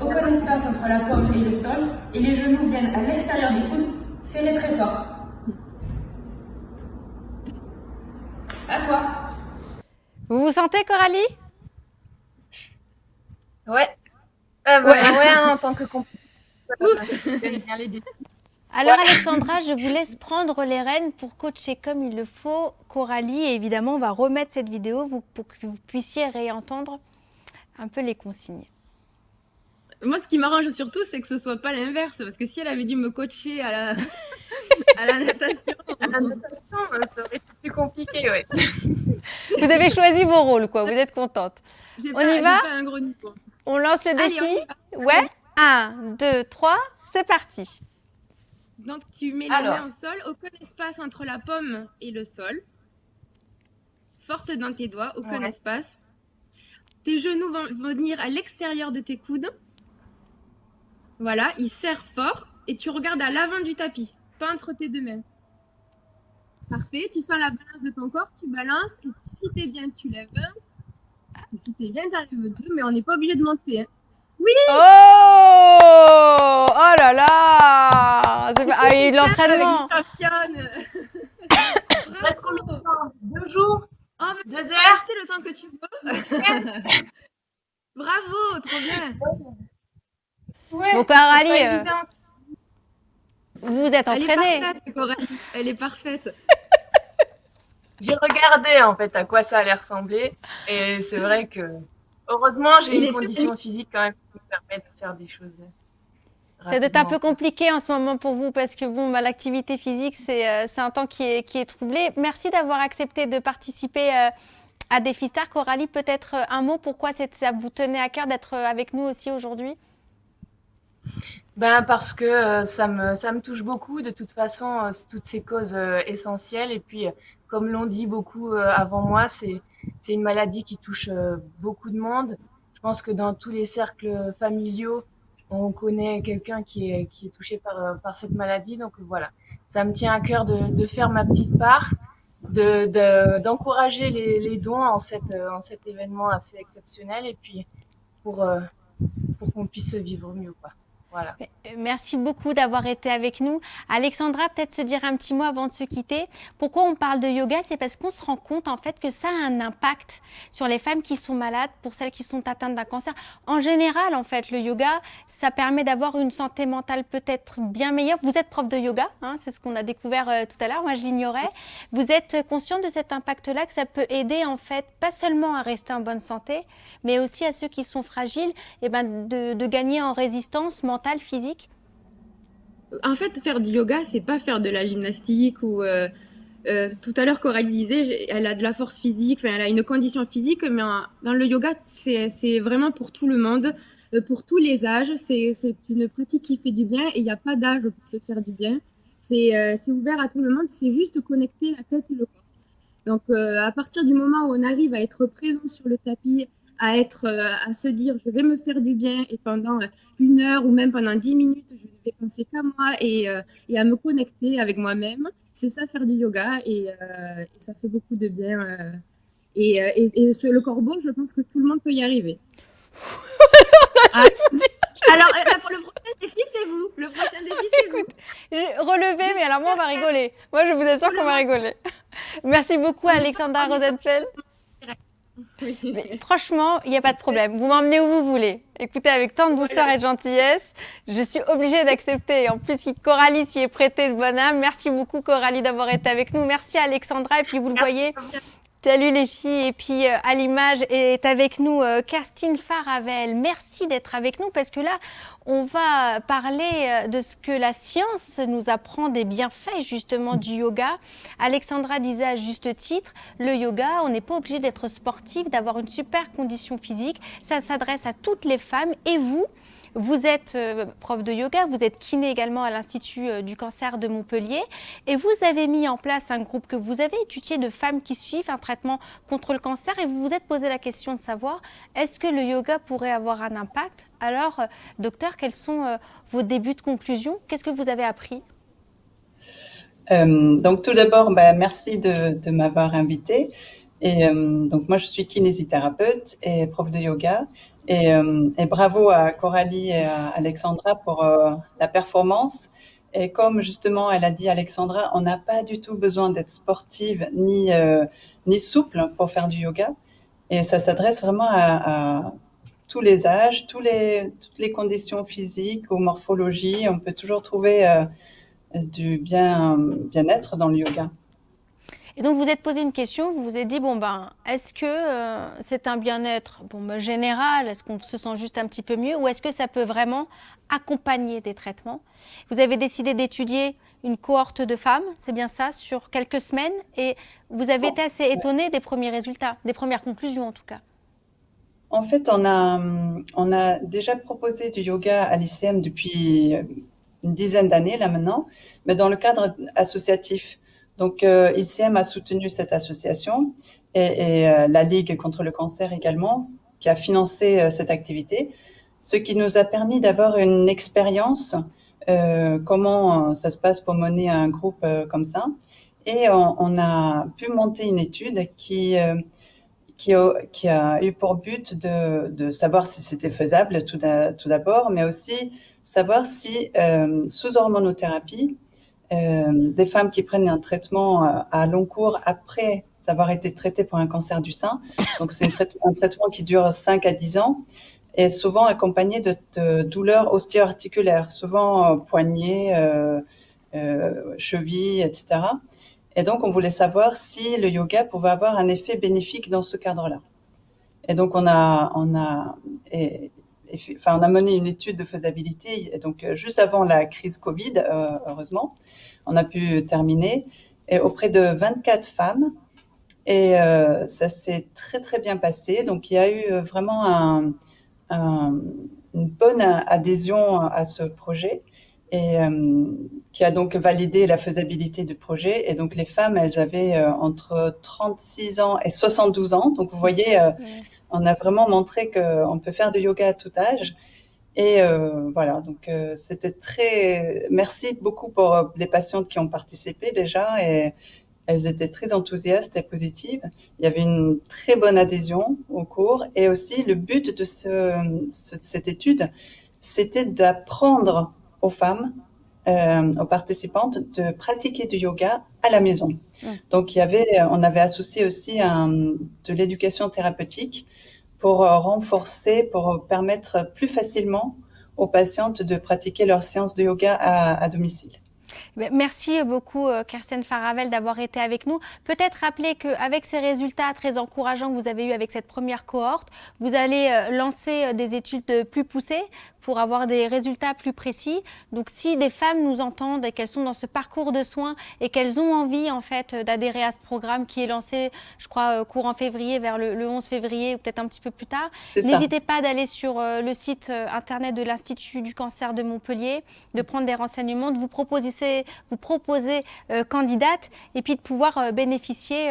aucun espace entre la paume et le sol, et les genoux viennent à l'extérieur des coudes, serrez très fort. À toi. Vous vous sentez, Coralie? Ouais. En tant que j'aime bien les défis. Alors Alexandra, je vous laisse prendre les rênes pour coacher comme il le faut Coralie. Et évidemment, on va remettre cette vidéo pour que vous puissiez réentendre un peu les consignes. Moi, ce qui m'arrange surtout, c'est que ce soit pas l'inverse. Parce que si elle avait dû me coacher à la, à la natation, ça aurait été plus compliqué, ouais. Vous avez choisi vos rôles, quoi. Vous êtes contente. On y va? Pas un gros niveau. On lance le défi? Allez, on y va. Ouais. 1, 2, 3, c'est parti. Donc, tu mets les mains au sol, aucun espace entre la pomme et le sol. Forte dans tes doigts, aucun espace. Tes genoux vont venir à l'extérieur de tes coudes. Voilà, ils serrent fort et tu regardes à l'avant du tapis, pas entre tes deux mains. Parfait, tu sens la balance de ton corps, tu balances et puis si t'es bien, tu lèves un. Et si t'es bien, t'arrives deux, mais on n'est pas obligé de monter. Hein. Oui! Oh! Oh là là! C'est pas... Ah, l'entraînement! Championne! Presque combien de temps? 2 jours? 2 heures? Rester le temps que tu veux. Bravo, trop bien! Ouais, bon, Coralie, vous êtes entraînée. Elle est parfaite. J'ai regardé en fait à quoi ça allait ressembler et c'est vrai que heureusement j'ai une condition physique quand même qui me permet de faire des choses. Ça doit être un peu compliqué en ce moment pour vous parce que bon, l'activité physique c'est un temps qui est troublé. Merci d'avoir accepté de participer à Défistar. Coralie, peut-être un mot, pourquoi ça vous tenait à cœur d'être avec nous aussi aujourd'hui? Ben parce que ça me touche beaucoup de toute façon, toutes ces causes essentielles et puis comme l'ont dit beaucoup avant moi, c'est une maladie qui touche beaucoup de monde. Je pense que dans tous les cercles familiaux, on connaît quelqu'un qui est touché par cette maladie. Donc voilà, ça me tient à cœur de faire ma petite part, d'encourager les dons en cet événement assez exceptionnel et puis pour qu'on puisse vivre mieux, quoi. Voilà. Merci beaucoup d'avoir été avec nous. Alexandra, peut-être se dire un petit mot avant de se quitter. Pourquoi on parle de yoga? C'est parce qu'on se rend compte en fait que ça a un impact sur les femmes qui sont malades, pour celles qui sont atteintes d'un cancer. En général, en fait, le yoga, ça permet d'avoir une santé mentale peut-être bien meilleure. Vous êtes prof de yoga, hein, c'est ce qu'on a découvert tout à l'heure. Moi, je l'ignorais. Vous êtes consciente de cet impact-là, que ça peut aider en fait, pas seulement à rester en bonne santé, mais aussi à ceux qui sont fragiles, et de gagner en résistance mentale, physique? En fait, faire du yoga, c'est pas faire de la gymnastique ou tout à l'heure Coralie disait, elle a de la force physique, elle a une condition physique, mais dans le yoga, c'est vraiment pour tout le monde, pour tous les âges. C'est une pratique qui fait du bien et il n'y a pas d'âge pour se faire du bien. C'est ouvert à tout le monde, c'est juste connecter la tête et le corps. Donc, à partir du moment où on arrive à être présent sur le tapis, à se dire je vais me faire du bien et pendant 1 heure ou même pendant 10 minutes, je ne vais penser qu'à moi et à me connecter avec moi-même. C'est ça, faire du yoga et ça fait beaucoup de bien. Le corbeau, je pense que tout le monde peut y arriver. Alors, le prochain défi, c'est vous. Le prochain défi, c'est vous. Relevé, mais alors moi, on va rigoler. Moi, je vous assure qu'on va rigoler. Merci beaucoup, Alexandra Rosenfeld. Mais franchement, il n'y a pas de problème. Vous m'emmenez où vous voulez. Écoutez, avec tant de douceur et de gentillesse, je suis obligée d'accepter. En plus, Coralie s'y est prêtée de bonne âme. Merci beaucoup, Coralie, d'avoir été avec nous. Merci, Alexandra. Et puis, vous le voyez, salut les filles. Et puis, à l'image est avec nous Kerstin Faravel. Merci d'être avec nous parce que là, on va parler de ce que la science nous apprend des bienfaits justement du yoga. Alexandra disait à juste titre, le yoga, on n'est pas obligé d'être sportif, d'avoir une super condition physique. Ça s'adresse à toutes les femmes et vous êtes prof de yoga, vous êtes kiné également à l'Institut du cancer de Montpellier et vous avez mis en place un groupe que vous avez étudié de femmes qui suivent un traitement contre le cancer et vous vous êtes posé la question de savoir est-ce que le yoga pourrait avoir un impact? Alors, docteur, quels sont vos débuts de conclusion? Qu'est-ce que vous avez appris? Donc tout d'abord, merci de m'avoir invitée. Et donc moi je suis kinésithérapeute et prof de yoga. Et bravo à Coralie et à Alexandra pour la performance. Et comme justement elle a dit Alexandra, on n'a pas du tout besoin d'être sportive ni souple pour faire du yoga. Et ça s'adresse vraiment à tous les âges, toutes les conditions physiques ou morphologie. On peut toujours trouver du bien-être dans le yoga. Et donc, vous êtes posé une question, vous vous êtes dit, est-ce que c'est un bien-être général, est-ce qu'on se sent juste un petit peu mieux, ou est-ce que ça peut vraiment accompagner des traitements? Vous avez décidé d'étudier une cohorte de femmes, c'est bien ça, sur quelques semaines, et vous avez été assez étonné des premiers résultats, des premières conclusions en tout cas. En fait, on a déjà proposé du yoga à l'ICM depuis une dizaine d'années là maintenant, mais dans le cadre associatif. Donc, ICM a soutenu cette association et la Ligue contre le cancer également, qui a financé cette activité, ce qui nous a permis d'avoir une expérience, comment ça se passe pour mener un groupe comme ça. Et on a pu monter une étude qui a eu pour but de savoir si c'était faisable tout d'abord, mais aussi savoir si sous hormonothérapie, des femmes qui prennent un traitement à long cours après avoir été traitées pour un cancer du sein, donc c'est un traitement qui dure 5 à 10 ans, et souvent accompagné de douleurs osteo-articulaires, souvent poignets, chevilles, etc. Et donc, on voulait savoir si le yoga pouvait avoir un effet bénéfique dans ce cadre-là. Et donc, on a mené une étude de faisabilité. Et donc, juste avant la crise Covid, heureusement, on a pu terminer et auprès de 24 femmes. Et ça s'est très, très bien passé. Donc, il y a eu vraiment une bonne adhésion à ce projet, et qui a donc validé la faisabilité du projet. Et donc, les femmes, elles avaient entre 36 ans et 72 ans. Donc, vous voyez, on a vraiment montré qu'on peut faire du yoga à tout âge. Et voilà, donc c'était très... Merci beaucoup pour les patientes qui ont participé déjà, et elles étaient très enthousiastes et positives. Il y avait une très bonne adhésion au cours, et aussi le but de cette étude, c'était d'apprendre aux femmes, aux participantes, de pratiquer du yoga à la maison. Donc on avait associé aussi de l'éducation thérapeutique pour renforcer, pour permettre plus facilement aux patientes de pratiquer leur séance de yoga à domicile. Merci beaucoup, Kerstin Faravel, d'avoir été avec nous. Peut-être rappeler qu'avec ces résultats très encourageants que vous avez eus avec cette première cohorte, vous allez lancer des études plus poussées pour avoir des résultats plus précis. Donc, si des femmes nous entendent et qu'elles sont dans ce parcours de soins et qu'elles ont envie, en fait, d'adhérer à ce programme qui est lancé, je crois, courant février, vers le 11 février ou peut-être un petit peu plus tard, n'hésitez pas d'aller sur le site internet de l'Institut du cancer de Montpellier, de prendre des renseignements, de vous proposer candidate, et puis de pouvoir bénéficier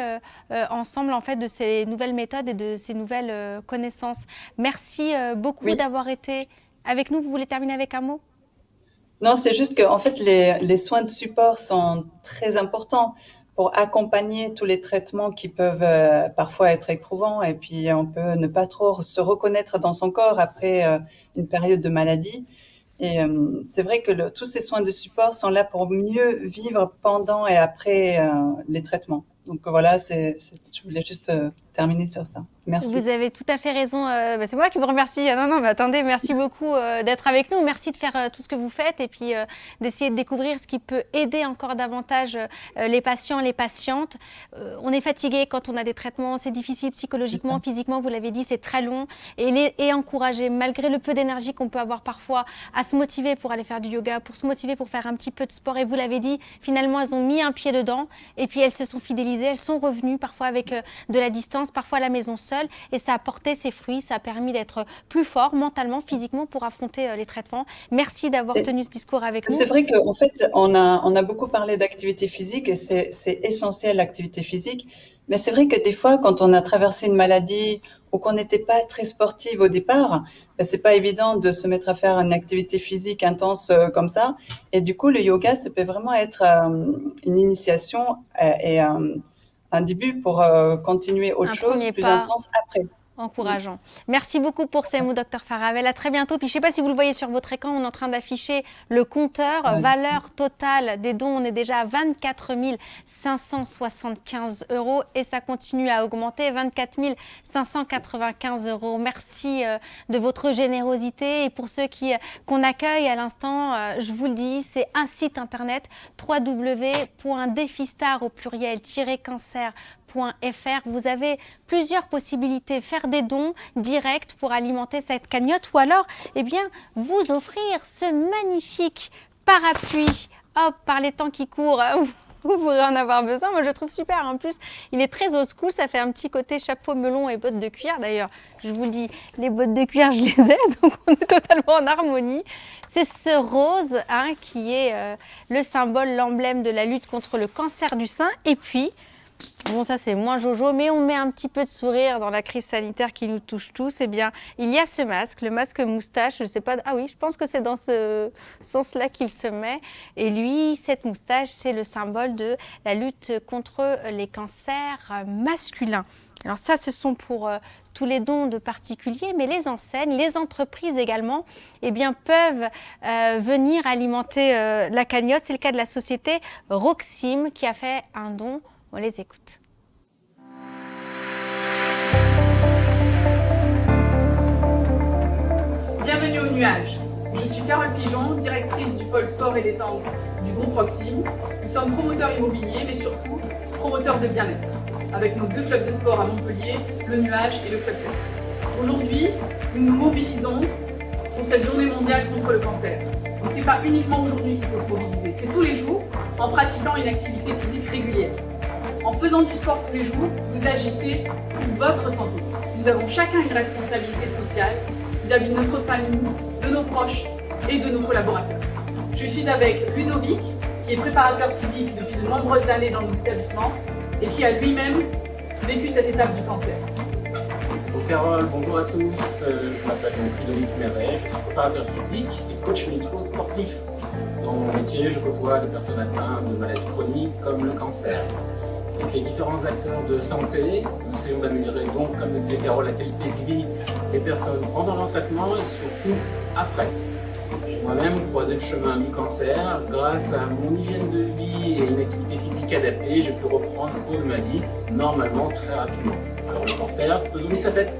ensemble, en fait, de ces nouvelles méthodes et de ces nouvelles connaissances. Merci beaucoup d'avoir été avec nous. Vous voulez terminer avec un mot? Non, c'est juste que en fait, les soins de support sont très importants pour accompagner tous les traitements qui peuvent parfois être éprouvants, et puis on peut ne pas trop se reconnaître dans son corps après une période de maladie. Et c'est vrai que tous ces soins de support sont là pour mieux vivre pendant et après les traitements. Donc voilà, je voulais juste terminer sur ça. Merci. Vous avez tout à fait raison. C'est moi qui vous remercie. Non, mais attendez, merci beaucoup d'être avec nous. Merci de faire tout ce que vous faites, et puis d'essayer de découvrir ce qui peut aider encore davantage les patients, les patientes. On est fatigué quand on a des traitements, c'est difficile psychologiquement, physiquement, vous l'avez dit, c'est très long. Et encourager, malgré le peu d'énergie qu'on peut avoir parfois, à se motiver pour aller faire du yoga, pour se motiver pour faire un petit peu de sport. Et vous l'avez dit, finalement, elles ont mis un pied dedans, et puis elles se sont fidélisées, elles sont revenues, parfois avec de la distance, parfois à la maison seule. Et ça a porté ses fruits, ça a permis d'être plus fort mentalement, physiquement, pour affronter les traitements. Merci d'avoir tenu ce discours avec nous. C'est vrai qu'en fait, on a beaucoup parlé d'activité physique, et c'est essentiel, l'activité physique. Mais c'est vrai que des fois, quand on a traversé une maladie ou qu'on n'était pas très sportive au départ, c'est pas évident de se mettre à faire une activité physique intense comme ça. Et du coup, le yoga, ça peut vraiment être une initiation et un début pour continuer autre chose plus intense après. encourageant. Merci beaucoup pour ces mots, Dr Faravel. À très bientôt. Puis je ne sais pas si vous le voyez sur votre écran, on est en train d'afficher le compteur. Valeur totale des dons, on est déjà à 24 575 € et ça continue à augmenter, 24 595 €. Merci de votre générosité. Et pour ceux qu'on accueille à l'instant, je vous le dis, c'est un site internet www.defistar au pluriel-cancer.fr. Vous avez plusieurs possibilités, faire des dons directs pour alimenter cette cagnotte ou alors vous offrir ce magnifique parapluie. Hop, par les temps qui courent, vous pourrez en avoir besoin. Moi, je trouve super. En plus, il est très old school. Ça fait un petit côté chapeau melon et bottes de cuir. D'ailleurs, je vous le dis, les bottes de cuir, je les ai. Donc, on est totalement en harmonie. C'est ce rose qui est le symbole, l'emblème de la lutte contre le cancer du sein. Et puis, bon, ça c'est moins jojo, mais on met un petit peu de sourire dans la crise sanitaire qui nous touche tous. Il y a ce masque, le masque moustache, je sais pas, ah oui, je pense que c'est dans ce sens-là qu'il se met. Et lui, cette moustache, c'est le symbole de la lutte contre les cancers masculins. Alors ça, ce sont pour tous les dons de particuliers, mais les enseignes, les entreprises également, peuvent venir alimenter la cagnotte. C'est le cas de la société Roxim qui a fait un don. On les écoute. Bienvenue au Nuage. Je suis Carole Pigeon, directrice du pôle sport et détente du groupe Roxim. Nous sommes promoteurs immobiliers, mais surtout promoteurs de bien-être, avec nos 2 clubs de sport à Montpellier, le Nuage et le Club 7. Aujourd'hui, nous nous mobilisons pour cette journée mondiale contre le cancer. Mais ce n'est pas uniquement aujourd'hui qu'il faut se mobiliser, c'est tous les jours en pratiquant une activité physique régulière. En faisant du sport tous les jours, vous agissez pour votre santé. Nous avons chacun une responsabilité sociale vis-à-vis de notre famille, de nos proches et de nos collaborateurs. Je suis avec Ludovic, qui est préparateur physique depuis de nombreuses années dans nos établissements et qui a lui-même vécu cette étape du cancer. Bonjour Carole, bonjour à tous. Je m'appelle Ludovic Méret, je suis préparateur physique et coach médico-sportif. Dans mon métier, je côtoie des personnes atteintes de maladies chroniques comme le cancer. Avec les différents acteurs de santé, nous essayons d'améliorer donc, comme le disait Carole, la qualité de vie des personnes pendant leur traitement et surtout après. Moi-même, croisé le chemin du cancer, grâce à mon hygiène de vie et une activité physique adaptée, j'ai pu reprendre le cours de ma vie normalement très rapidement. Alors le cancer peut oublier sa tête.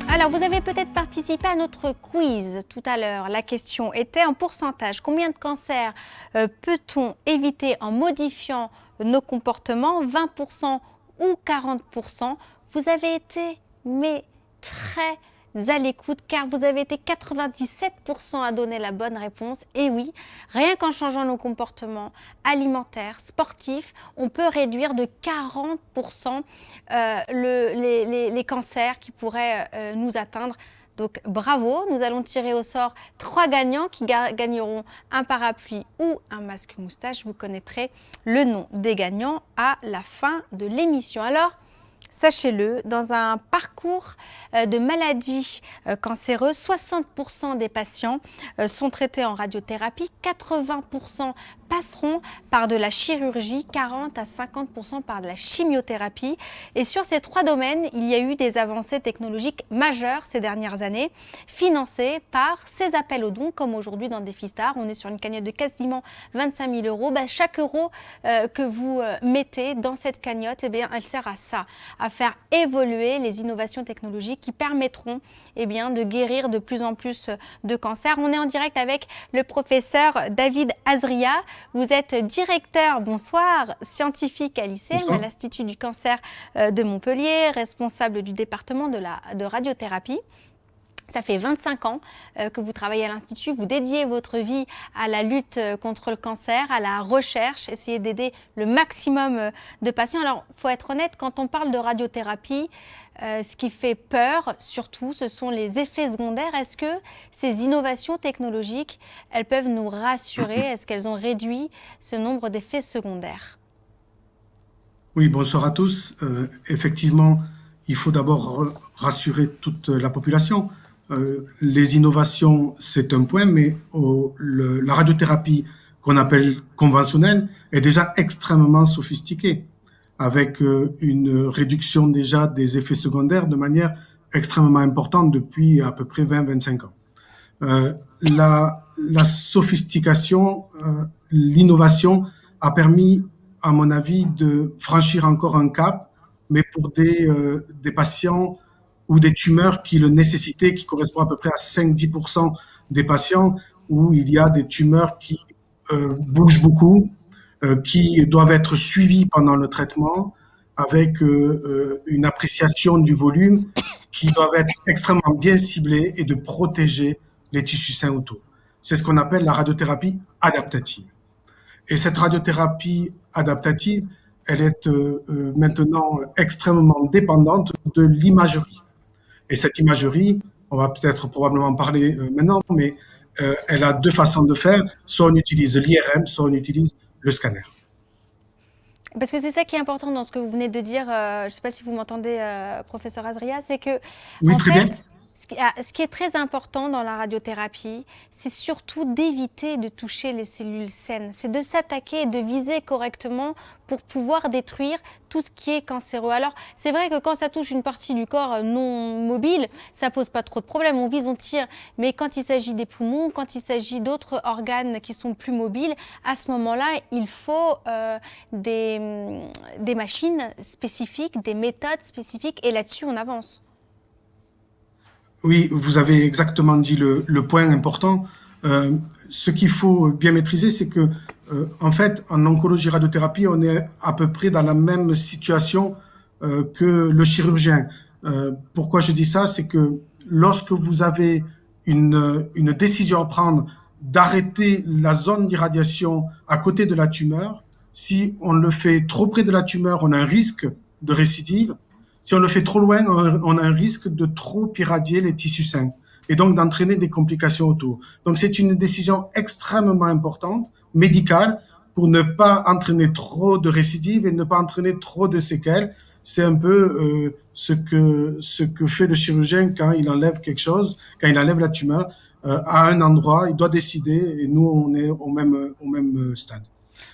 Alors, vous avez peut-être participé à notre quiz tout à l'heure. La question était en pourcentage. Combien de cancers peut-on éviter en modifiant nos comportements, 20% ou 40%? Vous avez été très à l'écoute car vous avez été 97% à donner la bonne réponse. Et oui, rien qu'en changeant nos comportements alimentaires, sportifs, on peut réduire de 40% les cancers qui pourraient nous atteindre. Donc bravo, nous allons tirer au sort 3 gagnants qui gagneront un parapluie ou un masque moustache. Vous connaîtrez le nom des gagnants à la fin de l'émission. Alors, sachez-le, dans un parcours de maladies cancéreuses, 60% des patients sont traités en radiothérapie, 80% passeront par de la chirurgie, 40 à 50% par de la chimiothérapie. Et sur ces 3 domaines, il y a eu des avancées technologiques majeures ces dernières années, financées par ces appels aux dons, comme aujourd'hui dans Defistar. On est sur une cagnotte de quasiment 25 000 €. Chaque euro que vous mettez dans cette cagnotte, elle sert à ça, à faire évoluer les innovations technologiques qui permettront de guérir de plus en plus de cancers. On est en direct avec le professeur David Azria. Vous êtes directeur, bonsoir, scientifique à l'ICEM, à l'Institut du cancer de Montpellier, responsable du département de radiothérapie. Ça fait 25 ans que vous travaillez à l'Institut, vous dédiez votre vie à la lutte contre le cancer, à la recherche, essayez d'aider le maximum de patients. Alors, il faut être honnête, quand on parle de radiothérapie, ce qui fait peur, surtout, ce sont les effets secondaires. Est-ce que ces innovations technologiques, elles peuvent nous rassurer? Est-ce qu'elles ont réduit ce nombre d'effets secondaires? Oui, bonsoir à tous. Effectivement, il faut d'abord rassurer toute la population. Les innovations, c'est un point, mais la radiothérapie qu'on appelle conventionnelle est déjà extrêmement sophistiquée, avec une réduction déjà des effets secondaires de manière extrêmement importante depuis à peu près 20-25 ans. La sophistication, l'innovation a permis, à mon avis, de franchir encore un cap, mais pour des patients ou des tumeurs qui le nécessitaient, qui correspondent à peu près à 5-10% des patients, où il y a des tumeurs qui bougent beaucoup, qui doivent être suivies pendant le traitement, avec une appréciation du volume qui doivent être extrêmement bien ciblées et de protéger les tissus sains autour. C'est ce qu'on appelle la radiothérapie adaptative. Et cette radiothérapie adaptative, elle est maintenant extrêmement dépendante de l'imagerie. Et cette imagerie, on va peut-être probablement en parler maintenant, mais elle a deux façons de faire. Soit on utilise l'IRM, soit on utilise le scanner. Parce que c'est ça qui est important dans ce que vous venez de dire, je ne sais pas si vous m'entendez, professeur Adria, c'est que, oui, en très fait, bien. Ce qui est très important dans la radiothérapie, c'est surtout d'éviter de toucher les cellules saines. C'est de s'attaquer et de viser correctement pour pouvoir détruire tout ce qui est cancéreux. Alors, c'est vrai que quand ça touche une partie du corps non mobile, ça pose pas trop de problèmes. On vise, on tire. Mais quand il s'agit des poumons, quand il s'agit d'autres organes qui sont plus mobiles, à ce moment-là, il faut des machines spécifiques, des méthodes spécifiques. Et là-dessus, on avance. Oui, vous avez exactement dit le point important. Ce qu'il faut bien maîtriser, c'est que, en fait, en oncologie radiothérapie, on est à peu près dans la même situation que le chirurgien. Pourquoi je dis ça? C'est que lorsque vous avez une décision à prendre d'arrêter la zone d'irradiation à côté de la tumeur, si on le fait trop près de la tumeur, on a un risque de récidive. Si on le fait trop loin, on a un risque de trop irradier les tissus sains et donc d'entraîner des complications autour. Donc c'est une décision extrêmement importante, médicale, pour ne pas entraîner trop de récidives et ne pas entraîner trop de séquelles. C'est un peu ce que fait le chirurgien quand il enlève quelque chose, quand il enlève la tumeur à un endroit, il doit décider et nous on est au même stade.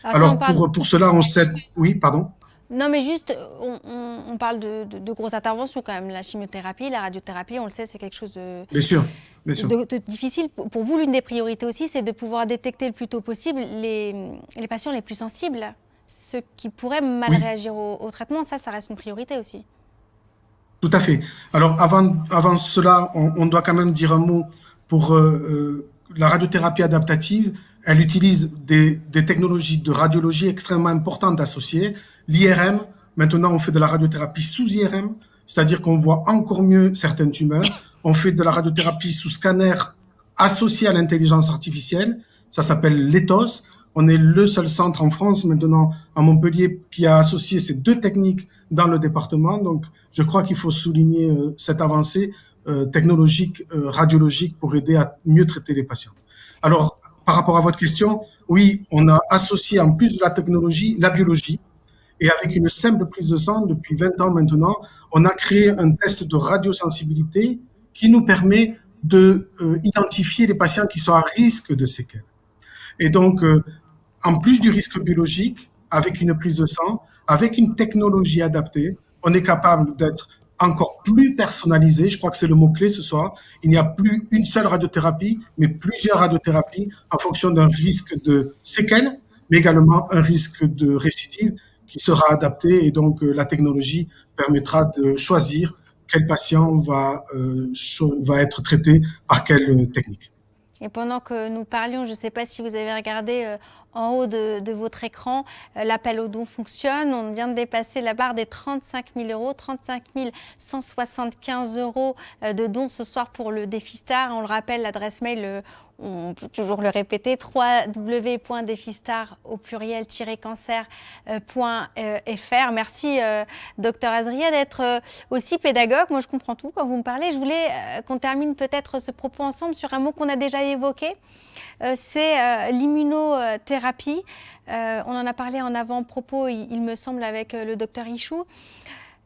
Alors pour cela on sait. Oui, pardon. Non, mais juste, on parle de grosses interventions quand même. La chimiothérapie, la radiothérapie, on le sait, c'est quelque chose de, bien sûr. de difficile. Pour vous, l'une des priorités aussi, c'est de pouvoir détecter le plus tôt possible les patients les plus sensibles, ceux qui pourraient mal réagir au traitement. Ça reste une priorité aussi. Tout à fait. Alors, avant cela, on doit quand même dire un mot pour la radiothérapie adaptative. Elle utilise des technologies de radiologie extrêmement importantes associées. L'IRM, maintenant on fait de la radiothérapie sous IRM, c'est-à-dire qu'on voit encore mieux certaines tumeurs. On fait de la radiothérapie sous scanner associé à l'intelligence artificielle, ça s'appelle l'ETHOS. On est le seul centre en France maintenant à Montpellier qui a associé ces deux techniques dans le département. Donc je crois qu'il faut souligner cette avancée technologique, radiologique pour aider à mieux traiter les patients. Alors par rapport à votre question, oui, on a associé en plus de la technologie, la biologie. Et avec une simple prise de sang, depuis 20 ans maintenant, on a créé un test de radiosensibilité qui nous permet de identifier les patients qui sont à risque de séquelles. Et donc, en plus du risque biologique, avec une prise de sang, avec une technologie adaptée, on est capable d'être encore plus personnalisé. Je crois que c'est le mot-clé ce soir. Il n'y a plus une seule radiothérapie, mais plusieurs radiothérapies en fonction d'un risque de séquelles, mais également un risque de récidive qui sera adapté. Et donc, la technologie permettra de choisir quel patient va être traité par quelle technique. Et pendant que nous parlions, je ne sais pas si vous avez regardé en haut de votre écran, l'appel aux dons fonctionne. On vient de dépasser la barre des 35 000 €, 35 175 € de dons ce soir pour le Défistar. On le rappelle, l'adresse mail, on peut toujours le répéter, www.defistar au pluriel-cancer.fr. Merci, docteur Adria, d'être aussi pédagogue. Moi, je comprends tout quand vous me parlez. Je voulais qu'on termine peut-être ce propos ensemble sur un mot qu'on a déjà évoqué. C'est l'immunothérapie. On en a parlé en avant-propos, il me semble, avec le docteur Ichou.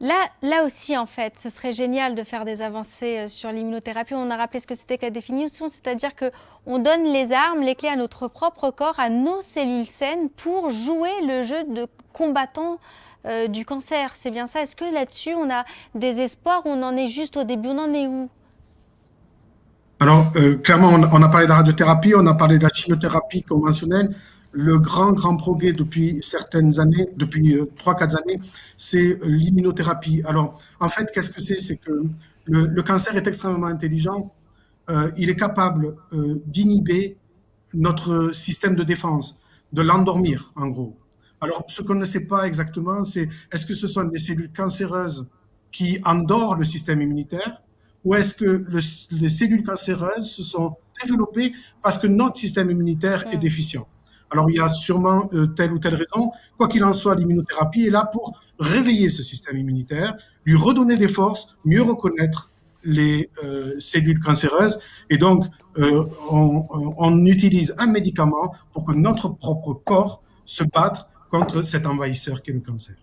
Là aussi, en fait, ce serait génial de faire des avancées sur l'immunothérapie. On a rappelé ce que c'était que la définition, c'est-à-dire qu'on donne les armes, les clés à notre propre corps, à nos cellules saines pour jouer le jeu de combattant du cancer. C'est bien ça. Est-ce que là-dessus, on a des espoirs ou on en est juste au début? On en est où? Alors, clairement, on a parlé de la radiothérapie, on a parlé de la chimiothérapie conventionnelle. Le grand progrès depuis certaines années, depuis 3-4 années, c'est l'immunothérapie. Alors, en fait, qu'est-ce que c'est? C'est que le cancer est extrêmement intelligent. Il est capable d'inhiber notre système de défense, de l'endormir, en gros. Alors, ce qu'on ne sait pas exactement, c'est est-ce que ce sont des cellules cancéreuses qui endorment le système immunitaire ou est-ce que les cellules cancéreuses se sont développées parce que notre système immunitaire est déficient? Alors, il y a sûrement telle ou telle raison. Quoi qu'il en soit, l'immunothérapie est là pour réveiller ce système immunitaire, lui redonner des forces, mieux reconnaître les cellules cancéreuses. Et donc, on utilise un médicament pour que notre propre corps se batte contre cet envahisseur qu'est le cancer.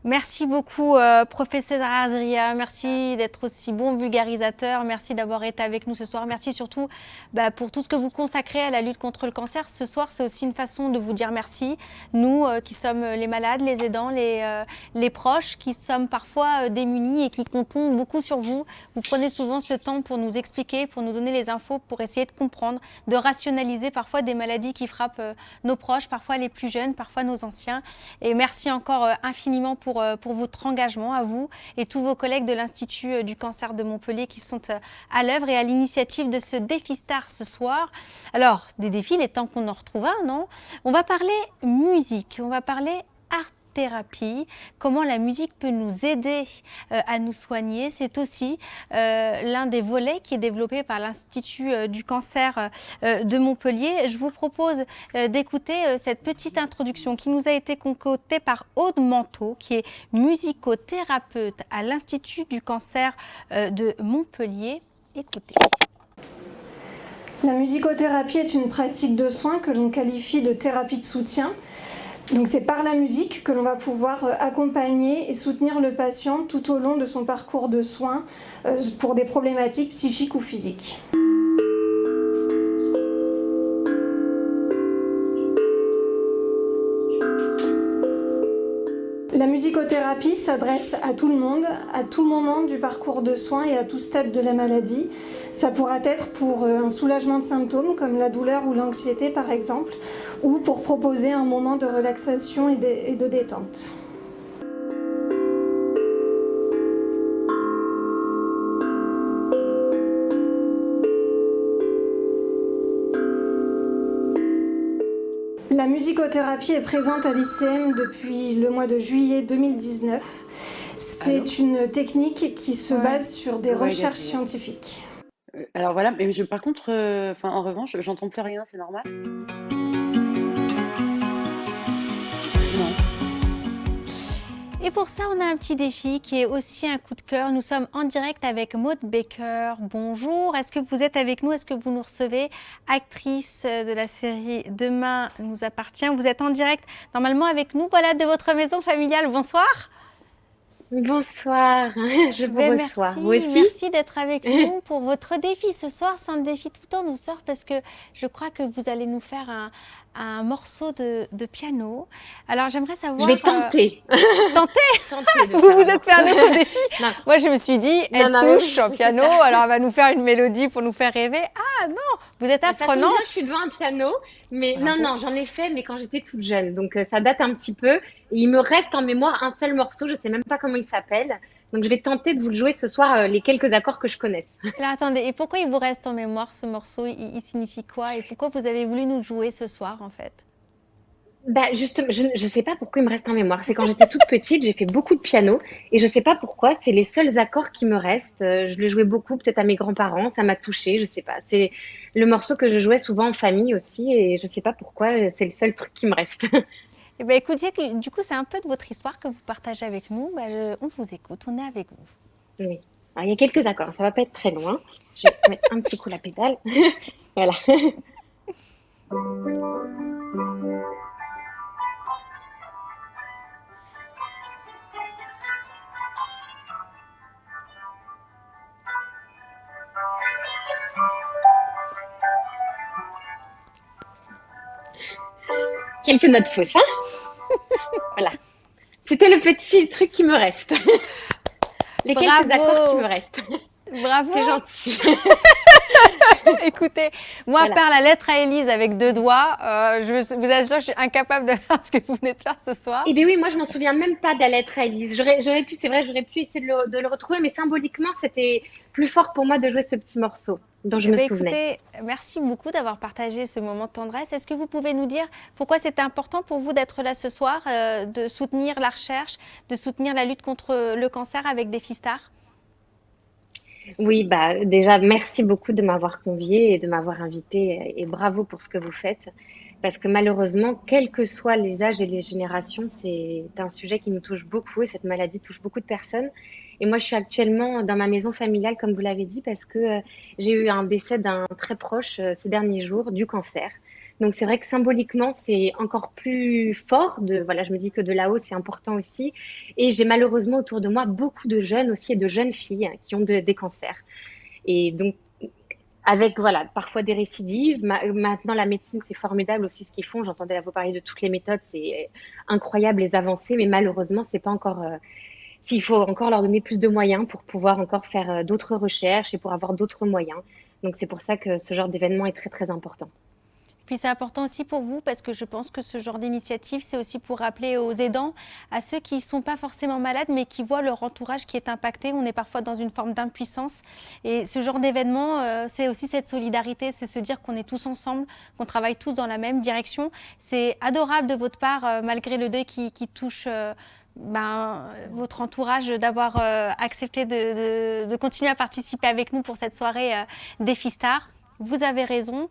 Merci beaucoup, professeur Adria. Merci d'être aussi bon vulgarisateur. Merci d'avoir été avec nous ce soir. Merci surtout pour tout ce que vous consacrez à la lutte contre le cancer. Ce soir, c'est aussi une façon de vous dire merci. Nous qui sommes les malades, les aidants, les proches, qui sommes parfois démunis et qui comptons beaucoup sur vous. Vous prenez souvent ce temps pour nous expliquer, pour nous donner les infos, pour essayer de comprendre, de rationaliser parfois des maladies qui frappent nos proches, parfois les plus jeunes, parfois nos anciens. Et merci encore infiniment pour votre engagement à vous et tous vos collègues de l'Institut du cancer de Montpellier qui sont à l'œuvre et à l'initiative de ce Défi-Star ce soir. Alors, des défis, il est temps qu'on en retrouve un, non? On va parler musique, on va parler art-thérapie, comment la musique peut nous aider à nous soigner. C'est aussi l'un des volets qui est développé par l'Institut du cancer de Montpellier. Je vous propose d'écouter cette petite introduction qui nous a été concoctée par Aude Manteau, qui est musicothérapeute à l'Institut du cancer de Montpellier. Écoutez. La musicothérapie est une pratique de soins que l'on qualifie de thérapie de soutien. Donc c'est par la musique que l'on va pouvoir accompagner et soutenir le patient tout au long de son parcours de soins pour des problématiques psychiques ou physiques. La musicothérapie s'adresse à tout le monde, à tout moment du parcours de soins et à tout stade de la maladie. Ça pourra être pour un soulagement de symptômes comme la douleur ou l'anxiété par exemple, ou pour proposer un moment de relaxation et de détente. La musicothérapie est présente à l'ICM depuis le mois de juillet 2019. C'est une technique qui se base sur des recherches scientifiques. Alors voilà, mais par contre, en revanche, j'entends plus rien, c'est normal? Et pour ça, on a un petit défi qui est aussi un coup de cœur. Nous sommes en direct avec Maud Baker. Bonjour, est-ce que vous êtes avec nous? Est-ce que vous nous recevez? Actrice de la série Demain nous appartient. Vous êtes en direct normalement avec nous, voilà, de votre maison familiale. Bonsoir. Bonsoir, je vous reçois. Merci, Vous aussi? merci d'être avec nous pour votre défi ce soir. C'est un défi tout en douceur parce que je crois que vous allez nous faire un morceau de piano. Alors j'aimerais savoir... Je vais tenter. Tenter Vous vous êtes fait un auto-défi? Moi je me suis dit, elle touche au piano, alors elle va nous faire une mélodie pour nous faire rêver. Ah non, vous êtes Ça tombe bien, apprenante. je suis devant un piano, mais non, j'en ai fait, mais quand j'étais toute jeune, donc ça date un petit peu. Et il me reste en mémoire un seul morceau, je ne sais même pas comment il s'appelle. Donc je vais tenter de vous le jouer ce soir, les quelques accords que je connaisse. Alors attendez, et pourquoi il vous reste en mémoire ce morceau? Il signifie quoi? Et pourquoi vous avez voulu nous le jouer ce soir en fait? Justement, je ne sais pas pourquoi il me reste en mémoire. C'est quand j'étais toute petite, j'ai fait beaucoup de piano et je ne sais pas pourquoi, c'est les seuls accords qui me restent. Je le jouais beaucoup peut-être à mes grands-parents, ça m'a touchée, je ne sais pas. C'est le morceau que je jouais souvent en famille aussi et je ne sais pas pourquoi, c'est le seul truc qui me reste. Eh bien, écoutez, du coup, c'est un peu de votre histoire que vous partagez avec nous. On vous écoute, on est avec vous. Oui. Alors, il y a quelques accords, ça ne va pas être très loin. Je vais mettre un petit coup la pédale. Voilà. Quelques notes fausses, hein. Voilà. C'était le petit truc qui me reste. Les quelques accords qui me restent. Bravo. C'est gentil. Écoutez, moi, Voilà. par la lettre à Élise avec 2 doigts, je vous assure, je suis incapable de faire ce que vous venez de faire ce soir. Eh bien oui, moi je m'en souviens même pas de la lettre à Élise. J'aurais pu, c'est vrai, j'aurais pu essayer de le retrouver, mais symboliquement, c'était plus fort pour moi de jouer ce petit morceau dont je Eh me ben, souvenais. écoutez, merci beaucoup d'avoir partagé ce moment de tendresse. Est-ce que vous pouvez nous dire pourquoi c'était important pour vous d'être là ce soir, de soutenir la recherche, de soutenir la lutte contre le cancer avec Défistar? Oui, bah déjà, merci beaucoup de m'avoir conviée et de m'avoir invitée et bravo pour ce que vous faites. Parce que malheureusement, quels que soient les âges et les générations, c'est un sujet qui nous touche beaucoup et cette maladie touche beaucoup de personnes. Et moi, je suis actuellement dans ma maison familiale, comme vous l'avez dit, parce que j'ai eu un décès d'un très proche ces derniers jours du cancer. Donc c'est vrai que symboliquement, c'est encore plus fort. Voilà, je me dis que de là-haut, c'est important aussi. Et j'ai malheureusement autour de moi beaucoup de jeunes aussi et de jeunes filles qui ont des cancers. Et donc, avec voilà, parfois des récidives. Maintenant, la médecine, c'est formidable aussi ce qu'ils font. J'entendais vous parler de toutes les méthodes, c'est incroyable les avancées, mais malheureusement, c'est pas encore. S'il faut encore leur donner plus de moyens pour pouvoir encore faire d'autres recherches et pour avoir d'autres moyens. Donc c'est pour ça que ce genre d'événement est très très important. Puis c'est important aussi pour vous parce que je pense que ce genre d'initiative, c'est aussi pour rappeler aux aidants, à ceux qui ne sont pas forcément malades mais qui voient leur entourage qui est impacté. On est parfois dans une forme d'impuissance. Et ce genre d'événement, c'est aussi cette solidarité, c'est se dire qu'on est tous ensemble, qu'on travaille tous dans la même direction. C'est adorable de votre part, malgré le deuil qui touche votre entourage, d'avoir accepté de continuer à participer avec nous pour cette soirée Défistar. Vous avez raison,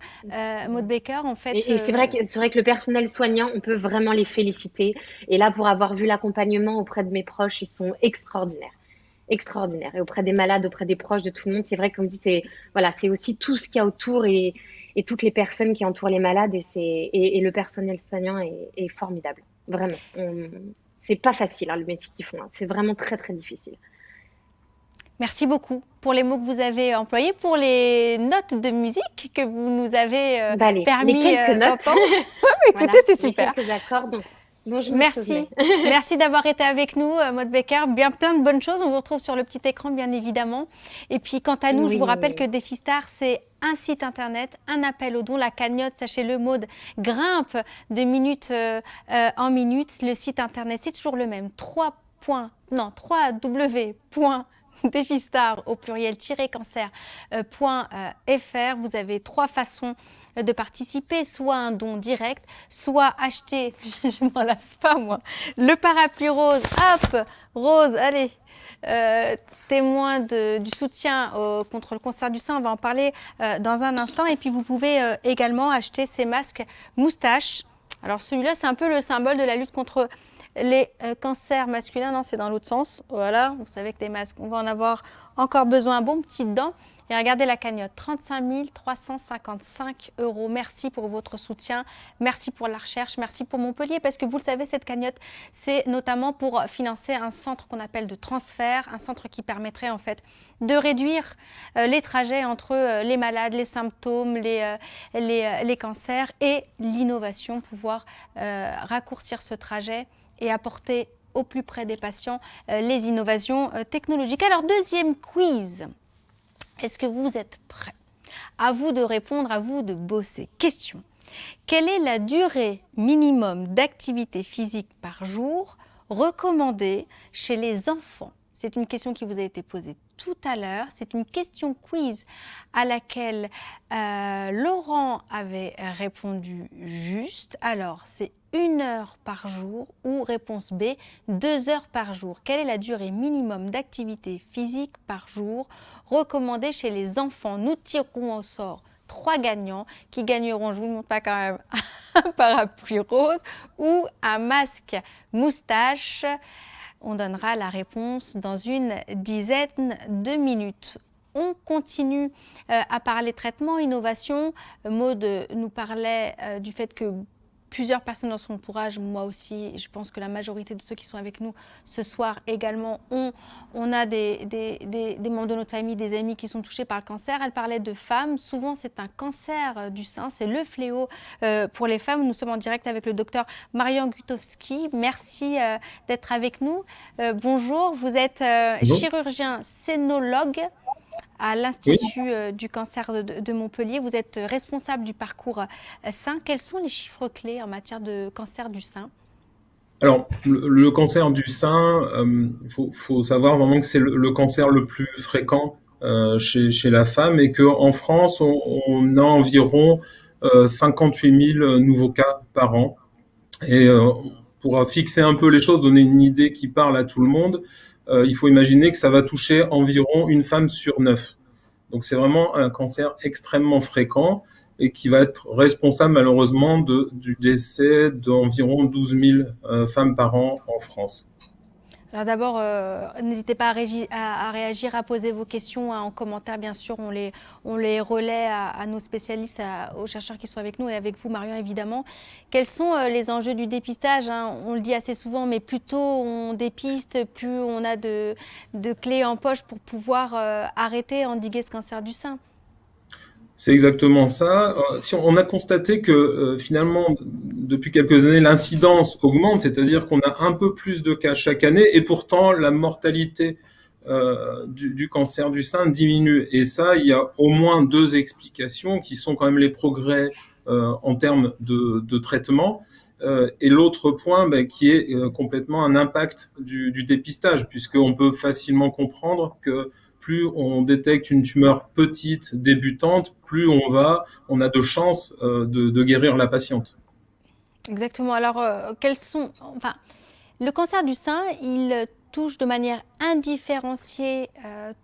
Maud Baker, en fait. Et c'est vrai que le personnel soignant, on peut vraiment les féliciter. Et là, pour avoir vu l'accompagnement auprès de mes proches, ils sont extraordinaires. Extraordinaires. Et auprès des malades, auprès des proches, de tout le monde, c'est vrai que comme dit, c'est aussi tout ce qu'il y a autour et toutes les personnes qui entourent les malades. Et le personnel soignant est formidable. Vraiment. C'est pas facile, le métier qu'ils font. C'est vraiment très, très difficile. Merci beaucoup pour les mots que vous avez employés, pour les notes de musique que vous nous avez permis d'entendre. Écoutez, voilà, c'est super. Quelques accords dont je me Merci. Merci d'avoir été avec nous, Maud Baker. Bien plein de bonnes choses. On vous retrouve sur le petit écran, bien évidemment. Et puis, quant à nous, je vous rappelle que Défistar, c'est un site internet, un appel aux dons, la cagnotte, sachez-le, Maud, grimpe de minute en minute. Le site internet, c'est toujours le même. www.défistar au pluriel-cancer.fr. Vous avez 3 façons de participer, soit un don direct, soit acheter, je m'en lasse pas moi, le parapluie rose, hop, rose, allez, témoin du soutien contre le cancer du sein, on va en parler dans un instant. Et puis vous pouvez également acheter ces masques moustaches. Alors celui-là, c'est un peu le symbole de la lutte contre les cancers masculins. Non, c'est dans l'autre sens. Voilà, vous savez que les masques, on va en avoir encore besoin un bon petit dedans. Et regardez la cagnotte, 35 355 €. Merci pour votre soutien, merci pour la recherche, merci pour Montpellier, parce que vous le savez, cette cagnotte, c'est notamment pour financer un centre qu'on appelle de transfert, un centre qui permettrait en fait de réduire les trajets entre les malades, les symptômes, les cancers et l'innovation, pouvoir raccourcir ce trajet et apporter au plus près des patients les innovations technologiques. Alors, deuxième quiz. Est-ce que vous êtes prêts? À vous de répondre, à vous de bosser. Question. Quelle est la durée minimum d'activité physique par jour recommandée chez les enfants? C'est une question qui vous a été posée tout à l'heure. C'est une question quiz à laquelle Laurent avait répondu juste. Alors, c'est 1 heure par jour ou réponse B, 2 heures par jour. Quelle est la durée minimum d'activité physique par jour recommandée chez les enfants? Nous tirerons au sort 3 gagnants qui gagneront, je ne vous le montre pas quand même, un parapluie rose ou un masque moustache. On donnera la réponse dans une dizaine de minutes. On continue à parler traitement, innovation. Maud nous parlait du fait que plusieurs personnes dans son entourage, moi aussi, je pense que la majorité de ceux qui sont avec nous ce soir également, on a des membres de notre famille, des amis qui sont touchés par le cancer. Elle parlait de femmes, souvent c'est un cancer du sein, c'est le fléau pour les femmes. Nous sommes en direct avec le docteur Marian Gutowski. Merci d'être avec nous. Bonjour, vous êtes chirurgien scénologue à l'Institut du cancer de Montpellier. Vous êtes responsable du parcours sein. Quels sont les chiffres clés en matière de cancer du sein? Alors, le cancer du sein, faut savoir vraiment que c'est le cancer le plus fréquent chez la femme et qu'en France, on a environ 58 000 nouveaux cas par an. Et pour fixer un peu les choses, donner une idée qui parle à tout le monde, il faut imaginer que ça va toucher environ une femme sur 9. Donc c'est vraiment un cancer extrêmement fréquent et qui va être responsable malheureusement du décès d'environ 12 000 femmes par an en France. Alors d'abord, n'hésitez pas à réagir, à poser vos questions en commentaire. Bien sûr, on les relaie à nos spécialistes, aux chercheurs qui sont avec nous et avec vous, Marion, évidemment. Quels sont les enjeux du dépistage, hein? On le dit assez souvent, mais plus tôt on dépiste, plus on a de clés en poche pour pouvoir arrêter, endiguer ce cancer du sein. C'est exactement ça. Si on a constaté que finalement, depuis quelques années, l'incidence augmente, c'est-à-dire qu'on a un peu plus de cas chaque année, et pourtant la mortalité du cancer du sein diminue. Et ça, il y a au moins 2 explications qui sont quand même les progrès en termes de traitement. Et l'autre point qui est complètement un impact du dépistage, puisqu'on peut facilement comprendre que plus on détecte une tumeur petite, débutante, plus on a de chances de guérir la patiente. Exactement. Alors, le cancer du sein, il touche de manière indifférenciée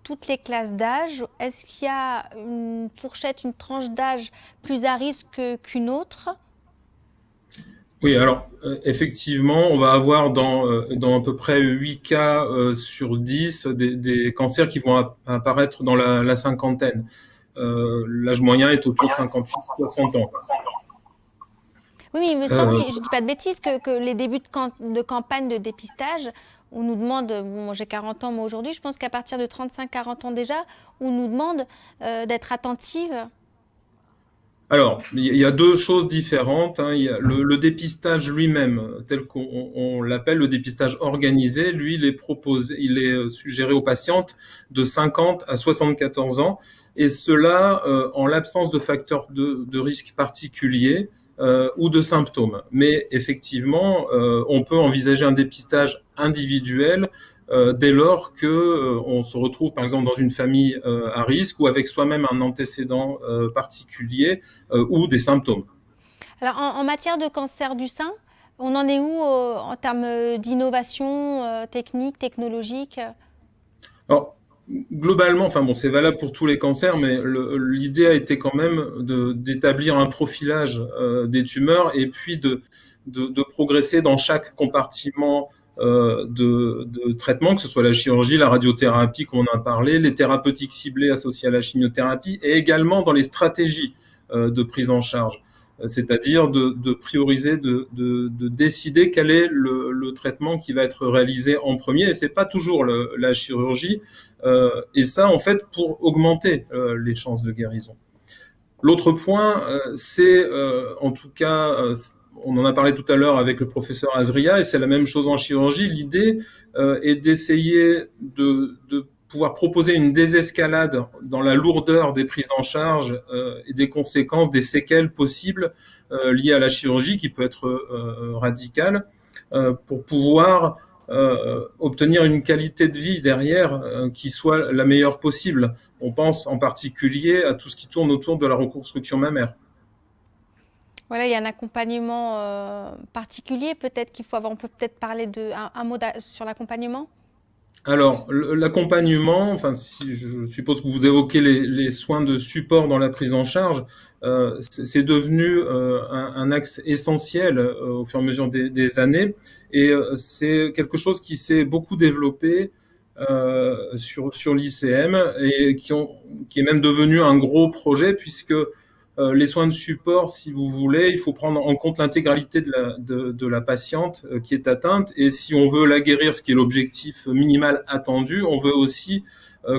toutes les classes d'âge. Est-ce qu'il y a une fourchette, une tranche d'âge plus à risque qu'une autre? Oui, alors effectivement, on va avoir dans à peu près 8 cas sur 10 des cancers qui vont apparaître dans la cinquantaine. L'âge moyen est autour de 58-60 ans. Oui, mais il me semble, je ne dis pas de bêtises, que les débuts de campagne de dépistage, on nous demande, bon, j'ai 40 ans moi aujourd'hui, je pense qu'à partir de 35-40 ans déjà, on nous demande d'être attentive. Alors, il y a 2 choses différentes, hein. Il y a le dépistage lui-même, tel qu'on l'appelle, le dépistage organisé. Lui, il est suggéré aux patientes de 50 à 74 ans, et cela en l'absence de facteurs de risque particuliers ou de symptômes. Mais effectivement, on peut envisager un dépistage individuel dès lors qu'on se retrouve par exemple dans une famille à risque ou avec soi-même un antécédent particulier ou des symptômes. Alors en matière de cancer du sein, on en est où en termes d'innovation technique, technologique? Alors, globalement, c'est valable pour tous les cancers, mais l'idée a été quand même d'établir un profilage des tumeurs et puis de progresser dans chaque compartiment de traitement, que ce soit la chirurgie, la radiothérapie, comme on en a parlé, les thérapeutiques ciblées associées à la chimiothérapie, et également dans les stratégies de prise en charge, c'est-à-dire de prioriser, de décider quel est le traitement qui va être réalisé en premier, et c'est pas toujours la chirurgie, et ça en fait pour augmenter les chances de guérison. L'autre point, c'est en tout cas on en a parlé tout à l'heure avec le professeur Azria, et c'est la même chose en chirurgie. L'idée est d'essayer de pouvoir proposer une désescalade dans la lourdeur des prises en charge et des conséquences, des séquelles possibles liées à la chirurgie, qui peut être radicale, pour pouvoir obtenir une qualité de vie derrière qui soit la meilleure possible. On pense en particulier à tout ce qui tourne autour de la reconstruction mammaire. Voilà, il y a un accompagnement particulier, peut-être qu'il faut avoir. On peut peut-être parler un mot sur l'accompagnement. Alors, l'accompagnement, si je suppose que vous évoquez les soins de support dans la prise en charge, c'est devenu un axe essentiel au fur et à mesure des années, et c'est quelque chose qui s'est beaucoup développé sur l'ICM et qui est même devenu un gros projet, puisque les soins de support, si vous voulez, il faut prendre en compte l'intégralité de la patiente qui est atteinte. Et si on veut la guérir, ce qui est l'objectif minimal attendu, on veut aussi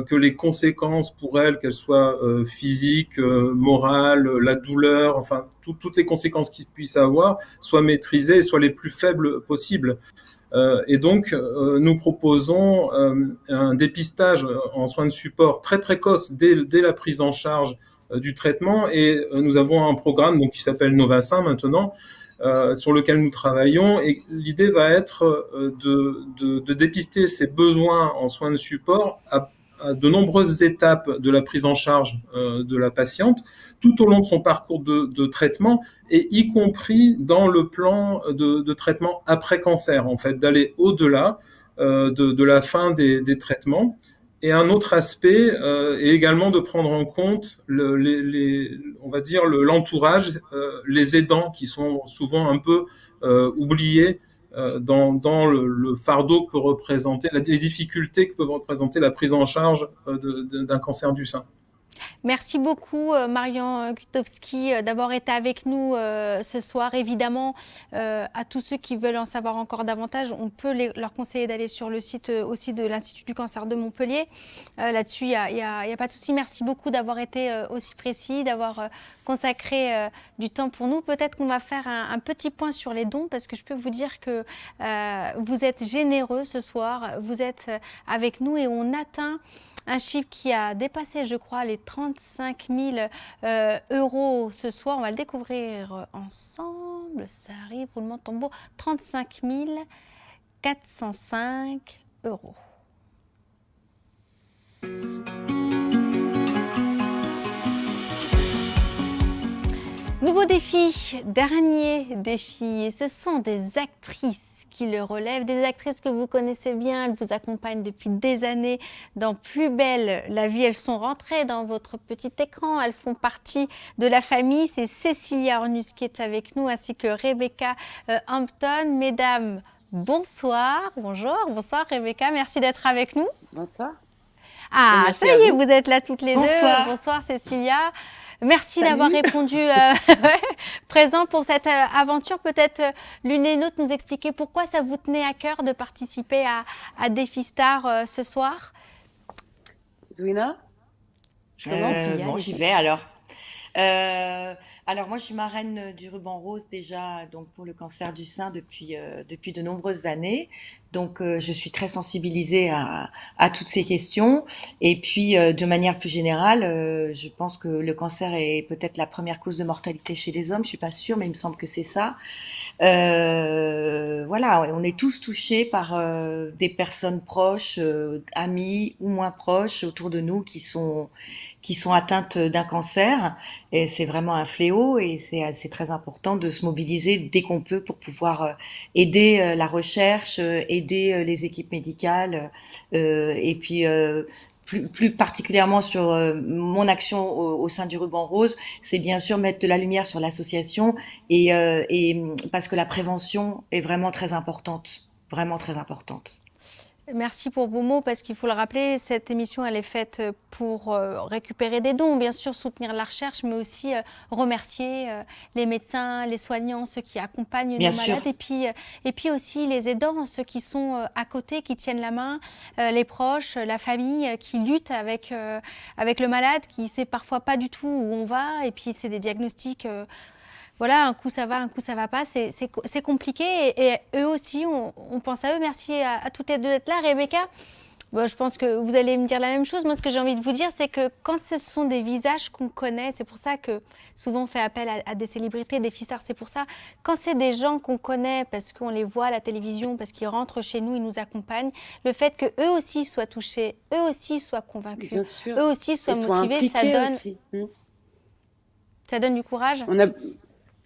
que les conséquences pour elle, qu'elles soient physiques, morales, la douleur, enfin toutes les conséquences qu'il puisse avoir, soient maîtrisées et soient les plus faibles possibles. Et donc, nous proposons un dépistage en soins de support très précoce dès la prise en charge du traitement, et nous avons un programme donc qui s'appelle Novacin maintenant, sur lequel nous travaillons, et l'idée va être de dépister ces besoins en soins de support à de nombreuses étapes de la prise en charge de la patiente, tout au long de son parcours de traitement, et y compris dans le plan de traitement après cancer, en fait, d'aller au-delà de la fin des traitements. Et un autre aspect est également de prendre en compte on va dire l'entourage, les aidants qui sont souvent un peu oubliés dans le fardeau que peut représenter, les difficultés que peut représenter la prise en charge d'un cancer du sein. Merci beaucoup Marion Kwiatkowski d'avoir été avec nous ce soir. Évidemment, à tous ceux qui veulent en savoir encore davantage, on peut leur conseiller d'aller sur le site aussi de l'Institut du cancer de Montpellier. Là-dessus, il n'y a pas de souci. Merci beaucoup d'avoir été aussi précis, d'avoir consacré du temps pour nous. Peut-être qu'on va faire un petit point sur les dons, parce que je peux vous dire que vous êtes généreux ce soir. Vous êtes avec nous et on atteint un chiffre qui a dépassé, je crois, les 35 000 euros ce soir. On va le découvrir ensemble. Ça arrive, roulement de tambour. 35 405 euros. Nouveau défi, dernier défi, et ce sont des actrices qui le relèvent, des actrices que vous connaissez bien, elles vous accompagnent depuis des années dans Plus belle la vie, elles sont rentrées dans votre petit écran, elles font partie de la famille, c'est Cécilia Ornus qui est avec nous ainsi que Rebecca Hampton. Mesdames, bonsoir, bonsoir Rebecca, merci d'être avec nous. Bonsoir. Ah, ça y est, vous êtes là toutes les deux. Bonsoir Cécilia. Merci d'avoir répondu présent pour cette aventure. Peut-être l'une et l'autre nous expliquer pourquoi ça vous tenait à cœur de participer à Défistar ce soir. Zouina, je commence. Bon, j'y vais alors. Alors moi je suis marraine du ruban rose déjà donc pour le cancer du sein depuis de nombreuses années, donc je suis très sensibilisée à toutes ces questions, et puis de manière plus générale je pense que le cancer est peut-être la première cause de mortalité chez les hommes, je suis pas sûre mais il me semble que c'est ça. Voilà, on est tous touchés par des personnes proches, amis ou moins proches autour de nous qui sont atteintes d'un cancer, et c'est vraiment un fléau, et c'est très important de se mobiliser dès qu'on peut pour pouvoir aider la recherche, aider les équipes médicales, et puis plus particulièrement sur mon action au sein du ruban rose, c'est bien sûr mettre de la lumière sur l'association, et parce que la prévention est vraiment très importante, vraiment très importante. Merci pour vos mots, parce qu'il faut le rappeler, cette émission elle est faite pour récupérer des dons, bien sûr soutenir la recherche, mais aussi remercier les médecins, les soignants, ceux qui accompagnent nos malades, et puis aussi les aidants, ceux qui sont à côté, qui tiennent la main, les proches, la famille, qui luttent avec le malade, qui ne sait parfois pas du tout où on va, et puis c'est des diagnostics... Voilà, un coup ça va, un coup ça va pas, c'est compliqué, et eux aussi, on pense à eux. Merci à toutes les deux d'être là. Rebecca, bon, je pense que vous allez me dire la même chose. Moi, ce que j'ai envie de vous dire, c'est que quand ce sont des visages qu'on connaît, c'est pour ça que souvent on fait appel à des célébrités, des Défistar, c'est pour ça. Quand c'est des gens qu'on connaît, parce qu'on les voit à la télévision, parce qu'ils rentrent chez nous, ils nous accompagnent, le fait qu'eux aussi soient touchés, eux aussi soient convaincus, eux aussi soient motivés, ça donne du courage.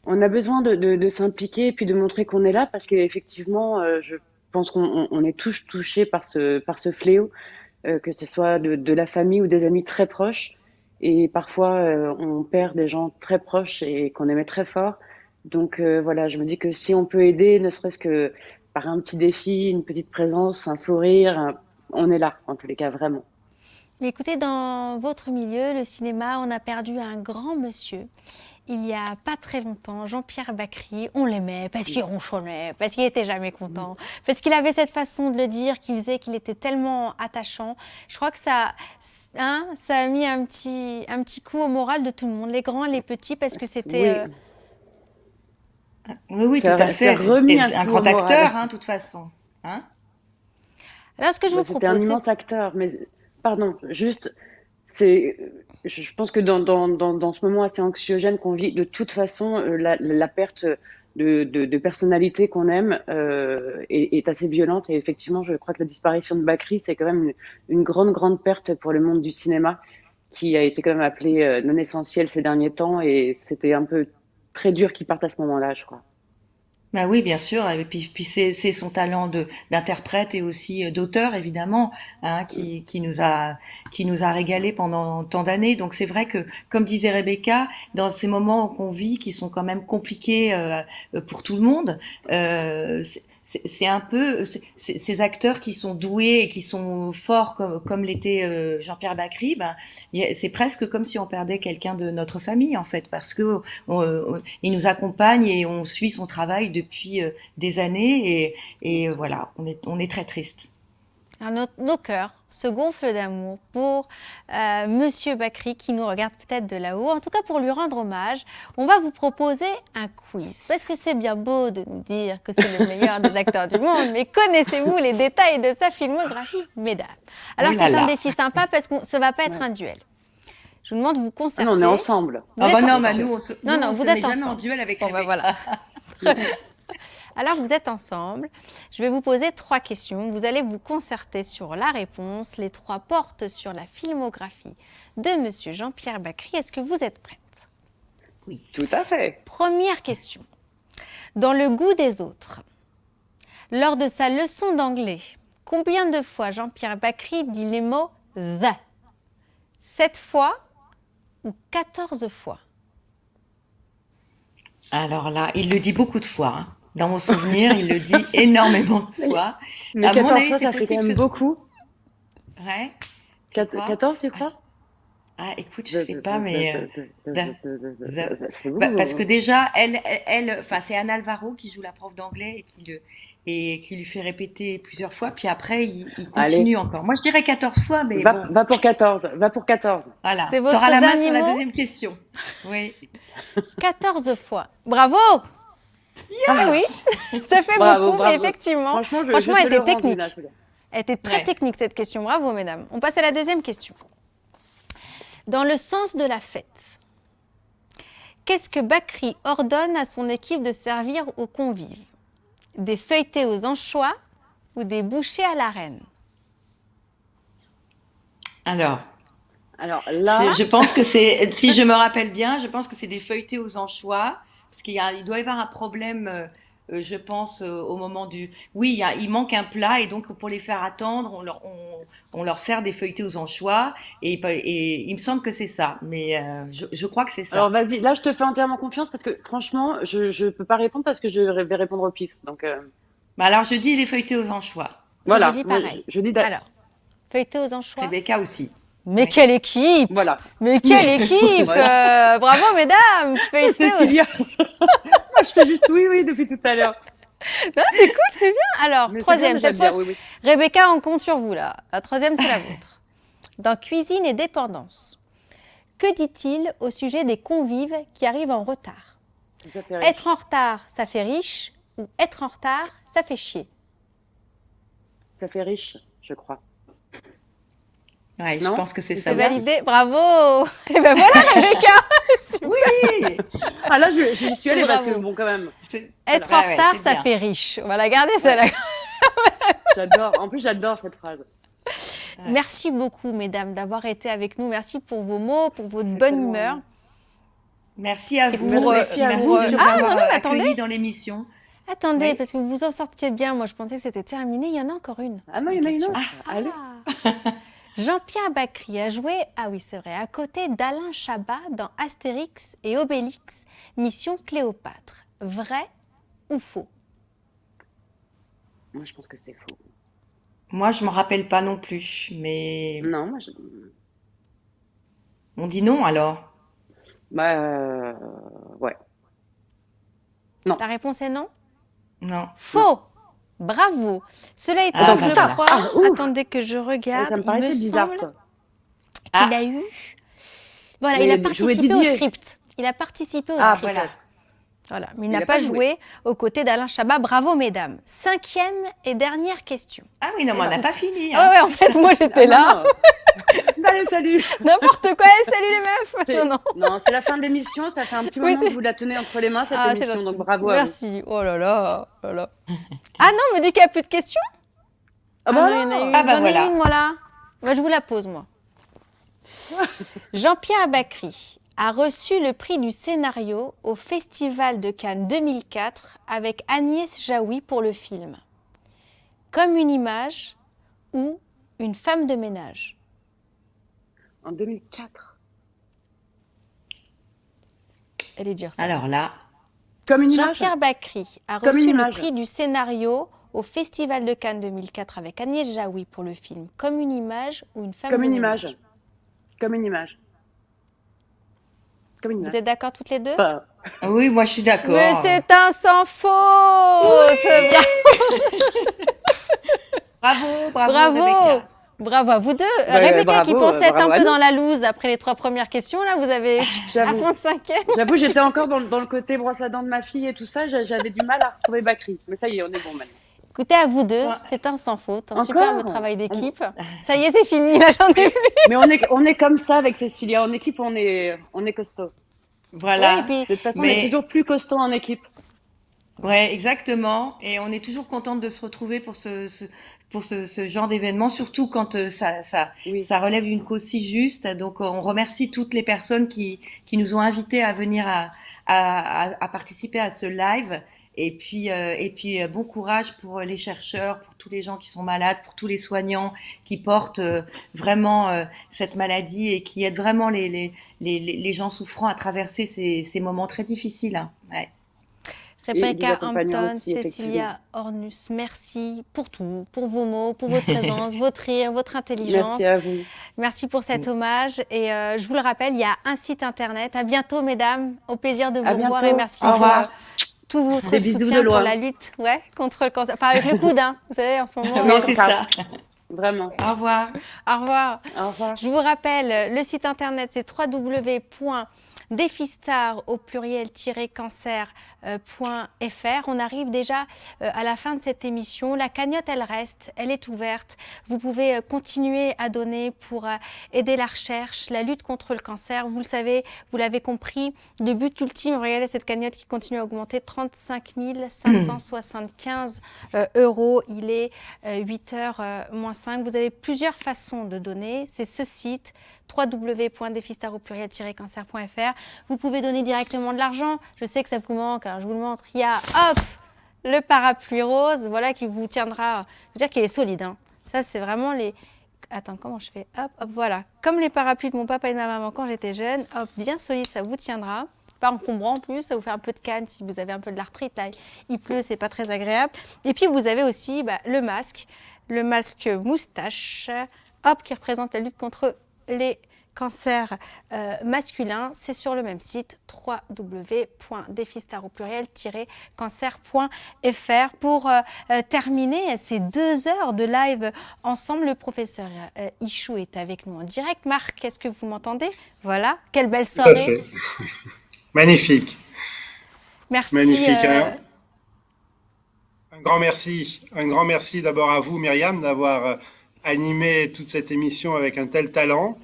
On a besoin de s'impliquer et puis de montrer qu'on est là, parce qu'effectivement, je pense qu'on est tous touchés par ce fléau, que ce soit de la famille ou des amis très proches. Et parfois, on perd des gens très proches et qu'on aimait très fort. Donc voilà, je me dis que si on peut aider, ne serait-ce que par un petit défi, une petite présence, un sourire, on est là, en tous les cas, vraiment. Mais écoutez, dans votre milieu, le cinéma, on a perdu un grand monsieur. Il n'y a pas très longtemps, Jean-Pierre Bacri, on l'aimait parce qu'il ronchonnait, parce qu'il était jamais content, parce qu'il avait cette façon de le dire qui faisait qu'il était tellement attachant. Je crois que ça a mis un petit coup au moral de tout le monde, les grands, les petits, parce que c'était... Oui, tout Ça à fait. a remis C'était un un coup grand au moral. acteur, de toute façon. Hein. Alors, ce que je vous C'était un propose, c'est... immense acteur, mais pardon, juste, c'est, je pense que dans ce moment assez anxiogène qu'on vit, de toute façon, la perte de personnalité qu'on aime est assez violente. Et effectivement, je crois que la disparition de Bakri, c'est quand même une grande perte pour le monde du cinéma, qui a été quand même appelé non essentiel ces derniers temps. Et c'était un peu très dur qu'il parte à ce moment-là, je crois. Bah oui, bien sûr. Et puis c'est son talent d'interprète et aussi d'auteur, évidemment, hein, qui nous a régalé pendant tant d'années. Donc c'est vrai que, comme disait Rebecca, dans ces moments qu'on vit, qui sont quand même compliqués pour tout le monde, c'est un peu ces acteurs qui sont doués et qui sont forts comme l'était Jean-Pierre Bacri. Ben, c'est presque comme si on perdait quelqu'un de notre famille, en fait, parce que il nous accompagne et on suit son travail depuis des années et voilà, on est très triste. Alors, nos cœurs se gonflent d'amour pour Monsieur Bacri qui nous regarde peut-être de là-haut. En tout cas, pour lui rendre hommage, on va vous proposer un quiz. Parce que c'est bien beau de nous dire que c'est le meilleur des acteurs du monde, mais connaissez-vous les détails de sa filmographie, mesdames? Alors, Oh là c'est un là. défi sympa parce que ça ne va pas être un duel. Je vous demande de vous Ah concerter. non, on est ensemble. Vous êtes non, ensemble. bah nous, Non, on vous se êtes met jamais en ensemble. duel avec Bon, bah, Rebecca. voilà. Alors, vous êtes ensemble. Je vais vous poser 3 questions. Vous allez vous concerter sur la réponse. Les 3 portent sur la filmographie de Monsieur Jean-Pierre Bacri. Est-ce que vous êtes prête? Oui. Tout à fait. Première question. Dans Le goût des autres, lors de sa leçon d'anglais, combien de fois Jean-Pierre Bacri dit les mots « the » 7 fois ou 14 fois? Alors là, il le dit beaucoup de fois. Hein. Dans mon souvenir, il le dit énormément de fois. Mais À mon 14 avis, fois, c'est ça fait quand possible même que ce- beaucoup. Ouais. Tu crois 14, tu crois? Ah, écoute, je sais pas, mais Ça fait beaucoup. parce que déjà, enfin, c'est Anne Alvaro qui joue la prof d'anglais et qui lui fait répéter plusieurs fois. Puis après, il continue encore. Moi, je dirais 14 fois, mais bon. Va pour 14. Va pour 14. Voilà. C'est votre T'auras la main dernier sur la mot? deuxième question. Oui. 14 fois. Bravo! Ah oui, ça fait Bravo, beaucoup, mais bravo. effectivement, Franchement, je elle te le était rends, technique. Lina, celui-là. Elle était très Ouais. technique, cette question. Bravo, mesdames. On passe à la deuxième question. Dans le sens de la fête, qu'est-ce que Bacri ordonne à son équipe de servir aux convives? Des feuilletés aux anchois ou des bouchées à la reine? Alors là, Je pense que c'est, si je me rappelle bien, je pense que c'est des feuilletés aux anchois, parce il doit y avoir un problème, je pense, au moment du. Oui, il manque un plat, et donc pour les faire attendre, on leur sert des feuilletés aux anchois, et il me semble que c'est ça, mais je crois que c'est ça. alors vas-y, là je te fais entièrement confiance parce que franchement, je peux pas répondre parce que je vais répondre au pif. Donc Bah alors je dis des feuilletés aux anchois. voilà. dis Moi, pareil. Je dis Alors, feuilletés aux anchois. Rebecca aussi. Mais quelle équipe! Voilà. Mais quelle équipe! Voilà. Bravo, mesdames! Feuilletés aux Cécilia. Moi je fais juste oui depuis tout à l'heure. Non, c'est cool, c'est bien. Alors, Mais c'est troisième, bien cette déjà fois, de dire oui. Rebecca, on compte sur vous là. La troisième, c'est la vôtre. Dans Cuisine et dépendance, que dit-il au sujet des convives qui arrivent en retard? Ça fait rire. Être en retard, ça fait riche, ou être en retard, ça fait chier? Ça fait riche, je crois. Ouais, je Non pense que c'est ça. C'est aussi. validé, bravo! Et ben voilà, Rebecca! Super. Oui. Ah là j'y suis allée parce que Bravo. bon quand même. Être Ouais, en ouais, retard, c'est ça bien. fait riche. On va la garder, celle-là. J'adore. En plus j'adore cette phrase. Ouais. Merci beaucoup, mesdames, d'avoir été avec nous. Merci pour vos mots, pour votre bonne tellement- humeur. Merci à vous. pour, merci à vous. de nous Ah, avoir non, mais accueillis attendez. dans l'émission. Attendez, Oui. parce que vous vous en sortiez bien. Moi, je pensais que c'était terminé. Il y en a encore une. Ah non, il y en a une autre. Allez. Jean-Pierre Bacri a joué, ah oui c'est vrai, à côté d'Alain Chabat dans Astérix et Obélix, Mission Cléopâtre. Vrai ou faux? Moi je pense que c'est faux. Moi, je m'en rappelle pas non plus, mais Non, On dit non alors? Ouais. Non. Ta réponse est non? Non. Faux. Bravo. Cela étant, Ah, je bah voilà. crois, Ah, ouf. attendez que je regarde, Ça me il paraissait me bizarre, semble quoi. qu'il a eu... Voilà, Mais il a jouer participé au Didier. script. Il a participé au Ah, script. voilà. Voilà, mais il Il n'a a pas pas joué joué. aux côtés d'Alain Chabat. Bravo, mesdames. 5e et dernière question. Ah oui, non, mais on n'a pas fini. Ah ouais, en fait, moi, j'étais là. Allez, salut. N'importe quoi. Salut les meufs. Non, non. Non, c'est la fin de l'émission. Ça fait un petit Oui, moment que vous la tenez entre les mains, cette Ah, c'est émission. gentil. Donc bravo à vous. Merci. Oh là là. Oh là là. Ah non, on me dit qu'il n'y a plus de questions. Ah bah non, il y en a non. une. Ah bah J'en voilà. ai une, moi, là. Bah, je vous la pose, moi. Jean-Pierre Bacry a reçu le prix du scénario au Festival de Cannes 2004 avec Agnès Jaoui pour le film Comme une image ou Une femme de ménage. En 2004. Elle est dure, ça. Alors là, Comme une image. Jean-Pierre Bacry a Comme reçu une le image. prix du scénario au Festival de Cannes 2004 avec Agnès Jaoui pour le film Comme une image ou Une femme Comme de une ménage. image. Comme une image. Comme une image. Vous êtes d'accord toutes les deux? Bah, oui, moi je suis d'accord. Mais c'est un sans faute. Bravo, bravo, Bravo. Rebecca. Bravo à vous deux. Ouais, Rebecca qui bravo, pensait être un bravo à peu nous. dans la loose après les 3 premières questions, là, vous avez à J'avoue. fond de 5e. J'avoue, j'étais encore dans le côté brosse à dents de ma fille et tout ça. J'avais du mal à retrouver Bacri. Mais ça y est, on est bon maintenant. Écoutez, à vous deux, Ouais. c'est un sans faute, un Encore superbe travail d'équipe. Ça y est, c'est fini, là, j'en ai plus. Mais on est comme ça avec Cécilia. En équipe, on est costaud. Voilà. Ouais, et puis- De toute façon, on Mais- est toujours plus costaud en équipe. Ouais, exactement. Et on est toujours contente de se retrouver pour ce genre d'événement, surtout quand Oui. ça relève d'une cause si juste. Donc, on remercie toutes les personnes qui nous ont invités à venir à participer à ce live. Et puis, bon courage pour les chercheurs, pour tous les gens qui sont malades, pour tous les soignants qui portent vraiment cette maladie et qui aident vraiment les gens souffrants à traverser ces moments très difficiles. Hein. Ouais. Et les Rebecca accompagnants Hampton, aussi, Cécilia Ornus, merci pour tout, pour vos mots, pour votre présence, votre rire, votre intelligence. Merci à vous. Merci pour cet hommage. Et je vous le rappelle, il y a un site internet. À bientôt, mesdames. Au plaisir de vous À revoir bientôt. et merci Au pour revoir. tout votre Des bisous soutien de pour loin. la lutte contre le cancer. Enfin, avec le coude, hein, vous savez, en ce moment. Oui, c'est ça. Vraiment. Au revoir. Au revoir. Au revoir. Je vous rappelle, le site internet, c'est www.defistar au pluriel-cancer.fr. On arrive déjà à la fin de cette émission. La cagnotte, elle reste, elle est ouverte. Vous pouvez continuer à donner pour aider la recherche, la lutte contre le cancer. Vous le savez, vous l'avez compris, le but ultime, regardez cette cagnotte qui continue à augmenter, 35 575 euros. Il est 8h moins 5. Vous avez plusieurs façons de donner. C'est ce site www.defistar au pluriel-cancer.fr. Vous pouvez donner directement de l'argent. Je sais que ça vous manque, alors je vous le montre. Il y a, hop, le parapluie rose, voilà, qui vous tiendra. Je veux dire qu'il est solide, hein. Ça, c'est vraiment les... Attends, comment je fais? Hop, hop, voilà. Comme les parapluies de mon papa et de ma maman quand j'étais jeune. Hop, bien solide, ça vous tiendra. Pas encombrant en plus, ça vous fait un peu de canne si vous avez un peu de l'arthrite. Là, il pleut, c'est pas très agréable. Et puis, vous avez aussi le masque moustache, hop, qui représente la lutte contre les cancers masculins. C'est sur le même site, www.defistar au pluriel-cancer.fr. Pour terminer ces 2 heures de live ensemble, le professeur Ichou est avec nous en direct. Marc, est-ce que vous m'entendez? Voilà, quelle belle Tout à soirée. fait. Magnifique. Merci. Magnifique. Un grand merci d'abord à vous, Myriam, d'avoir animé toute cette émission avec un tel talent.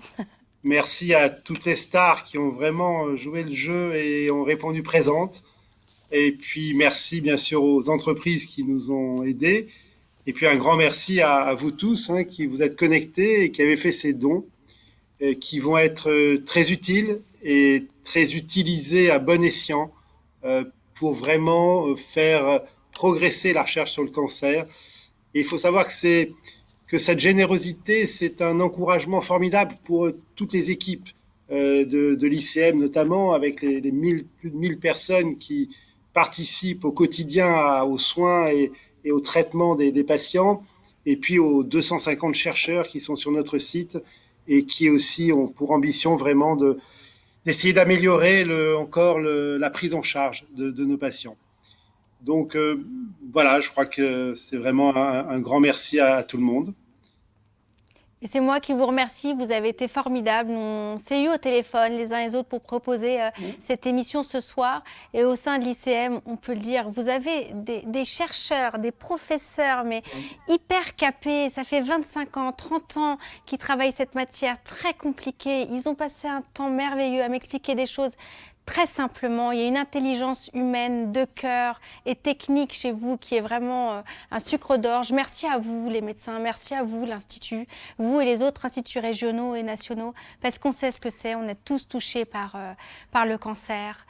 Merci à toutes les stars qui ont vraiment joué le jeu et ont répondu présentes. Et puis merci bien sûr aux entreprises qui nous ont aidés. Et puis un grand merci à vous tous qui vous êtes connectés et qui avez fait ces dons qui vont être très utiles et très utilisés à bon escient pour vraiment faire progresser la recherche sur le cancer. Et il faut savoir que cette générosité, c'est un encouragement formidable pour toutes les équipes de l'ICM, notamment avec les plus de 1000 personnes qui participent au quotidien aux soins et au traitement des patients, et puis aux 250 chercheurs qui sont sur notre site et qui aussi ont pour ambition vraiment d'essayer d'améliorer la prise en charge de nos patients. Donc voilà, je crois que c'est vraiment un grand merci à tout le monde. Et c'est moi qui vous remercie, vous avez été formidables. On s'est eu au téléphone les uns et les autres pour proposer cette émission ce soir. Et au sein de l'ICM, on peut le dire, vous avez des chercheurs, des professeurs, mais hyper capés. Ça fait 25 ans, 30 ans qu'ils travaillent cette matière très compliquée. Ils ont passé un temps merveilleux à m'expliquer des choses très simplement. Il y a une intelligence humaine, de cœur et technique chez vous qui est vraiment un sucre d'orge. Merci à vous les médecins, merci à vous l'Institut, vous et les autres instituts régionaux et nationaux, parce qu'on sait ce que c'est, on est tous touchés par le cancer,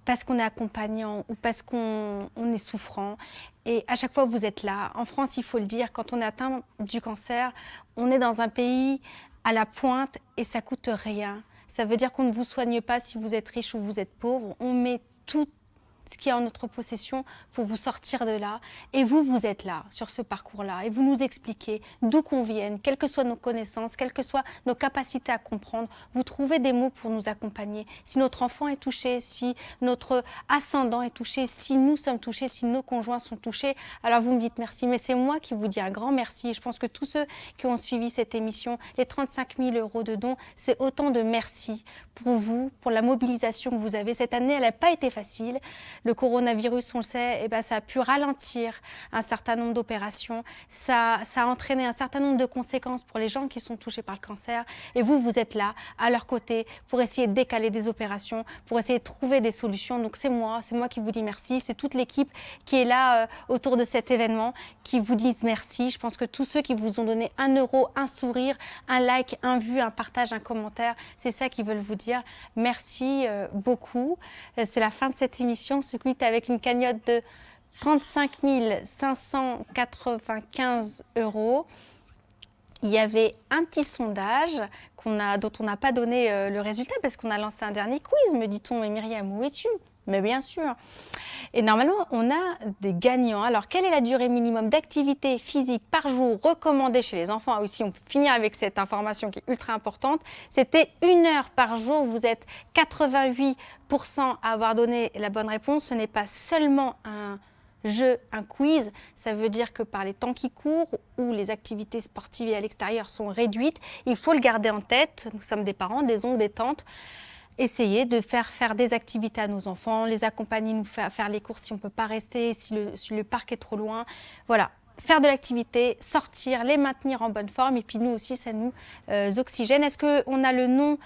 parce qu'on est accompagnant ou parce qu'on est souffrant. Et à chaque fois, vous êtes là. En France, il faut le dire, quand on est atteint du cancer, on est dans un pays à la pointe et ça coûte rien. Ça veut dire qu'on ne vous soigne pas si vous êtes riche ou vous êtes pauvre. On met tout ce qui est en notre possession pour vous sortir de là. Et vous êtes là, sur ce parcours-là. Et vous nous expliquez d'où qu'on vienne, quelles que soient nos connaissances, quelles que soient nos capacités à comprendre. Vous trouvez des mots pour nous accompagner. Si notre enfant est touché, si notre ascendant est touché, si nous sommes touchés, si nos conjoints sont touchés, alors vous me dites merci. Mais c'est moi qui vous dis un grand merci. Et je pense que tous ceux qui ont suivi cette émission, les 35 000 € de dons, c'est autant de merci pour vous, pour la mobilisation que vous avez. Cette année, elle n'a pas été facile. Le coronavirus, on le sait, ça a pu ralentir un certain nombre d'opérations. Ça a entraîné un certain nombre de conséquences pour les gens qui sont touchés par le cancer. Et vous êtes là, à leur côté, pour essayer de décaler des opérations, pour essayer de trouver des solutions. Donc c'est moi qui vous dis merci. C'est toute l'équipe qui est là autour de cet événement qui vous disent merci. Je pense que tous ceux qui vous ont donné 1 €, un sourire, un like, un vu, un partage, un commentaire, c'est ça qu'ils veulent vous dire. Merci beaucoup. C'est la fin de cette émission. Se quitte avec une cagnotte de 35 595 €. Il y avait un petit sondage dont on n'a pas donné le résultat parce qu'on a lancé un dernier quiz, me dit-on. Et Myriam, où es-tu? Mais bien sûr. Et normalement, on a des gagnants. Alors, quelle est la durée minimum d'activité physique par jour recommandée chez les enfants? Ah, aussi, on peut finir avec cette information qui est ultra importante. C'était 1 heure par jour. Vous êtes 88% à avoir donné la bonne réponse. Ce n'est pas seulement un jeu, un quiz. Ça veut dire que par les temps qui courent, où les activités sportives et à l'extérieur sont réduites, il faut le garder en tête. Nous sommes des parents, des oncles, des tantes. Essayer de faire des activités à nos enfants, les accompagner, nous faire les courses si on ne peut pas rester, si le parc est trop loin. Voilà, faire de l'activité, sortir, les maintenir en bonne forme. Et puis nous aussi, ça nous oxygène. Est-ce qu'on a le nom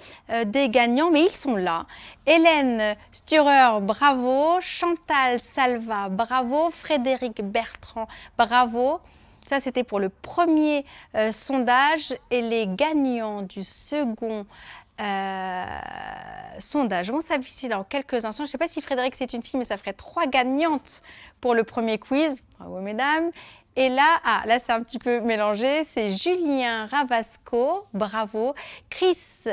des gagnants? Mais ils sont là. Hélène Sturer, bravo. Chantal Salva, bravo. Frédéric Bertrand, bravo. Ça, c'était pour le premier sondage. Et les gagnants du second sondage vont s'afficher dans quelques instants. Je ne sais pas si Frédéric c'est une fille, mais ça ferait 3 gagnantes pour le premier quiz. Bravo mesdames. Et là, là c'est un petit peu mélangé, c'est Julien Ravasco, bravo. Chris,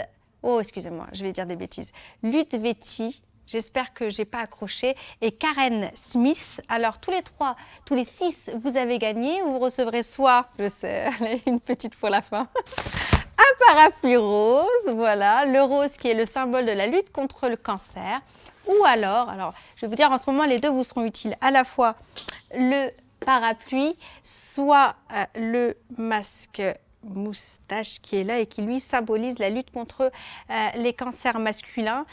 oh excusez-moi, je vais dire des bêtises. Ludvetti, j'espère que je n'ai pas accroché. Et Karen Smith. Alors tous les 6, vous avez gagné. Vous recevrez soit, je sais, allez, une petite pour la fin. Un parapluie rose, voilà, le rose qui est le symbole de la lutte contre le cancer. Ou alors, je vais vous dire en ce moment, les deux vous seront utiles, à la fois le parapluie, soit le masque moustache qui est là et qui lui symbolise la lutte contre les cancers masculins.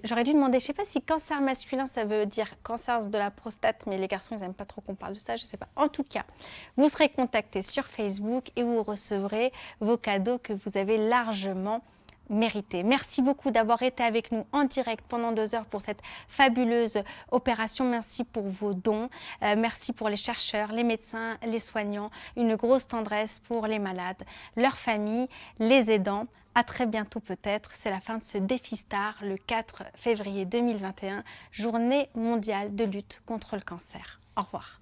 J'aurais dû demander, je ne sais pas si cancer masculin ça veut dire cancer de la prostate, mais les garçons ils n'aiment pas trop qu'on parle de ça, je ne sais pas. En tout cas, vous serez contactés sur Facebook et vous recevrez vos cadeaux que vous avez largement mérité. Merci beaucoup d'avoir été avec nous en direct pendant 2 heures pour cette fabuleuse opération. Merci pour vos dons. Merci pour les chercheurs, les médecins, les soignants. Une grosse tendresse pour les malades, leurs familles, les aidants. À très bientôt peut-être. C'est la fin de ce Défi Star le 4 février 2021, journée mondiale de lutte contre le cancer. Au revoir.